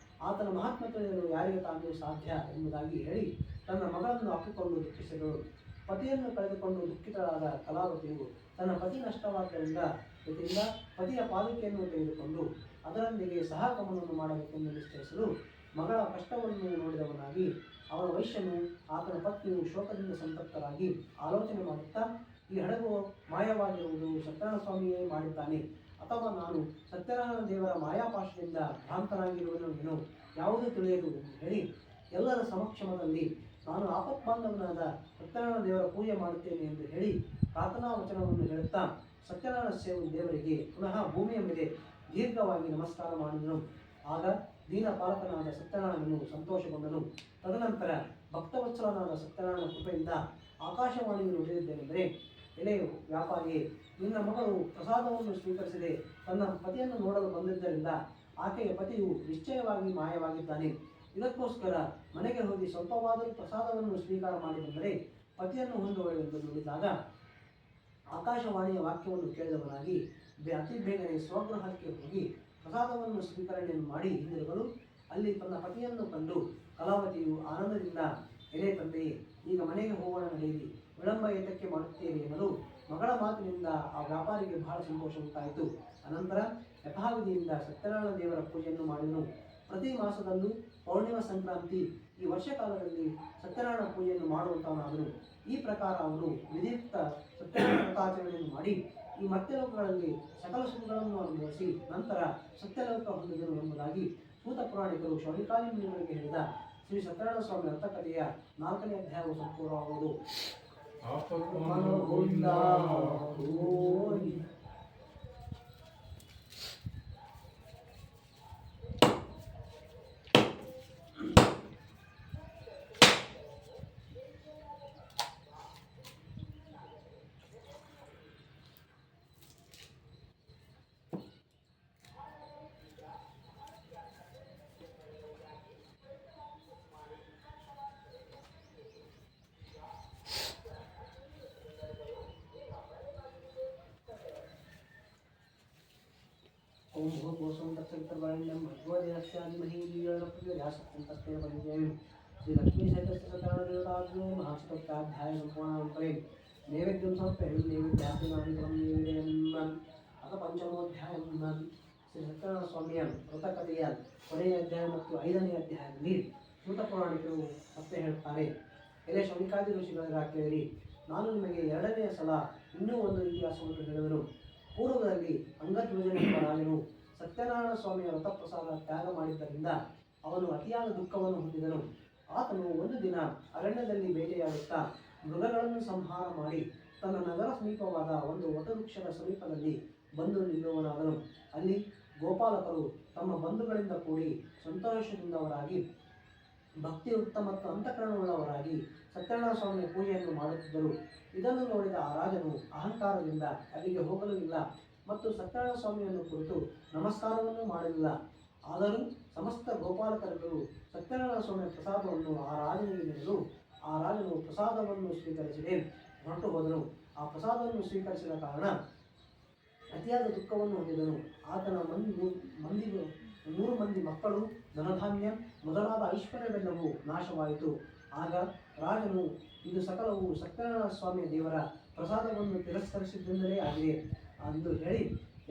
ಆತನ ಮಹಾತ್ಮೆ ತಿಳಿಯಲು ಯಾರಿಗೆ ತಾನೇ ಸಾಧ್ಯ ಎಂಬುದಾಗಿ ಹೇಳಿ ತನ್ನ ಮಗಳನ್ನು ಅಪ್ಪಿಕೊಂಡು ದುಃಖಿಸಿದಳು. ಪತಿಯನ್ನು ಕಳೆದುಕೊಂಡು ದುಃಖಿತಳಾದ ಕಲಾವತಿಯು ತನ್ನ ಪತಿ ನಷ್ಟವಾದ್ದರಿಂದ ಜೊತೆಯಿಂದ ಪತಿಯ ಪಾಲಿಕೆಯನ್ನು ತೆಗೆದುಕೊಂಡು ಅದರೊಂದಿಗೆ ಸಹಗಮನವನ್ನು ಮಾಡಬೇಕೆಂದು ನಿಶ್ಚಯಿಸಲು ಮಗಳ ಕಷ್ಟವನ್ನು ನೋಡಿದವನಾಗಿ ಅವನ ವೈಶ್ಯನು ಆತನ ಪತ್ನಿಯು ಶೋಕದಿಂದ ಸಂತಪ್ತರಾಗಿ ಆಲೋಚನೆ ಮಾಡುತ್ತಾ, ಈ ಹಡಗು ಮಾಯವಾಗಿರುವುದು ಸತ್ಯನಾರಾಯಣ ಸ್ವಾಮಿಯೇ ಮಾಡಿದ್ದಾನೆ, ಅಥವಾ ನಾನು ಸತ್ಯನಾರಾಯಣ ದೇವರ ಮಾಯಾಪಾಶದಿಂದ ಭ್ರಾಂತನಾಗಿರುವನು ಯಾವುದೂ ತಿಳಿಯದು ಎಂದು ಹೇಳಿ ಎಲ್ಲರ ಸಮಕ್ಷಮದಲ್ಲಿ ನಾನು ಆಪತ್ಬಾಂಧವನಾದ ಸತ್ಯನಾರಾಯಣ ದೇವರ ಪೂಜೆ ಮಾಡುತ್ತೇನೆ ಎಂದು ಹೇಳಿ ಪ್ರಾರ್ಥನಾ ವಚನವನ್ನು ಹೇಳುತ್ತಾ ಸತ್ಯನಾರಾಯಣ ದೇವರಿಗೆ ಪುನಃ ಭೂಮಿಯ ಮೇಲೆ ದೀರ್ಘವಾಗಿ ನಮಸ್ಕಾರ ಮಾಡಿದನು. ಆಗ ದೀನ ಪಾಲಕನಾದ ಸತ್ಯನಾರಾಯಣನು ಸಂತೋಷಗೊಂಡನು. ತದನಂತರ ಭಕ್ತವತ್ಸಲನಾದ ಸತ್ಯನಾರಾಯಣ ಕೃಪೆಯಿಂದ ಆಕಾಶವಾಣಿಯನ್ನು ನುಡಿದಿದ್ದೇನೆಂದರೆ, ಎಲೆಯು ವ್ಯಾಪಾರಿಯೇ, ನಿನ್ನ ಮಗಳು ಪ್ರಸಾದವನ್ನು ಸ್ವೀಕರಿಸದೆ ತನ್ನ ಪತಿಯನ್ನು ನೋಡಲು ಬಂದಿದ್ದರಿಂದ ಆಕೆಯ ಪತಿಯು ನಿಶ್ಚಯವಾಗಿ ಮಾಯವಾಗಿದ್ದಾನೆ. ಇದಕ್ಕೋಸ್ಕರ ಮನೆಗೆ ಹೋಗಿ ಸ್ವಲ್ಪವಾದರೂ ಪ್ರಸಾದವನ್ನು ಸ್ವೀಕಾರ ಮಾಡಿ ಬಂದರೆ ಪತಿಯನ್ನು ಹೊಂದುವಳು ಎಂದು ನುಡಿದಾಗ ಆಕಾಶವಾಣಿಯ ವಾಕ್ಯವನ್ನು ಕೇಳಿದವನಾಗಿ ಅತಿ ಬೇಗನೆ ಸ್ವಗೃಹಕ್ಕೆ ಹೋಗಿ ಪ್ರಸಾದವನ್ನು ಸ್ವೀಕರಣೆಯನ್ನು ಮಾಡಿ ಹಿಂದಿರುಗಲು ಅಲ್ಲಿ ತನ್ನ ಪತಿಯನ್ನು ಕಂಡು ಕಲಾವತಿಯು ಆನಂದದಿಂದ, ಎಲೆ ತಂದೆಯೇ, ಈಗ ಮನೆಗೆ ಹೋಗೋಣ ನಡೆಯಿರಿ, ವಿಳಂಬ ಏತಕ್ಕೆ ಮಾಡುತ್ತೀರಿ ಎನ್ನಲು ಮಗಳ ಮಾತಿನಿಂದ ಆ ವ್ಯಾಪಾರಿಗೆ ಬಹಳ ಸಂತೋಷ ಉಂಟಾಯಿತು. ಅನಂತರ ಯಥಾವಿಧಿಯಿಂದ ಸತ್ಯನಾರಾಯಣ ದೇವರ ಪೂಜೆಯನ್ನು ಮಾಡಿದನು. ಪ್ರತಿ ಮಾಸದಲ್ಲೂ ಪೌರ್ಣಿಮಾ ಸಂಕ್ರಾಂತಿ ಈ ವರ್ಷಕಾಲದಲ್ಲಿ ಸತ್ಯನಾರಾಯಣ ಪೂಜೆಯನ್ನು ಮಾಡುವಂತವನಾದನು. ಈ ಪ್ರಕಾರ ಅವನು ವಿಧಿಯುಕ್ತ ಸತ್ಯನಾರಾಯಣ ವ್ರತಾಚರಣೆಯನ್ನು ಮಾಡಿ ಈ ಮರ್ತ್ಯಲೋಕಗಳಲ್ಲಿ ಸಕಲ ಸುಖಗಳನ್ನು ಅನುಭವಿಸಿ ನಂತರ ಸತ್ಯಲೋಕ ಹೊಂದಿದನು ಎಂಬುದಾಗಿ ಸೂತ ಪುರಾಣಿಕರು ಶೌನಿಕಾದಿ ಮುನಿಗಳಿಗೆ ಹೇಳಿದ ಶ್ರೀ ಸತ್ಯನಾರಾಯಣ ಸ್ವಾಮಿ ಅರ್ಥಕಥೆಯ 4ನೇ ಅಧ್ಯಾಯವು ಸಂಪೂರ್ಣವಾಗುವುದು. ओम भूर्भुवस्सुं तत्सवितुर्वरेण्यं भर्गोदेवस्याधीमहि धियो यो नः प्रचोदयात् तस्मै परिजयं श्री लक्ष्मी सहितस्य सत्यानारायणदेवताभ्यो महासप्ताध्याय संपूर्णान्तरे नैवेद्यं समर्पयामि नैवेद्यादिनादिकं नैवेद्यम् अथ पंचमोध्यायं ಶ್ರೀ ಸತ್ಯನಾರಾಯಣ ಸ್ವಾಮಿಯ ವ್ರತಕಥೆಯ ಕೊನೆಯ ಅಧ್ಯಾಯ ಮತ್ತು 5ನೇ ಅಧ್ಯಾಯದಲ್ಲಿ ಸೂತ ಪುರಾಣಿಕರು ಮತ್ತೆ ಹೇಳ್ತಾರೆ, ಎಲೆ ಶೌನಿಕಾದಿ ಋಷಿಗಳ ಕೇಳಿರಿ, ನಾನು ನಿಮಗೆ 2ನೇ ಸಲ ಇನ್ನೂ ಒಂದು ಇತಿಹಾಸವನ್ನು ಹೇಳಿದನು. ಪೂರ್ವದಲ್ಲಿ ಅಂಗಧ್ವಜನ ಎಂಬ ರಾಜನು ಸತ್ಯನಾರಾಯಣ ಸ್ವಾಮಿಯ ವ್ರತಪ್ರಸಾದ ತ್ಯಾಗ ಮಾಡಿದ್ದರಿಂದ ಅವನು ಅತಿಯಾದ ದುಃಖವನ್ನು ಹೊಂದಿದನು. ಆತನು ಒಂದು ದಿನ ಅರಣ್ಯದಲ್ಲಿ ಬೇಟೆಯಾಡುತ್ತಾ ಮೃಗಗಳನ್ನು ಸಂಹಾರ ಮಾಡಿ ತನ್ನ ನಗರ ಸಮೀಪವಾದ ಒಂದು ವಟವೃಕ್ಷದ ಸಮೀಪದಲ್ಲಿ ಬಂದು ನಿಲ್ಲುವನಾದನು. ಅಲ್ಲಿ ಗೋಪಾಲಕರು ತಮ್ಮ ಬಂಧುಗಳಿಂದ ಕೂಡಿ ಸಂತೋಷದಿಂದವರಾಗಿ ಭಕ್ತಿಯುಕ್ತ ಮತ್ತು ಅಂತಃಕರಣವುಳ್ಳವರಾಗಿ ಸತ್ಯನಾರಾಯಣ ಸ್ವಾಮಿಯ ಪೂಜೆಯನ್ನು ಮಾಡುತ್ತಿದ್ದರು. ಇದನ್ನು ನೋಡಿದ ಆ ರಾಜನು ಅಹಂಕಾರದಿಂದ ಅಲ್ಲಿಗೆ ಹೋಗಲೂ ಇಲ್ಲ ಮತ್ತು ಸತ್ಯನಾರಾಯಣ ಸ್ವಾಮಿಯನ್ನು ಕುರಿತು ನಮಸ್ಕಾರವನ್ನು ಮಾಡಲಿಲ್ಲ. ಆದರೂ ಸಮಸ್ತ ಗೋಪಾಲಕರೆಲ್ಲರೂ ಸತ್ಯನಾರಾಯಣ ಸ್ವಾಮಿಯ ಪ್ರಸಾದವನ್ನು ಆ ರಾಜನಿಗೆ ನೀಡಲು ಆ ರಾಜನು ಪ್ರಸಾದವನ್ನು ಸ್ವೀಕರಿಸದೆ ಹೊರಟು ಹೋದನು. ಆ ಪ್ರಸಾದವನ್ನು ಸ್ವೀಕರಿಸಿದ ಕಾರಣ ಅತಿಯಾದ ದುಃಖವನ್ನು ಹೊಂದಿದನು. ಆತನ 100 ಮಂದಿ ಮಕ್ಕಳು, ಧನಧಾನ್ಯ ಮೊದಲಾದ ಐಶ್ವರ್ಯವೆಲ್ಲವೂ ನಾಶವಾಯಿತು. ಆಗ ರಾಜನು ಇದು ಸಕಲವು ಸತ್ಯನಾರಾಯಣ ಸ್ವಾಮಿಯ ದೇವರ ಪ್ರಸಾದವನ್ನು ತಿರಸ್ಕರಿಸಿದ್ದರಿಂದಲೇ ಆಗಿದೆ ಎಂದು ಹೇಳಿ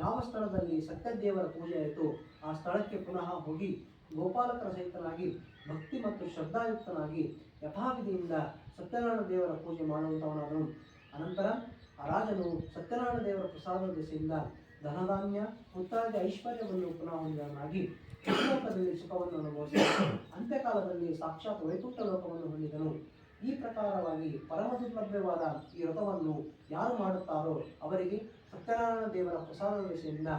ಯಾವ ಸ್ಥಳದಲ್ಲಿ ಸತ್ಯದೇವರ ಪೂಜೆ ಆಯಿತು ಆ ಸ್ಥಳಕ್ಕೆ ಪುನಃ ಹೋಗಿ ಗೋಪಾಲಕರ ಸಹಿತನಾಗಿ ಭಕ್ತಿ ಮತ್ತು ಶ್ರದ್ಧಾಯುಕ್ತನಾಗಿ ಯಥಾವಿಧಿಯಿಂದ ಸತ್ಯನಾರಾಯಣ ದೇವರ ಪೂಜೆ ಮಾಡುವಂಥವನಾದನು. ಅನಂತರ ಆ ರಾಜನು ಸತ್ಯನಾರಾಯಣ ದೇವರ ಪ್ರಸಾದ ದೆಸೆಯಿಂದ ಧನಧಾನ್ಯ ಪುತ್ರಾದಿ ಐಶ್ವರ್ಯವನ್ನು ಪುನಃ ಹೊಂದಿದವನಾಗಿ ಲೋಕದಲ್ಲಿ ಸುಖವನ್ನು ಅನುಭವಿಸಿ ಅಂತ್ಯಕಾಲದಲ್ಲಿ ಸಾಕ್ಷಾತ್ ವೈಕುಂಠ ಲೋಕವನ್ನು ಹೊಂದಿದನು. ಈ ಪ್ರಕಾರವಾಗಿ ಪರಮ ದುರ್ಲಭ್ಯವಾದ ಈ ವ್ರತವನ್ನು ಯಾರು ಮಾಡುತ್ತಾರೋ ಅವರಿಗೆ ಸತ್ಯನಾರಾಯಣ ದೇವರ ಪ್ರಸಾದ ದೆಸೆಯಿಂದ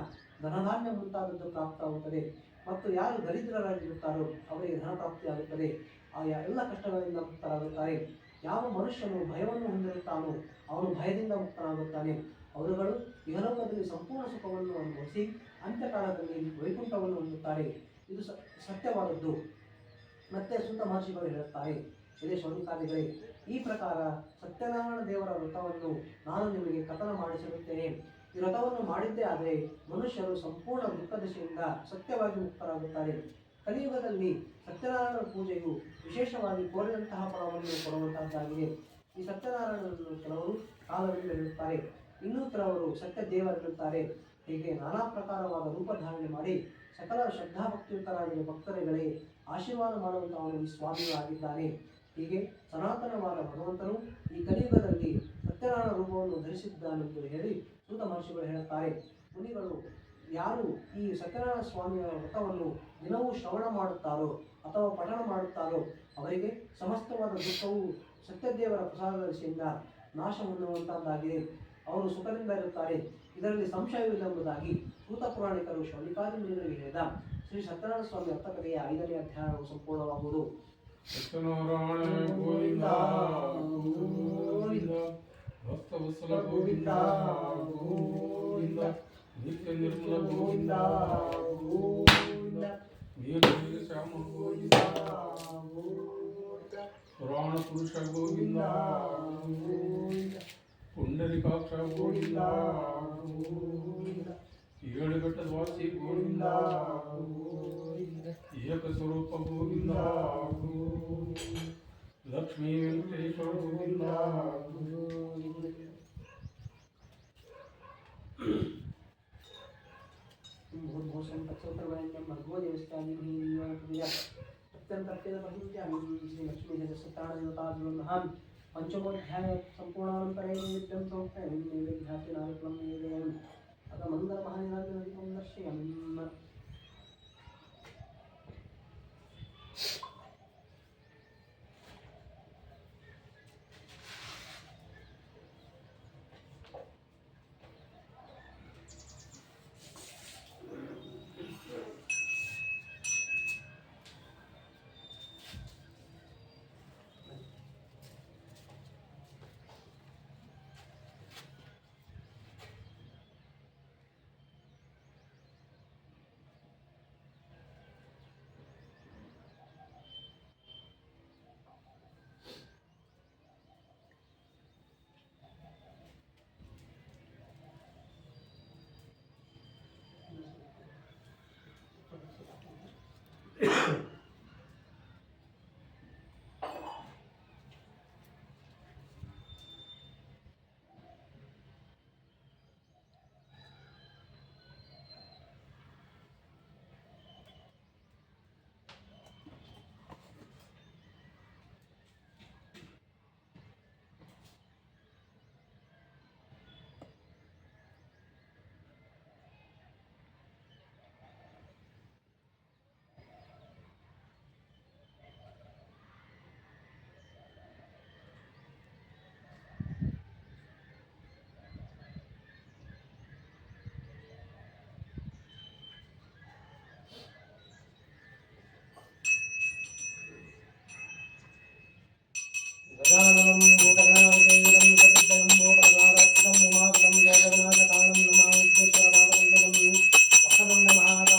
ಧನಧಾನ್ಯ ಮುಂತಾದದ್ದು ಪ್ರಾಪ್ತವಾಗುತ್ತದೆ. ಮತ್ತು ಯಾರು ದರಿದ್ರರಾಗಿರುತ್ತಾರೋ ಅವರಿಗೆ ಧನ ಪ್ರಾಪ್ತಿಯಾಗುತ್ತದೆ. ಆ ಎಲ್ಲ ಕಷ್ಟಗಳಿಂದ ಮುಕ್ತರಾಗುತ್ತಾರೆ. ಯಾವ ಮನುಷ್ಯನು ಭಯವನ್ನು ಹೊಂದಿರುತ್ತಾನೋ ಅವನು ಭಯದಿಂದ ಮುಕ್ತನಾಗುತ್ತಾನೆ. ಅವರುಗಳು ಇಹಲೋಕದಲ್ಲಿ ಸಂಪೂರ್ಣ ಸುಖವನ್ನು ಅನುಭವಿಸಿ ಅಂತ್ಯಕಾಲದಲ್ಲಿ ವೈಕುಂಠವನ್ನು ಹೊಂದುತ್ತಾರೆ. ಇದು ಸತ್ಯವಾದದ್ದು. ಮತ್ತೆ ಸೂತ ಮಹರ್ಷಿಗಳು ಹೇಳುತ್ತಾರೆ, ಇದೇ ಶೌನಿಕಾದಿಗಳೇ, ಈ ಪ್ರಕಾರ ಸತ್ಯನಾರಾಯಣ ದೇವರ ವ್ರತವನ್ನು ನಾನು ನಿಮಗೆ ಕಥನ ಮಾಡಿಸಿರುತ್ತೇನೆ. ಈ ವ್ರತವನ್ನು ಮಾಡಿದ್ದೇ ಆದರೆ ಮನುಷ್ಯರು ಸಂಪೂರ್ಣ ದುಃಖದಶೆಯಿಂದ ಸತ್ಯವಾಗಿ ಮುಕ್ತರಾಗುತ್ತಾರೆ. ಕಲಿಯುಗದಲ್ಲಿ ಸತ್ಯನಾರಾಯಣ ಪೂಜೆಯು ವಿಶೇಷವಾಗಿ ಕೋರಿದಂತಹ ಫಲವನ್ನು ಕೊಡುವಂತಹದ್ದಾಗಿದೆ. ಈ ಸತ್ಯನಾರಾಯಣನನ್ನು ಕೆಲವರು ಕಾಲವೆಂದಿರುತ್ತಾರೆ, ಇನ್ನೂ ಕೆಲವರು ಸತ್ಯ ದೇವರಿರುತ್ತಾರೆ. ಹೀಗೆ ನಾನಾ ಪ್ರಕಾರವಾದ ರೂಪಧಾರಣೆ ಮಾಡಿ ಸಕಲ ಶ್ರದ್ಧಾಭಕ್ತಿಯುತರಾಗಿರುವ ಭಕ್ತರುಗಳೇ ಆಶೀರ್ವಾದ ಮಾಡುವಂತಹವನು ಈ ಸ್ವಾಮಿಯಾಗಿದ್ದಾನೆ. ಹೀಗೆ ಸನಾತನವಾದ ಭಗವಂತನು ಈ ಕಲಿಯುಗದಲ್ಲಿ ಸತ್ಯನಾರಾಯಣ ರೂಪವನ್ನು ಧರಿಸಿದ್ದಾನೆಂದು ಹೇಳಿ ಸೂತ ಮಹರ್ಷಿಗಳು ಹೇಳುತ್ತಾರೆ. ಮುನಿಗಳು ಯಾರು ಈ ಸತ್ಯನಾರಾಯಣ ಸ್ವಾಮಿಯ ವ್ರತವನ್ನು ದಿನವೂ ಶ್ರವಣ ಮಾಡುತ್ತಾರೋ ಅಥವಾ ಪಠಣ ಮಾಡುತ್ತಾರೋ ಅವರಿಗೆ ಸಮಸ್ತವಾದ ದುಃಖವು ಸತ್ಯದೇವರ ಪ್ರಸಾದದ ದೆಸೆಯಿಂದ ನಾಶ ಹೊಂದುವಂತಹದ್ದಾಗಿದೆ. ಅವರು ಸುಖದಿಂದ ಇರುತ್ತಾರೆ. ಇದರಲ್ಲಿ ಸಂಶಯವಿಲ್ಲವೆಂಬುದಾಗಿ ಸೂತ ಪುರಾಣಿಕರು ಶೌನಿಕಾದಿ ಮುನಿಗಳಿಗೆ ಹೇಳಿದ ಶ್ರೀ ಸತ್ಯನಾರಾಯಣ ಸ್ವಾಮಿ ಅರ್ಥಕಥೆಯ 5ನೇ ಅಧ್ಯಾಯವು ಸಂಪೂರ್ಣವಾಗುವುದು. ಸತ್ಯನಾರಾಯಣ ಗೋವಿಂದ ಗೋವಿಂದ, ಭಕ್ತವತ್ಸಲ ಗೋವಿಂದ ಗೋವಿಂದ, ನಿತ್ಯ ನಿರ್ಮಲ ಗೋವಿಂದ ಗೋವಿಂದ, ನೀಲಗಿರಿ ಶ್ಯಾಮ ಗೋವಿಂದ ಗೋವಿಂದ, ಪುರಾಣ ಪುರುಷ ಗೋವಿಂದ ಗೋವಿಂದ, ಪುಂಡರಿಕಾಕ್ಷ ಗೋವಿಂದ ಗೋವಿಂದ, ಏಳುಘಟ್ಟದ ವಾಸಿ ಗೋವಿಂದ ಗೋವಿಂದ, ಏಕ ಸ್ವರೂಪ ಗೋವಿಂದ ಗೋವಿಂದ, ಲಕ್ಷ್ಮೀ ವೆಂಕಟೇಶ್ವರ ಗೋವಿಂದ ಗೋವಿಂದ. ಭೂಷಣ ತತ್ಸೂತ್ರವರೆಣ್ಯಂ ಭಗವೋ ದೇವಸ್ಥಾನಿ ಅತ್ಯಂತ ಶ್ರೀ ಲಕ್ಷ್ಮೀ ಸತ್ಯನಾರಾಯಣ ದೇವತಾಭ್ಯೋನ್ಮಹಾಂ पंचमोध्याय संपूर्णानंतरे नैवेद्यं प्रोक्तं नैवेद्यास्य नारकलं नैवेद्यम् अथ मङ्गलमहानिराजनदीपं दर्शयामि. गजाननं भूतगणाधिसेवितं सतिद्वयं भूपरनारक्षं उमासुतं जयगणनाथकालं नमामि विघ्नेश्वरपादपङ्कजं वक्रतुण्डमहाकाय